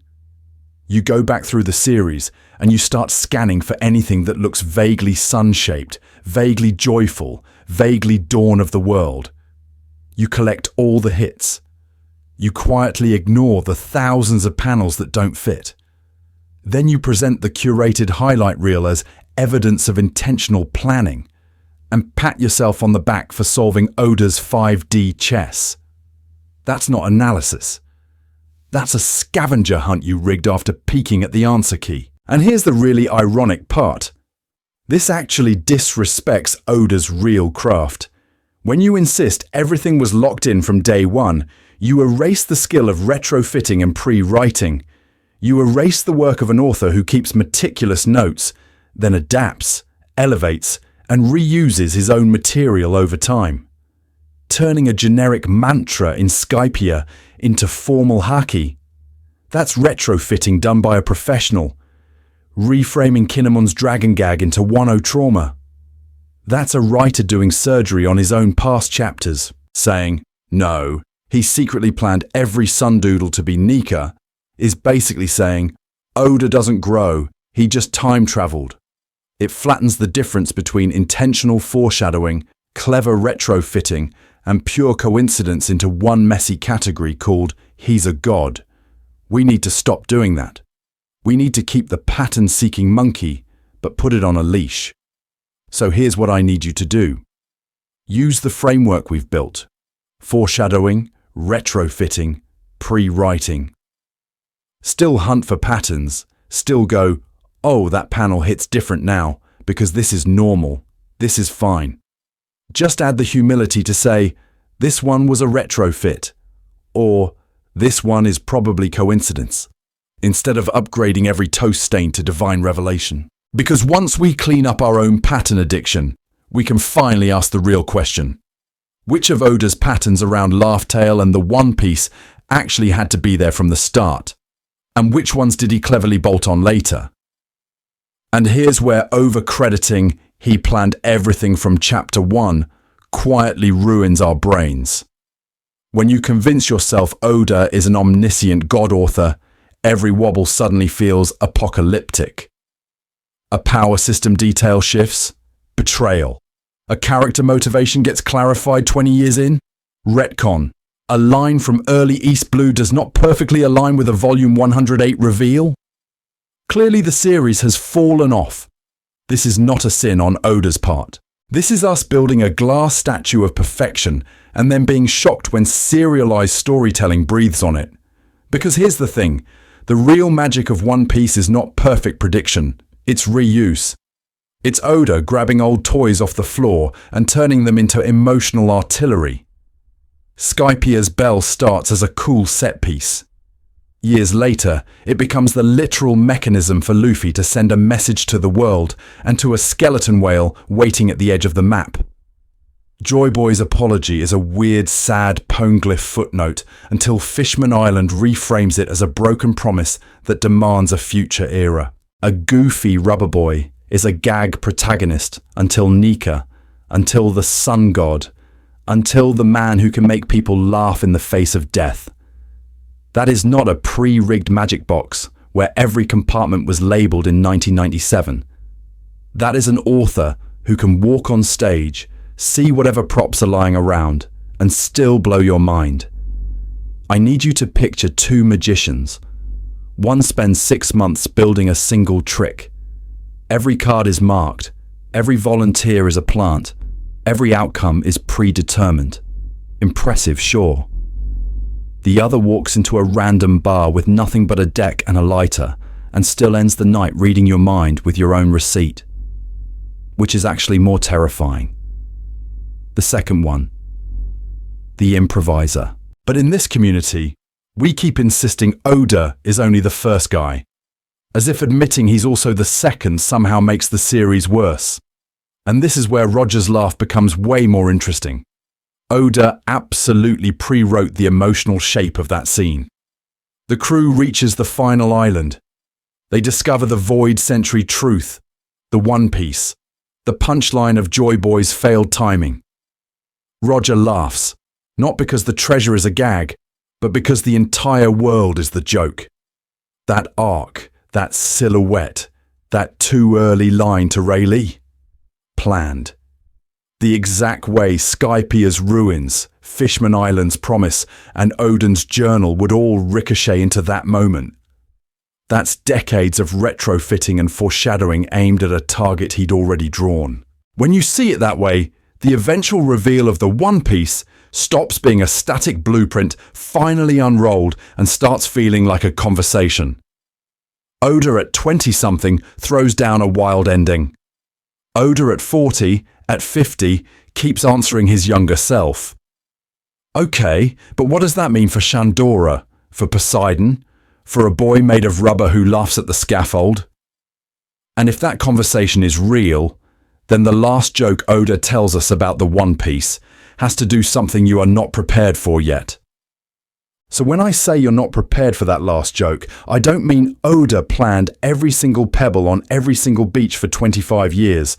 You go back through the series and you start scanning for anything that looks vaguely sun-shaped, vaguely joyful, vaguely dawn of the world. You collect all the hits. You quietly ignore the thousands of panels that don't fit. Then you present the curated highlight reel as evidence of intentional planning and pat yourself on the back for solving Oda's 5D chess. That's not analysis. That's a scavenger hunt you rigged after peeking at the answer key. And here's the really ironic part. This actually disrespects Oda's real craft. When you insist everything was locked in from day one, you erase the skill of retrofitting and pre-writing. You erase the work of an author who keeps meticulous notes, then adapts, elevates, and reuses his own material over time. Turning a generic mantra in Skypiea into formal haki. That's retrofitting done by a professional. Reframing Kinemon's dragon gag into Wano trauma. That's a writer doing surgery on his own past chapters, saying, no, he secretly planned every sundoodle to be Nika, is basically saying, Oda doesn't grow, he just time-traveled. It flattens the difference between intentional foreshadowing, clever retrofitting, and pure coincidence into one messy category called he's a god. We need to stop doing that. We need to keep the pattern-seeking monkey, but put it on a leash. So here's what I need you to do. Use the framework we've built. Foreshadowing, retrofitting, pre-writing. Still hunt for patterns. Still go, oh, that panel hits different now, because this is normal. This is fine. Just add the humility to say, this one was a retrofit, or this one is probably coincidence, instead of upgrading every toast stain to divine revelation. Because once we clean up our own pattern addiction, we can finally ask the real question. Which of Oda's patterns around Laugh Tale and the One Piece actually had to be there from the start? And which ones did he cleverly bolt on later? And here's where over-crediting he planned everything from chapter 1 quietly ruins our brains. When you convince yourself Oda is an omniscient god author, every wobble suddenly feels apocalyptic. A power system detail shifts, betrayal. A character motivation gets clarified 20 years in, retcon. A line from early East Blue does not perfectly align with a volume 108 reveal. Clearly the series has fallen off. This is not a sin on Oda's part. This is us building a glass statue of perfection and then being shocked when serialized storytelling breathes on it. Because here's the thing, the real magic of One Piece is not perfect prediction, it's reuse. It's Oda grabbing old toys off the floor and turning them into emotional artillery. Skypiea's bell starts as a cool set piece. Years later, it becomes the literal mechanism for Luffy to send a message to the world and to a skeleton whale waiting at the edge of the map. Joy Boy's apology is a weird, sad poneglyph footnote until Fishman Island reframes it as a broken promise that demands a future era. A goofy rubber boy is a gag protagonist until Nika, until the sun god, until the man who can make people laugh in the face of death. That is not a pre-rigged magic box where every compartment was labelled in 1997. That is an author who can walk on stage, see whatever props are lying around, and still blow your mind. I need you to picture two magicians. One spends 6 months building a single trick. Every card is marked, every volunteer is a plant, every outcome is predetermined. Impressive, sure. The other walks into a random bar with nothing but a deck and a lighter, and still ends the night reading your mind with your own receipt. Which is actually more terrifying. The second one. The improviser. But in this community, we keep insisting Oda is only the first guy, as if admitting he's also the second somehow makes the series worse. And this is where Roger's laugh becomes way more interesting. Oda absolutely pre-wrote the emotional shape of that scene. The crew reaches the final island. They discover the Void Century truth, the One Piece, the punchline of Joy Boy's failed timing. Roger laughs, not because the treasure is a gag, but because the entire world is the joke. That arc, that silhouette, that too early line to Rayleigh? Planned. The exact way Skypiea's ruins, Fishman Island's promise, and Odin's journal would all ricochet into that moment. That's decades of retrofitting and foreshadowing aimed at a target he'd already drawn. When you see it that way, the eventual reveal of the One Piece stops being a static blueprint finally unrolled and starts feeling like a conversation. Oda at 20-something throws down a wild ending. Oda at 40, at 50, keeps answering his younger self. Okay, but what does that mean for Shandora, for Poseidon, for a boy made of rubber who laughs at the scaffold? And if that conversation is real, then the last joke Oda tells us about the One Piece has to do something you are not prepared for yet. So when I say you're not prepared for that last joke, I don't mean Oda planned every single pebble on every single beach for 25 years.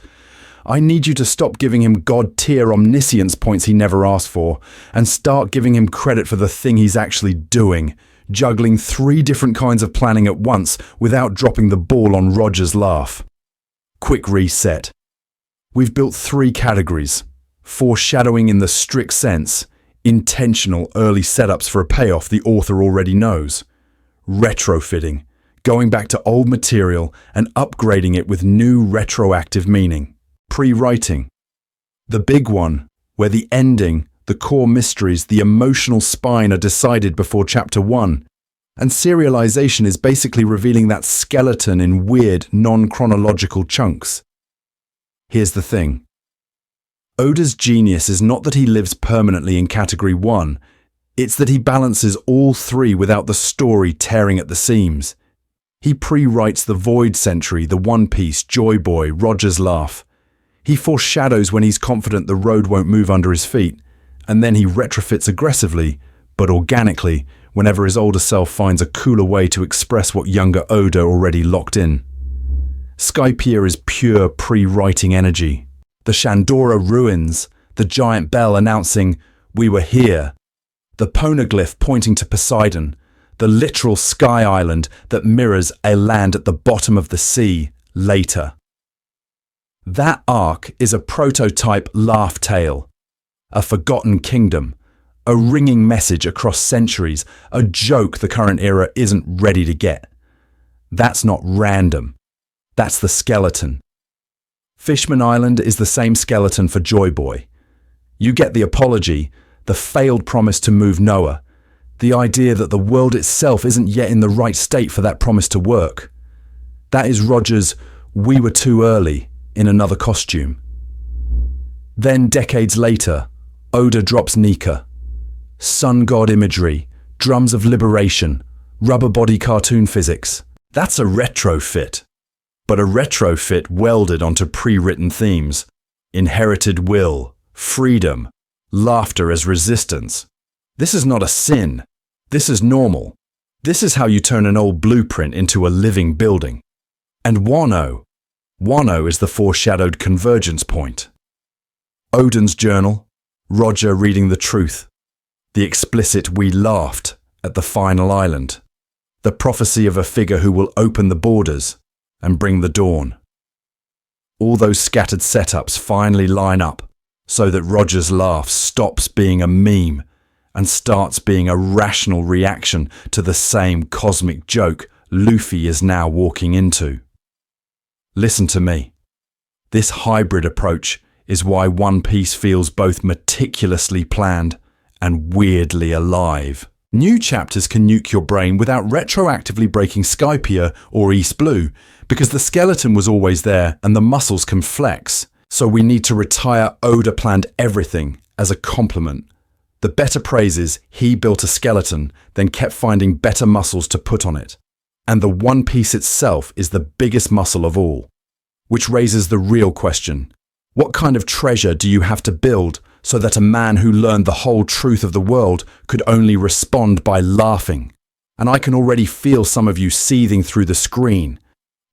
I need you to stop giving him god-tier omniscience points he never asked for, and start giving him credit for the thing he's actually doing, juggling 3 different kinds of planning at once without dropping the ball on Roger's laugh. Quick reset. We've built 3 categories. Foreshadowing in the strict sense, intentional early setups for a payoff the author already knows. Retrofitting, going back to old material and upgrading it with new retroactive meaning. Pre-writing, the big one, where the ending, the core mysteries, the emotional spine are decided before chapter 1. And serialization is basically revealing that skeleton in weird, non-chronological chunks. Here's the thing. Oda's genius is not that he lives permanently in Category 1, it's that he balances all three without the story tearing at the seams. He pre-writes the Void Century, the One Piece, Joy Boy, Roger's Laugh. He foreshadows when he's confident the road won't move under his feet, and then he retrofits aggressively, but organically, whenever his older self finds a cooler way to express what younger Oda already locked in. Skypiea is pure pre-writing energy. The Shandora ruins, the giant bell announcing, "We were here," the poneglyph pointing to Poseidon, the literal sky island that mirrors a land at the bottom of the sea later. That arc is a prototype laugh tale, a forgotten kingdom, a ringing message across centuries, a joke the current era isn't ready to get. That's not random. That's the skeleton. Fishman Island is the same skeleton for Joy Boy. You get the apology, the failed promise to move Noah, the idea that the world itself isn't yet in the right state for that promise to work. That is Roger's "we were too early" in another costume. Then decades later, Oda drops Nika. Sun god imagery, drums of liberation, rubber body cartoon physics. That's a retrofit. But a retrofit welded onto pre-written themes. Inherited will, freedom, laughter as resistance. This is not a sin. This is normal. This is how you turn an old blueprint into a living building. And Wano is the foreshadowed convergence point. Odin's journal, Roger reading the truth. The explicit "we laughed" at the final island. The prophecy of a figure who will open the borders and bring the dawn. All those scattered setups finally line up so that Roger's laugh stops being a meme and starts being a rational reaction to the same cosmic joke Luffy is now walking into. Listen to me. This hybrid approach is why One Piece feels both meticulously planned and weirdly alive. New chapters can nuke your brain without retroactively breaking Skypiea or East Blue, because the skeleton was always there and the muscles can flex. So we need to retire Oda planned everything as a compliment. The better praise is he built a skeleton, then kept finding better muscles to put on it. And the One Piece itself is the biggest muscle of all. Which raises the real question. What kind of treasure do you have to build so that a man who learned the whole truth of the world could only respond by laughing? And I can already feel some of you seething through the screen.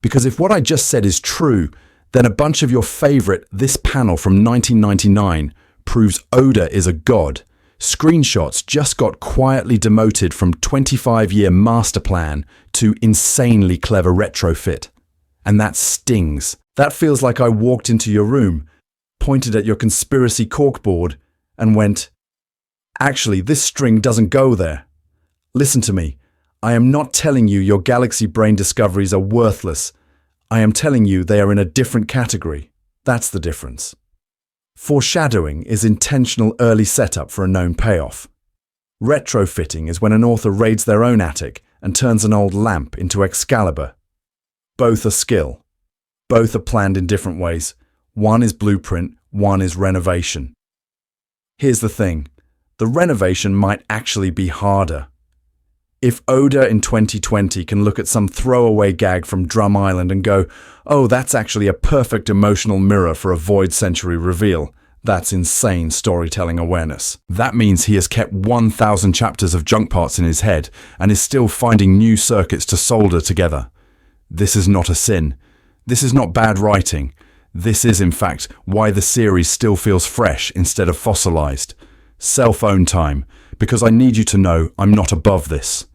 Because if what I just said is true, then a bunch of your favorite This Panel from 1999 proves Oda is a god. Screenshots just got quietly demoted from 25-year master plan to insanely clever retrofit. And that stings. That feels like I walked into your room, pointed at your conspiracy corkboard, and went, "Actually, this string doesn't go there. Listen to me. I am not telling you your galaxy brain discoveries are worthless. I am telling you they are in a different category. That's the difference." Foreshadowing is intentional early setup for a known payoff. Retrofitting is when an author raids their own attic and turns an old lamp into Excalibur. Both are skill. Both are planned in different ways. One is blueprint, one is renovation. Here's the thing. The renovation might actually be harder. If Oda in 2020 can look at some throwaway gag from Drum Island and go, "Oh, that's actually a perfect emotional mirror for a Void Century reveal," that's insane storytelling awareness. That means he has kept 1,000 chapters of junk parts in his head and is still finding new circuits to solder together. This is not a sin. This is not bad writing. This is, in fact, why the series still feels fresh instead of fossilized. Self-own time, because I need you to know I'm not above this.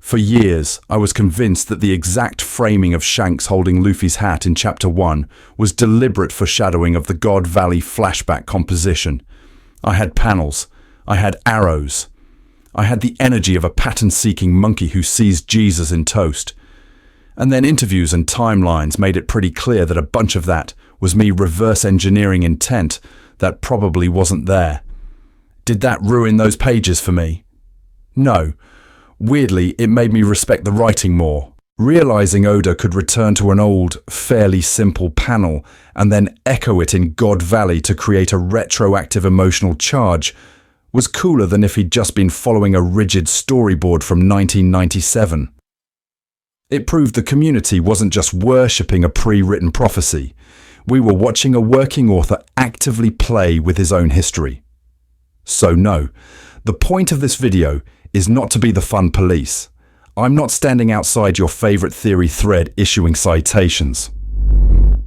For years, I was convinced that the exact framing of Shanks holding Luffy's hat in Chapter 1 was deliberate foreshadowing of the God Valley flashback composition. I had panels. I had arrows. I had the energy of a pattern-seeking monkey who sees Jesus in toast. And then interviews and timelines made it pretty clear that a bunch of that was me reverse engineering intent that probably wasn't there. Did that ruin those pages for me? No. Weirdly, it made me respect the writing more. Realizing Oda could return to an old, fairly simple panel and then echo it in God Valley to create a retroactive emotional charge was cooler than if he'd just been following a rigid storyboard from 1997. It proved the community wasn't just worshipping a pre-written prophecy. We were watching a working author actively play with his own history. So no, the point of this video is not to be the fun police. I'm not standing outside your favorite theory thread issuing citations.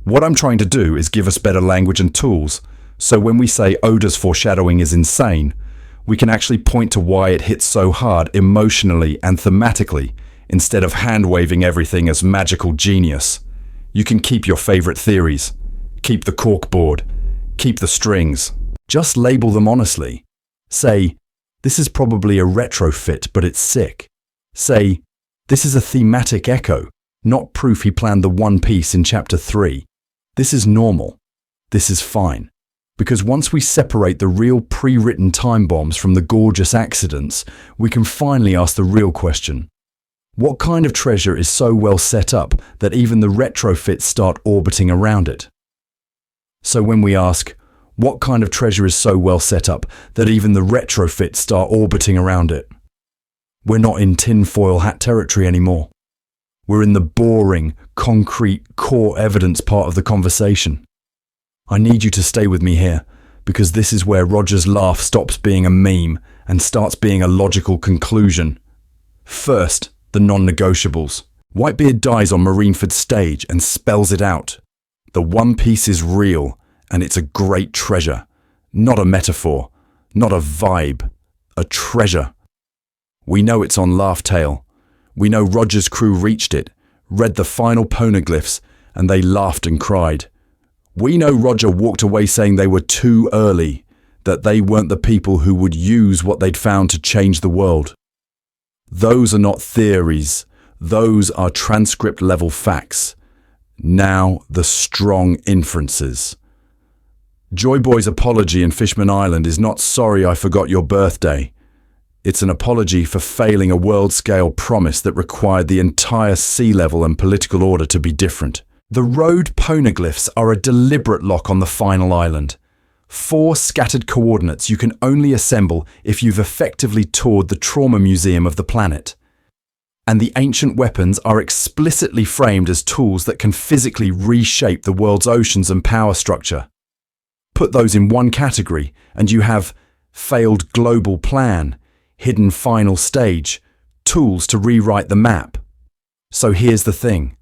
What I'm trying to do is give us better language and tools, so when we say Oda's foreshadowing is insane, we can actually point to why it hits so hard emotionally and thematically, instead of hand-waving everything as magical genius. You can keep your favorite theories. Keep the corkboard. Keep the strings. Just label them honestly. Say, this is probably a retrofit, but it's sick. Say, this is a thematic echo, not proof he planned the One Piece in Chapter 3. This is normal. This is fine. Because once we separate the real pre-written time bombs from the gorgeous accidents, we can finally ask the real question. What kind of treasure is so well set up that even the retrofits start orbiting around it? So when we ask, what kind of treasure is so well set up that even the retrofits start orbiting around it? We're not in tinfoil hat territory anymore. We're in the boring, concrete, core evidence part of the conversation. I need you to stay with me here, because this is where Roger's laugh stops being a meme and starts being a logical conclusion. First, the non-negotiables. Whitebeard dies on Marineford's stage and spells it out. The One Piece is real, and it's a great treasure. Not a metaphor, not a vibe, a treasure. We know it's on Laugh Tale. We know Roger's crew reached it, read the final poneglyphs, and they laughed and cried. We know Roger walked away saying they were too early, that they weren't the people who would use what they'd found to change the world. Those are not theories. Those are transcript-level facts. Now, the strong inferences. Joy Boy's apology in Fishman Island is not sorry I forgot your birthday. It's an apology for failing a world-scale promise that required the entire sea level and political order to be different. The road poneglyphs are a deliberate lock on the final island. 4 scattered coordinates you can only assemble if you've effectively toured the trauma museum of the planet. And the ancient weapons are explicitly framed as tools that can physically reshape the world's oceans and power structure. Put those in one category and you have failed global plan, hidden final stage, tools to rewrite the map. So here's the thing.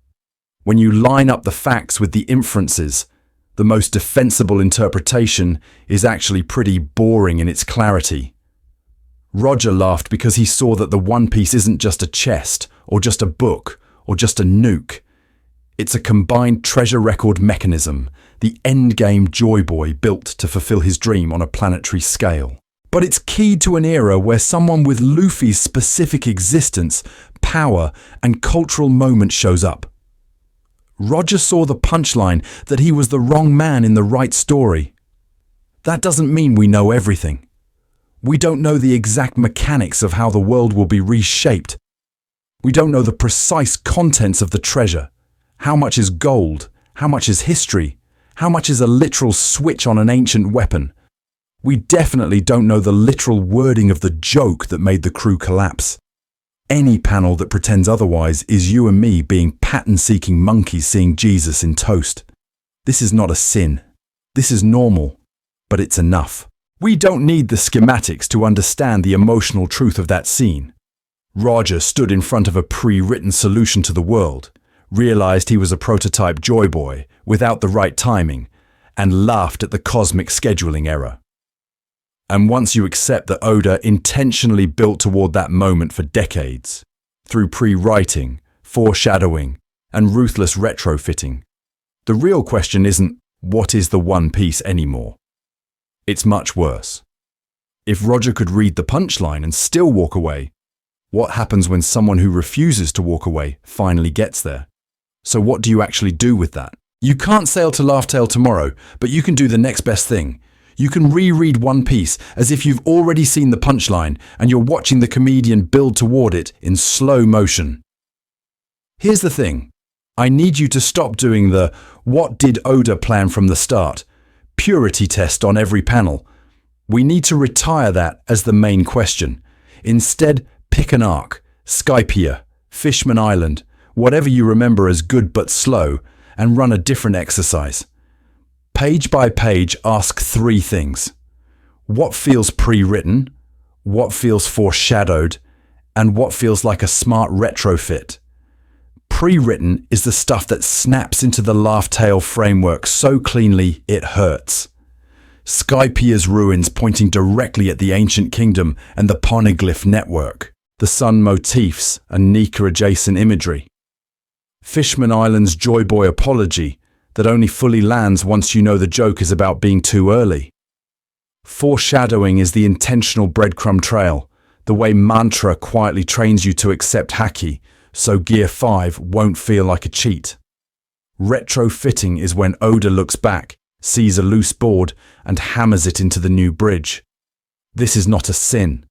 When you line up the facts with the inferences, the most defensible interpretation is actually pretty boring in its clarity. Roger laughed because he saw that the One Piece isn't just a chest, or just a book, or just a nuke. It's a combined treasure record mechanism, the endgame Joy Boy built to fulfill his dream on a planetary scale. But it's keyed to an era where someone with Luffy's specific existence, power, and cultural moment shows up. Roger saw the punchline that he was the wrong man in the right story. That doesn't mean we know everything. We don't know the exact mechanics of how the world will be reshaped. We don't know the precise contents of the treasure. How much is gold? How much is history? How much is a literal switch on an ancient weapon? We definitely don't know the literal wording of the joke that made the crew collapse. Any panel that pretends otherwise is you and me being pattern-seeking monkeys seeing Jesus in toast. This is not a sin. This is normal, but it's enough. We don't need the schematics to understand the emotional truth of that scene. Roger stood in front of a pre-written solution to the world, realized he was a prototype Joy Boy without the right timing, and laughed at the cosmic scheduling error. And once you accept that Oda intentionally built toward that moment for decades, through pre-writing, foreshadowing, and ruthless retrofitting. The real question isn't, what is the One Piece anymore? It's much worse. If Roger could read the punchline and still walk away, what happens when someone who refuses to walk away finally gets there? So what do you actually do with that? You can't sail to Laugh Tale tomorrow, but you can do the next best thing. You can reread One Piece as if you've already seen the punchline and you're watching the comedian build toward it in slow motion. Here's the thing. I need you to stop doing the "what did Oda plan from the start" purity test on every panel. We need to retire that as the main question. Instead, pick an arc, Skypiea, Fishman Island, whatever you remember as good but slow, and run a different exercise. Page by page, ask 3 things. What feels pre-written? What feels foreshadowed? And what feels like a smart retrofit? Pre-written is the stuff that snaps into the Laugh Tale framework so cleanly it hurts. Skypiea's ruins pointing directly at the ancient kingdom and the poneglyph network, the sun motifs and Nika adjacent imagery. Fishman Island's Joy Boy apology that only fully lands once you know the joke is about being too early. Foreshadowing is the intentional breadcrumb trail, the way mantra quietly trains you to accept haki, so Gear 5 won't feel like a cheat. Retrofitting is when Oda looks back, sees a loose board, and hammers it into the new bridge. This is not a sin.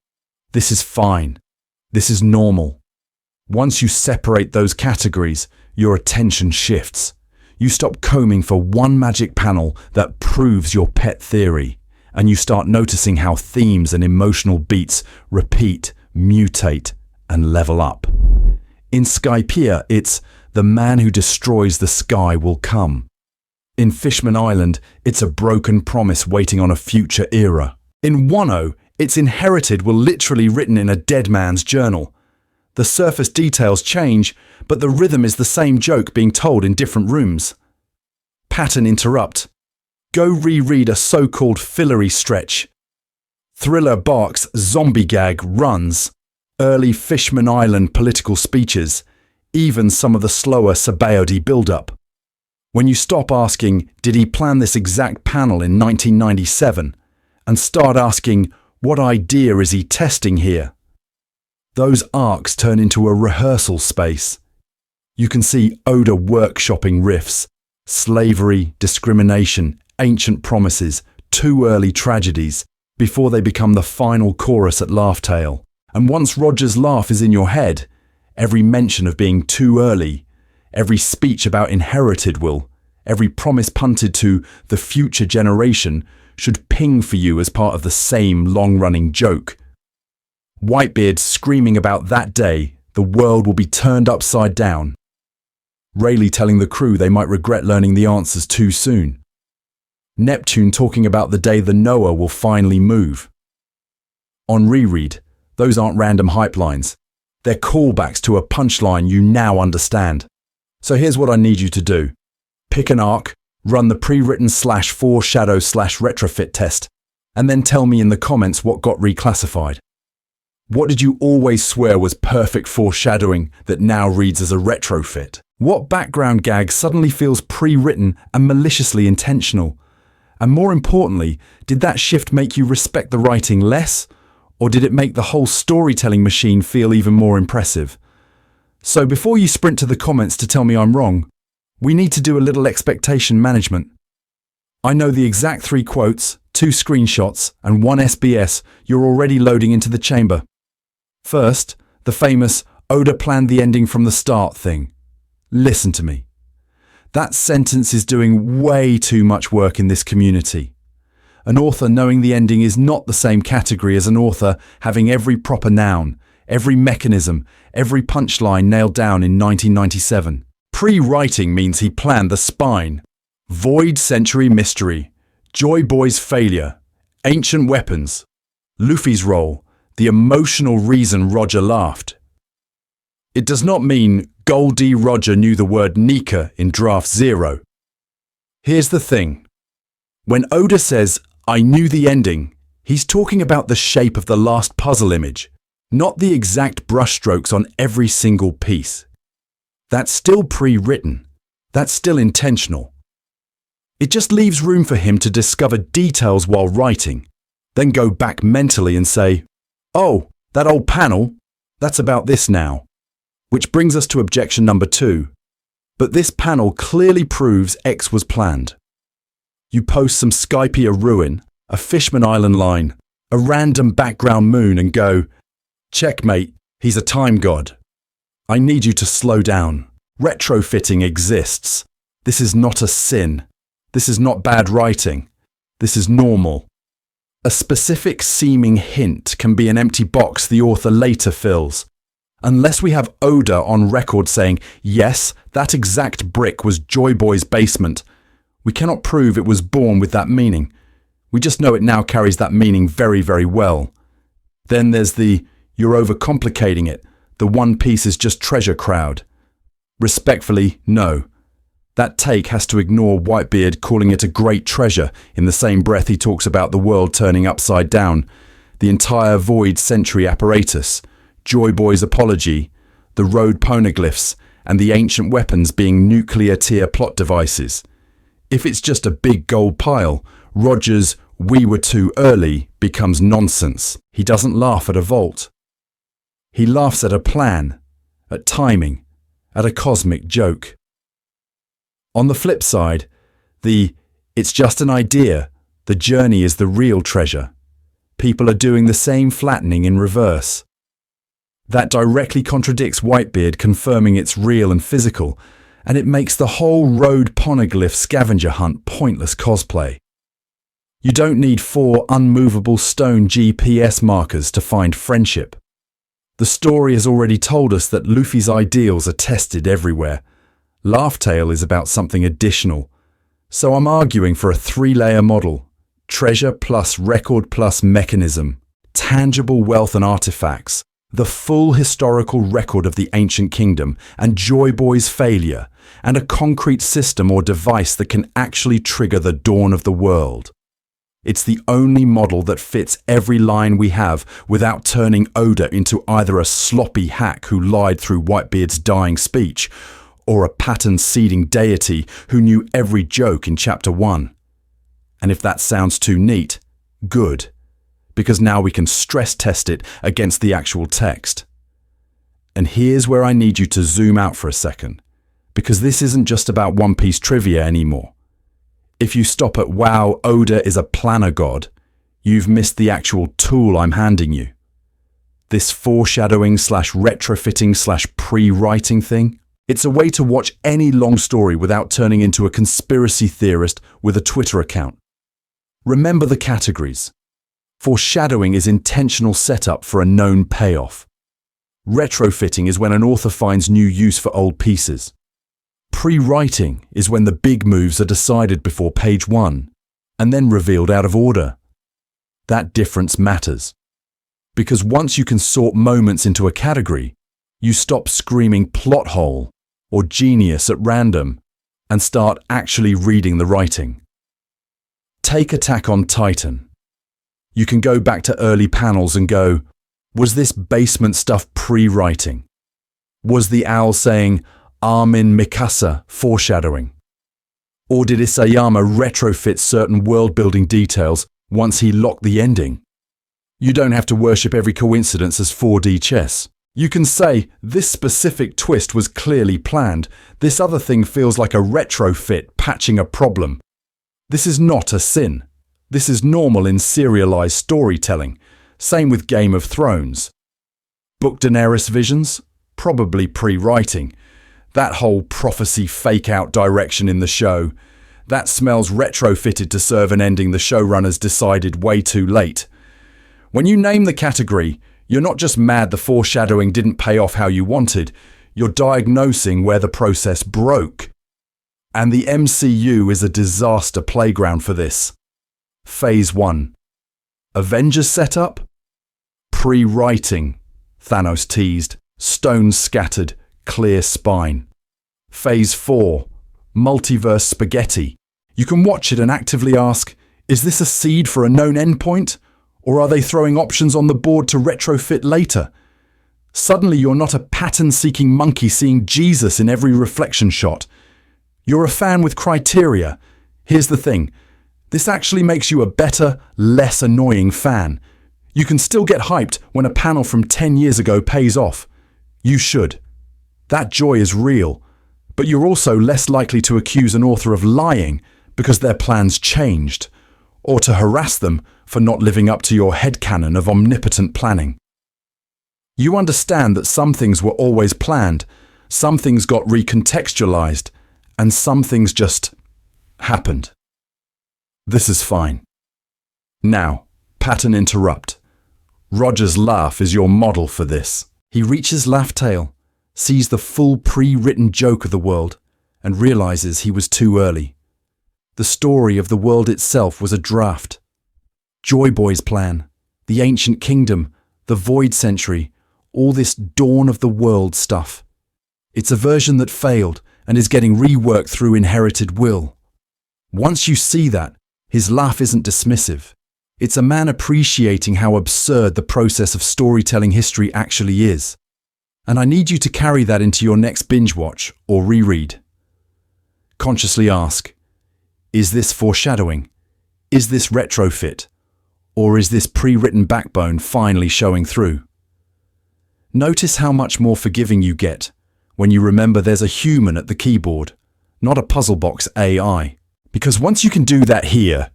This is fine. This is normal. Once you separate those categories, your attention shifts. You stop combing for one magic panel that proves your pet theory, and you start noticing how themes and emotional beats repeat, mutate, and level up. In Skypiea, it's "the man who destroys the sky will come." In Fishman Island, it's a broken promise waiting on a future era. In Wano, it's inherited will literally written in a dead man's journal. The surface details change, but the rhythm is the same joke being told in different rooms. Pattern interrupt. Go reread a so-called fillery stretch. Thriller barks zombie gag runs. Early Fishman Island political speeches. Even some of the slower Sabaody build-up. When you stop asking, did he plan this exact panel in 1997? And start asking, what idea is he testing here? Those arcs turn into a rehearsal space. You can see Oda workshopping riffs, slavery, discrimination, ancient promises, too early tragedies, before they become the final chorus at Laugh Tale. And once Roger's laugh is in your head, every mention of being too early, every speech about inherited will, every promise punted to the future generation should ping for you as part of the same long-running joke. Whitebeard screaming about that day, the world will be turned upside down. Rayleigh telling the crew they might regret learning the answers too soon. Neptune talking about the day the Noah will finally move. On reread, those aren't random hype lines. They're callbacks to a punchline you now understand. So here's what I need you to do. Pick an arc, run the pre-written /foreshadow/retrofit test, and then tell me in the comments what got reclassified. What did you always swear was perfect foreshadowing that now reads as a retrofit? What background gag suddenly feels pre-written and maliciously intentional? And more importantly, did that shift make you respect the writing less? Or did it make the whole storytelling machine feel even more impressive? So before you sprint to the comments to tell me I'm wrong, we need to do a little expectation management. I know the exact 3 quotes, 2 screenshots, and 1 SBS you're already loading into the chamber. First, the famous "Oda planned the ending from the start" thing. Listen to me. That sentence is doing way too much work in this community. An author knowing the ending is not the same category as an author having every proper noun, every mechanism, every punchline nailed down in 1997. Pre-writing means he planned the spine. Void Century Mystery, Joy Boy's failure, ancient weapons, Luffy's role, the emotional reason Roger laughed. It does not mean Goldie Roger knew the word Nika in Draft 0. Here's the thing. When Oda says, "I knew the ending," he's talking about the shape of the last puzzle image, Not the exact brushstrokes on every single piece. That's still pre-written. That's still intentional. It just leaves room for him to discover details while writing, then go back mentally and say, oh, that old panel, that's about this now. Which brings us to objection number 2. But this panel clearly proves X was planned. You post some Skypiea ruin, a Fishman Island line, a random background moon and go, checkmate, he's a time god. I need you to slow down. Retrofitting exists. This is not a sin. This is not bad writing. This is normal. A specific seeming hint can be an empty box the author later fills. Unless we have Oda on record saying, yes, that exact brick was Joy Boy's basement, we cannot prove it was born with that meaning. We just know it now carries that meaning very, very well. Then there's the, you're overcomplicating it, the One Piece is just treasure crowd. Respectfully, no. That take has to ignore Whitebeard calling it a great treasure in the same breath he talks about the world turning upside down, the entire Void Century apparatus, Joy Boy's apology, the road poneglyphs, and the ancient weapons being nuclear-tier plot devices. If it's just a big gold pile, Roger's "we were too early" becomes nonsense. He doesn't laugh at a vault. He laughs at a plan, at timing, at a cosmic joke. On the flip side, it's just an idea, the journey is the real treasure. People are doing the same flattening in reverse. That directly contradicts Whitebeard confirming it's real and physical, and it makes the whole road poneglyph scavenger hunt pointless cosplay. You don't need 4 unmovable stone GPS markers to find friendship. The story has already told us that Luffy's ideals are tested everywhere. Laugh Tale is about something additional. So I'm arguing for a 3-layer model. Treasure plus record plus mechanism. Tangible wealth and artifacts. The full historical record of the ancient kingdom and Joy Boy's failure. And a concrete system or device that can actually trigger the dawn of the world. It's the only model that fits every line we have without turning Oda into either a sloppy hack who lied through Whitebeard's dying speech, or a pattern-seeding deity who knew every joke in Chapter 1. And if that sounds too neat, good, because now we can stress test it against the actual text. And here's where I need you to zoom out for a second, because this isn't just about One Piece trivia anymore. If you stop at wow, Oda is a planner god, you've missed the actual tool I'm handing you. This foreshadowing slash retrofitting slash pre-writing thing, it's a way to watch any long story without turning into a conspiracy theorist with a Twitter account. Remember the categories. Foreshadowing is intentional setup for a known payoff. Retrofitting is when an author finds new use for old pieces. Pre-writing is when the big moves are decided before page 1 and then revealed out of order. That difference matters. Because once you can sort moments into a category, you stop screaming plot hole or genius at random and start actually reading the writing. Take Attack on Titan. You can go back to early panels and go, was this basement stuff pre-writing? Was the owl saying, Armin Mikasa foreshadowing? Or did Isayama retrofit certain world-building details once he locked the ending? You don't have to worship every coincidence as 4D chess. You can say, this specific twist was clearly planned. This other thing feels like a retrofit patching a problem. This is not a sin. This is normal in serialized storytelling. Same with Game of Thrones. Book Daenerys visions? Probably pre-writing. That whole prophecy fake-out direction in the show, that smells retrofitted to serve an ending the showrunners decided way too late. When you name the category, you're not just mad the foreshadowing didn't pay off how you wanted, you're diagnosing where the process broke. And the MCU is a disaster playground for this. Phase 1. Avengers setup? Pre-writing. Thanos teased. Stones scattered. Clear spine. Phase 4. Multiverse spaghetti. You can watch it and actively ask, is this a seed for a known endpoint? Or are they throwing options on the board to retrofit later? Suddenly you're not a pattern-seeking monkey seeing Jesus in every reflection shot. You're a fan with criteria. Here's the thing. This actually makes you a better, less annoying fan. You can still get hyped when a panel from 10 years ago pays off. You should. That joy is real. But you're also less likely to accuse an author of lying because their plans changed, or to harass them for not living up to your headcanon of omnipotent planning. You understand that some things were always planned, some things got recontextualized, and some things just happened. This is fine. Now, pattern interrupt. Roger's laugh is your model for this. He reaches laugh tail, sees the full pre-written joke of the world, and realizes he was too early. The story of the world itself was a draft. Joy Boy's plan, the ancient kingdom, the void century, all this dawn of the world stuff. It's a version that failed and is getting reworked through inherited will. Once you see that, his laugh isn't dismissive. It's a man appreciating how absurd the process of storytelling history actually is. And I need you to carry that into your next binge watch or reread. Consciously ask, is this foreshadowing? Is this retrofit? Or is this pre-written backbone finally showing through? Notice how much more forgiving you get when you remember there's a human at the keyboard, not a puzzle box AI. Because once you can do that here,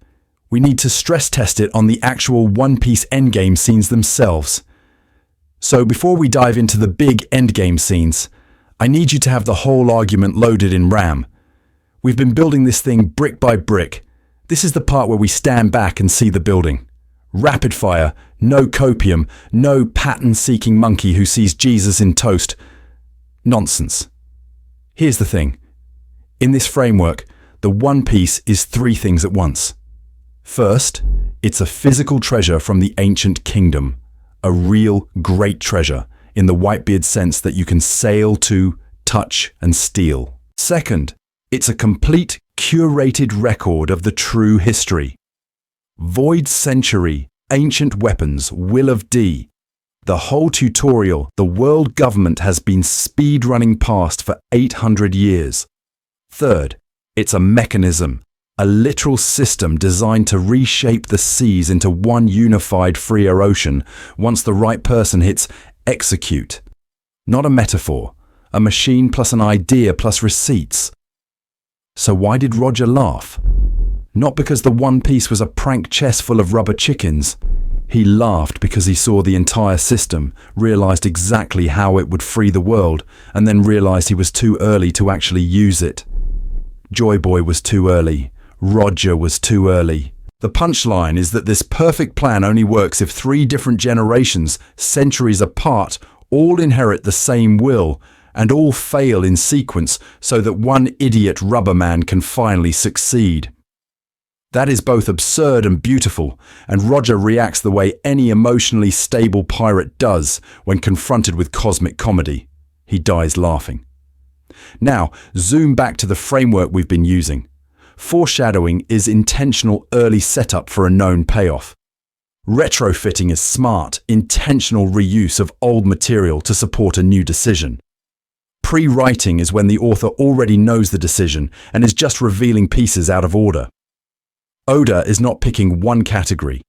we need to stress test it on the actual One Piece endgame scenes themselves. So before we dive into the big endgame scenes, I need you to have the whole argument loaded in RAM. We've been building this thing brick by brick. This is the part where we stand back and see the building. Rapid fire, no copium, no pattern-seeking monkey who sees Jesus in toast. Nonsense. Here's the thing. In this framework, the One Piece is three things at once. First, it's a physical treasure from the ancient kingdom. A real great treasure, in the Whitebeard sense that you can sail to, touch, and steal. Second, it's a complete, curated record of the true history. Void Century, Ancient Weapons, Will of D. The whole tutorial the world government has been speed-running past for 800 years. Third, it's a mechanism, a literal system designed to reshape the seas into one unified freer ocean once the right person hits execute. Not a metaphor, a machine plus an idea plus receipts. So why did Roger laugh? Not because the One Piece was a prank chest full of rubber chickens. He laughed because he saw the entire system, realized exactly how it would free the world, and then realized he was too early to actually use it. Joy Boy was too early. Roger was too early. The punchline is that this perfect plan only works if three different generations, centuries apart, all inherit the same will, and all fail in sequence so that one idiot rubber man can finally succeed. That is both absurd and beautiful, and Roger reacts the way any emotionally stable pirate does when confronted with cosmic comedy. He dies laughing. Now, zoom back to the framework we've been using. Foreshadowing is intentional early setup for a known payoff. Retrofitting is smart, intentional reuse of old material to support a new decision. Pre-writing is when the author already knows the decision and is just revealing pieces out of order. Oda is not picking one category.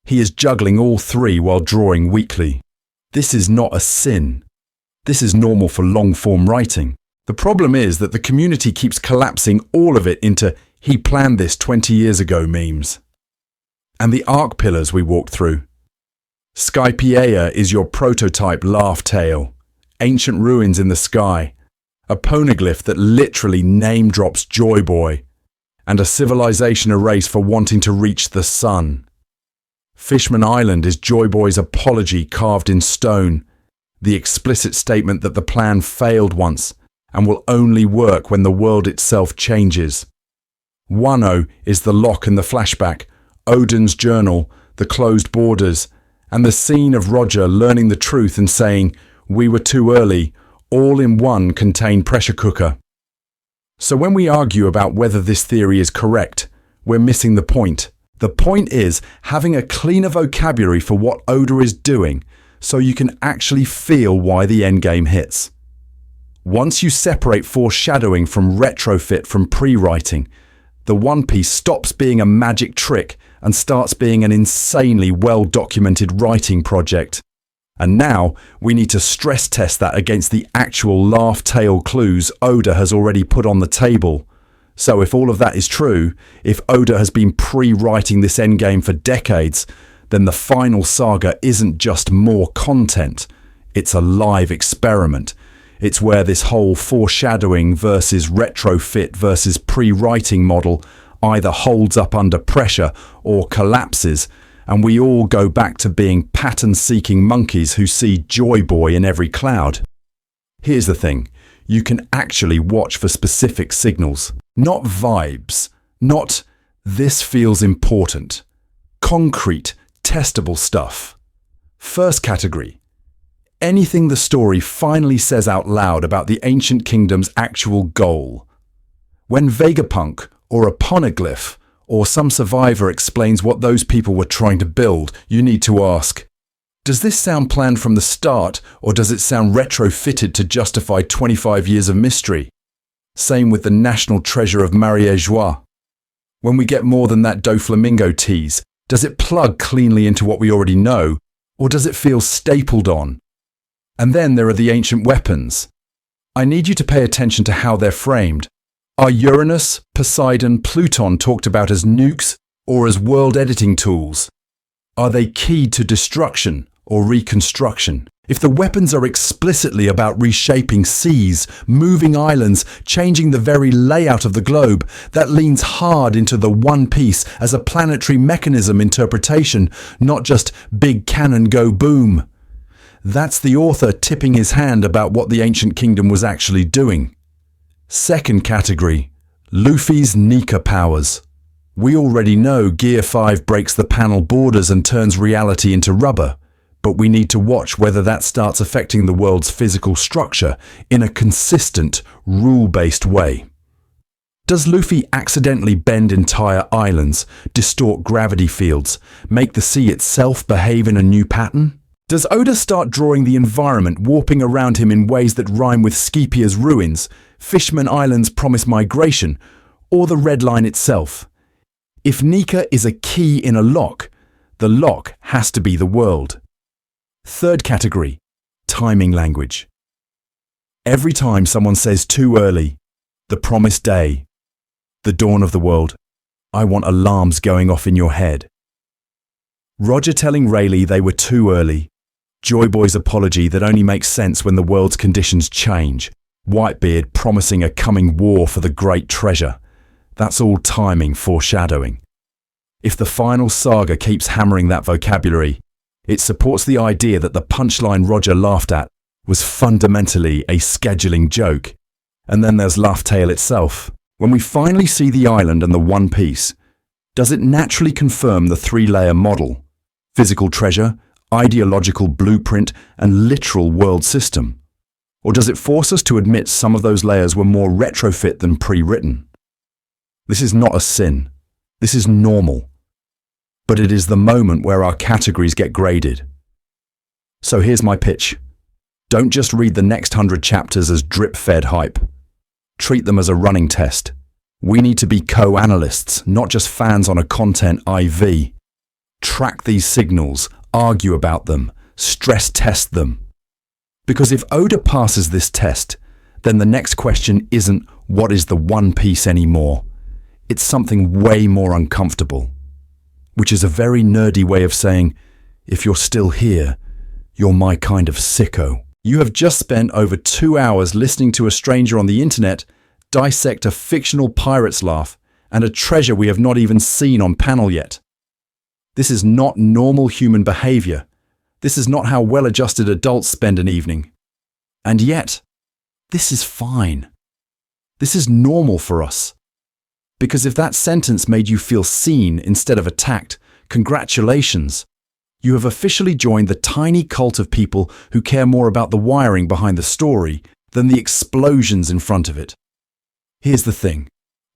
He is juggling all three while drawing weakly. This is not a sin. This is normal for long-form writing. The problem is that the community keeps collapsing all of it into "he planned this 20 years ago" memes. And the arc pillars we walked through. Skypiea is your prototype laugh tale. Ancient ruins in the sky. A poneglyph that literally name drops Joy Boy. And a civilization erased for wanting to reach the sun. Fishman Island is Joy Boy's apology carved in stone. The explicit statement that the plan failed once and will only work when the world itself changes. Wano is the lock and the flashback, Odin's journal, the closed borders, and the scene of Roger learning the truth and saying, "We were too early," all in one contained pressure cooker. So when we argue about whether this theory is correct, we're missing the point. The point is having a cleaner vocabulary for what Oda is doing so you can actually feel why the endgame hits. Once you separate foreshadowing from retrofit from pre-writing, the One Piece stops being a magic trick and starts being an insanely well-documented writing project. And now we need to stress test that against the actual laugh-tail clues Oda has already put on the table. So if all of that is true, if Oda has been pre-writing this endgame for decades, then the final saga isn't just more content, it's a live experiment. It's where this whole foreshadowing versus retrofit versus pre-writing model either holds up under pressure or collapses, and we all go back to being pattern-seeking monkeys who see Joy Boy in every cloud. Here's the thing, you can actually watch for specific signals, not vibes, not "this feels important." Concrete, testable stuff. First category. Anything the story finally says out loud about the ancient kingdom's actual goal. When Vegapunk, or a poneglyph, or some survivor explains what those people were trying to build, you need to ask, does this sound planned from the start, or does it sound retrofitted to justify 25 years of mystery? Same with the national treasure of Marie-Joie. When we get more than that Doflamingo tease, does it plug cleanly into what we already know, or does it feel stapled on? And then there are the ancient weapons. I need you to pay attention to how they're framed. Are Uranus, Poseidon, Pluton talked about as nukes or as world editing tools? Are they keyed to destruction or reconstruction? If the weapons are explicitly about reshaping seas, moving islands, changing the very layout of the globe, that leans hard into the One Piece as a planetary mechanism interpretation, not just big cannon go boom. That's the author tipping his hand about what the ancient kingdom was actually doing. Second category, Luffy's Nika powers. We already know Gear 5 breaks the panel borders and turns reality into rubber, but we need to watch whether that starts affecting the world's physical structure in a consistent, rule-based way. Does Luffy accidentally bend entire islands, distort gravity fields, make the sea itself behave in a new pattern? Does Oda start drawing the environment warping around him in ways that rhyme with Skypiea's ruins, Fishman Island's promised migration, or the Red Line itself? If Nika is a key in a lock, the lock has to be the world. Third category, timing language. Every time someone says too early, the promised day, the dawn of the world, I want alarms going off in your head. Roger telling Rayleigh they were too early. Joy Boy's apology that only makes sense when the world's conditions change. Whitebeard promising a coming war for the great treasure. That's all timing foreshadowing. If the final saga keeps hammering that vocabulary, it supports the idea that the punchline Roger laughed at was fundamentally a scheduling joke. And then there's Laugh Tale itself. When we finally see the island and the One Piece, does it naturally confirm the three-layer model? Physical treasure, ideological blueprint, and literal world system? Or does it force us to admit some of those layers were more retrofit than pre-written? This is not a sin. This is normal. But it is the moment where our categories get graded. So here's my pitch. Don't just read the next 100 chapters as drip-fed hype. Treat them as a running test. We need to be co-analysts, not just fans on a content IV. Track these signals, argue about them, stress test them. Because if Oda passes this test, then the next question isn't what is the One Piece anymore. It's something way more uncomfortable. Which is a very nerdy way of saying, if you're still here, you're my kind of sicko. You have just spent over 2 hours listening to a stranger on the internet dissect a fictional pirate's laugh and a treasure we have not even seen on panel yet. This is not normal human behavior. This is not how well-adjusted adults spend an evening. And yet, this is fine. This is normal for us. Because if that sentence made you feel seen instead of attacked, congratulations. You have officially joined the tiny cult of people who care more about the wiring behind the story than the explosions in front of it. Here's the thing.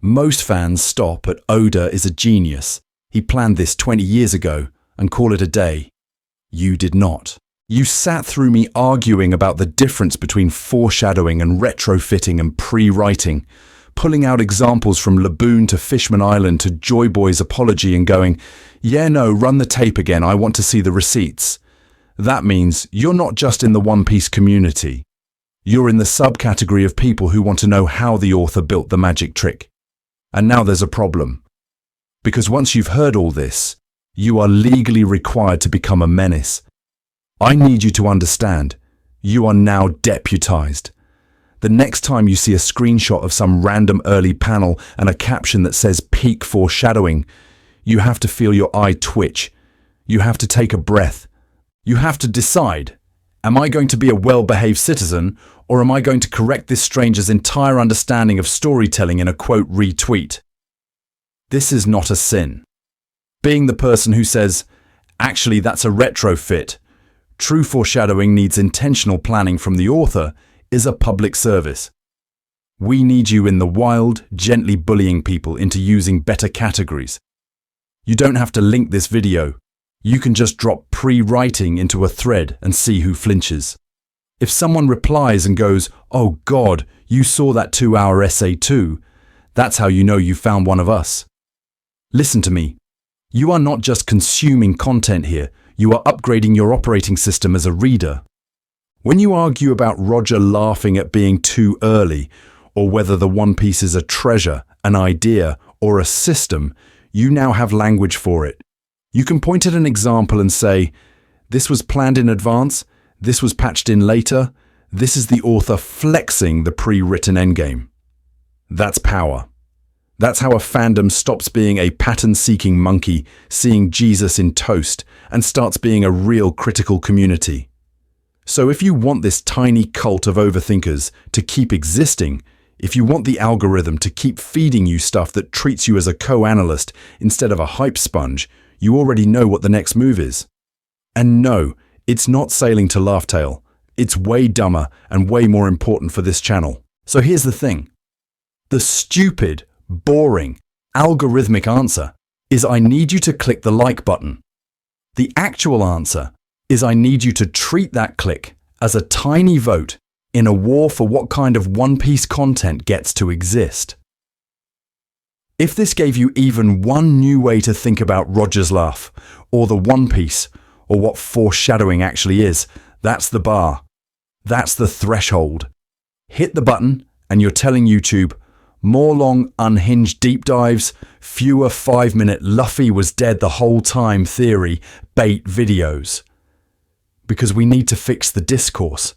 Most fans stop at Oda is a genius. he planned this 20 years ago and call it a day. You did not. You sat through me arguing about the difference between foreshadowing and retrofitting and pre-writing, pulling out examples from Laboon to Fishman Island to Joy Boy's apology and going, yeah, no, run the tape again, I want to see the receipts. That means you're not just in the One Piece community. You're in the subcategory of people who want to know how the author built the magic trick. And now there's a problem. Because once you've heard all this, you are legally required to become a menace. I need you to understand, you are now deputized. The next time you see a screenshot of some random early panel and a caption that says peak foreshadowing, you have to feel your eye twitch. You have to take a breath. You have to decide, am I going to be a well-behaved citizen, or am I going to correct this stranger's entire understanding of storytelling in a quote retweet? This is not a sin. Being the person who says, actually that's a retrofit, true foreshadowing needs intentional planning from the author, is a public service. We need you in the wild, gently bullying people into using better categories. You don't have to link this video. You can just drop pre-writing into a thread and see who flinches. If someone replies and goes, oh God, you saw that 2-hour essay too, that's how you know you found one of us. Listen to me. You are not just consuming content here, you are upgrading your operating system as a reader. When you argue about Roger laughing at being too early, or whether the One Piece is a treasure, an idea, or a system, you now have language for it. You can point at an example and say, this was planned in advance, this was patched in later, this is the author flexing the pre-written endgame. That's power. That's how a fandom stops being a pattern-seeking monkey, seeing Jesus in toast, and starts being a real critical community. So if you want this tiny cult of overthinkers to keep existing, if you want the algorithm to keep feeding you stuff that treats you as a co-analyst instead of a hype sponge, you already know what the next move is. And no, it's not sailing to Laughtail. It's way dumber and way more important for this channel. So here's the thing. The stupid, boring, algorithmic answer is I need you to click the like button. The actual answer is I need you to treat that click as a tiny vote in a war for what kind of One Piece content gets to exist. If this gave you even one new way to think about Roger's laugh, or the One Piece, or what foreshadowing actually is, that's the bar. That's the threshold. Hit the button and you're telling YouTube, more long, unhinged deep dives, fewer 5-minute Luffy was dead the whole time theory, bait videos. Because we need to fix the discourse.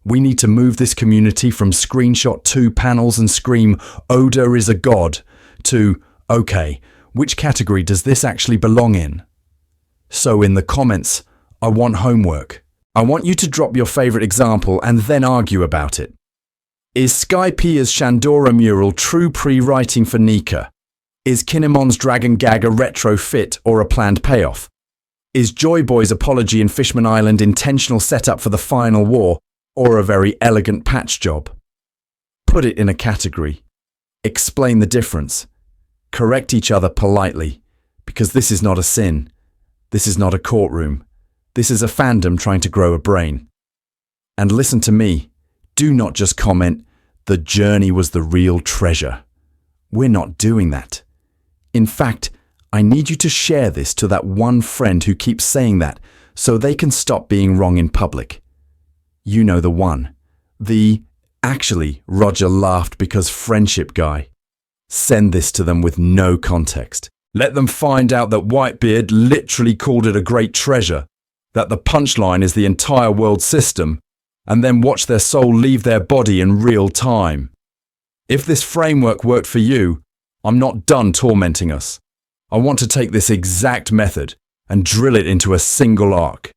We need to move this community from screenshot 2 panels and scream, Oda is a god, to, okay, which category does this actually belong in? So in the comments, I want homework. I want you to drop your favorite example and then argue about it. Is Skypiea's Shandora mural true pre-writing for Nika? Is Kinemon's Dragon Gag a retrofit or a planned payoff? Is Joy Boy's apology in Fishman Island intentional setup for the final war or a very elegant patch job? Put it in a category. Explain the difference. Correct each other politely, because this is not a sin. This is not a courtroom. This is a fandom trying to grow a brain. And listen to me. Do not just comment, the journey was the real treasure. We're not doing that. In fact, I need you to share this to that one friend who keeps saying that so they can stop being wrong in public. You know the one. The, actually, Roger laughed because friendship guy. Send this to them with no context. Let them find out that Whitebeard literally called it a great treasure, that the punchline is the entire world system, and then watch their soul leave their body in real time. If this framework worked for you, I'm not done tormenting us. I want to take this exact method and drill it into a single arc.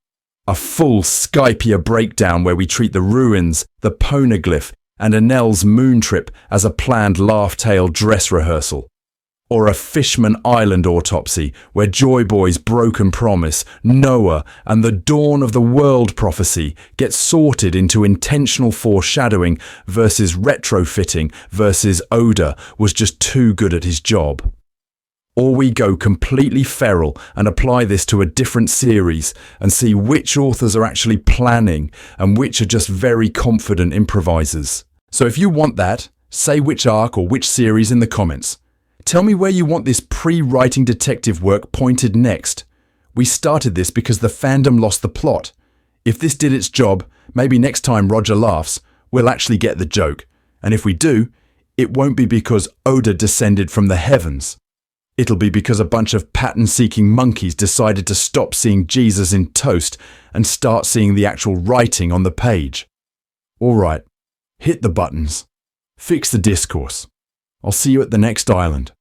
A full Skypiea breakdown where we treat the ruins, the poneglyph, and Enel's moon trip as a planned laugh-tail dress rehearsal. Or a Fishman Island autopsy where Joy Boy's broken promise, Noah, and the dawn of the world prophecy get sorted into intentional foreshadowing versus retrofitting versus Oda was just too good at his job. Or we go completely feral and apply this to a different series and see which authors are actually planning and which are just very confident improvisers. So if you want that, say which arc or which series in the comments. Tell me where you want this pre-writing detective work pointed next. We started this because the fandom lost the plot. If this did its job, maybe next time Roger laughs, we'll actually get the joke. And if we do, it won't be because Oda descended from the heavens. It'll be because a bunch of pattern-seeking monkeys decided to stop seeing Jesus in toast and start seeing the actual writing on the page. All right, hit the buttons. Fix the discourse. I'll see you at the next island.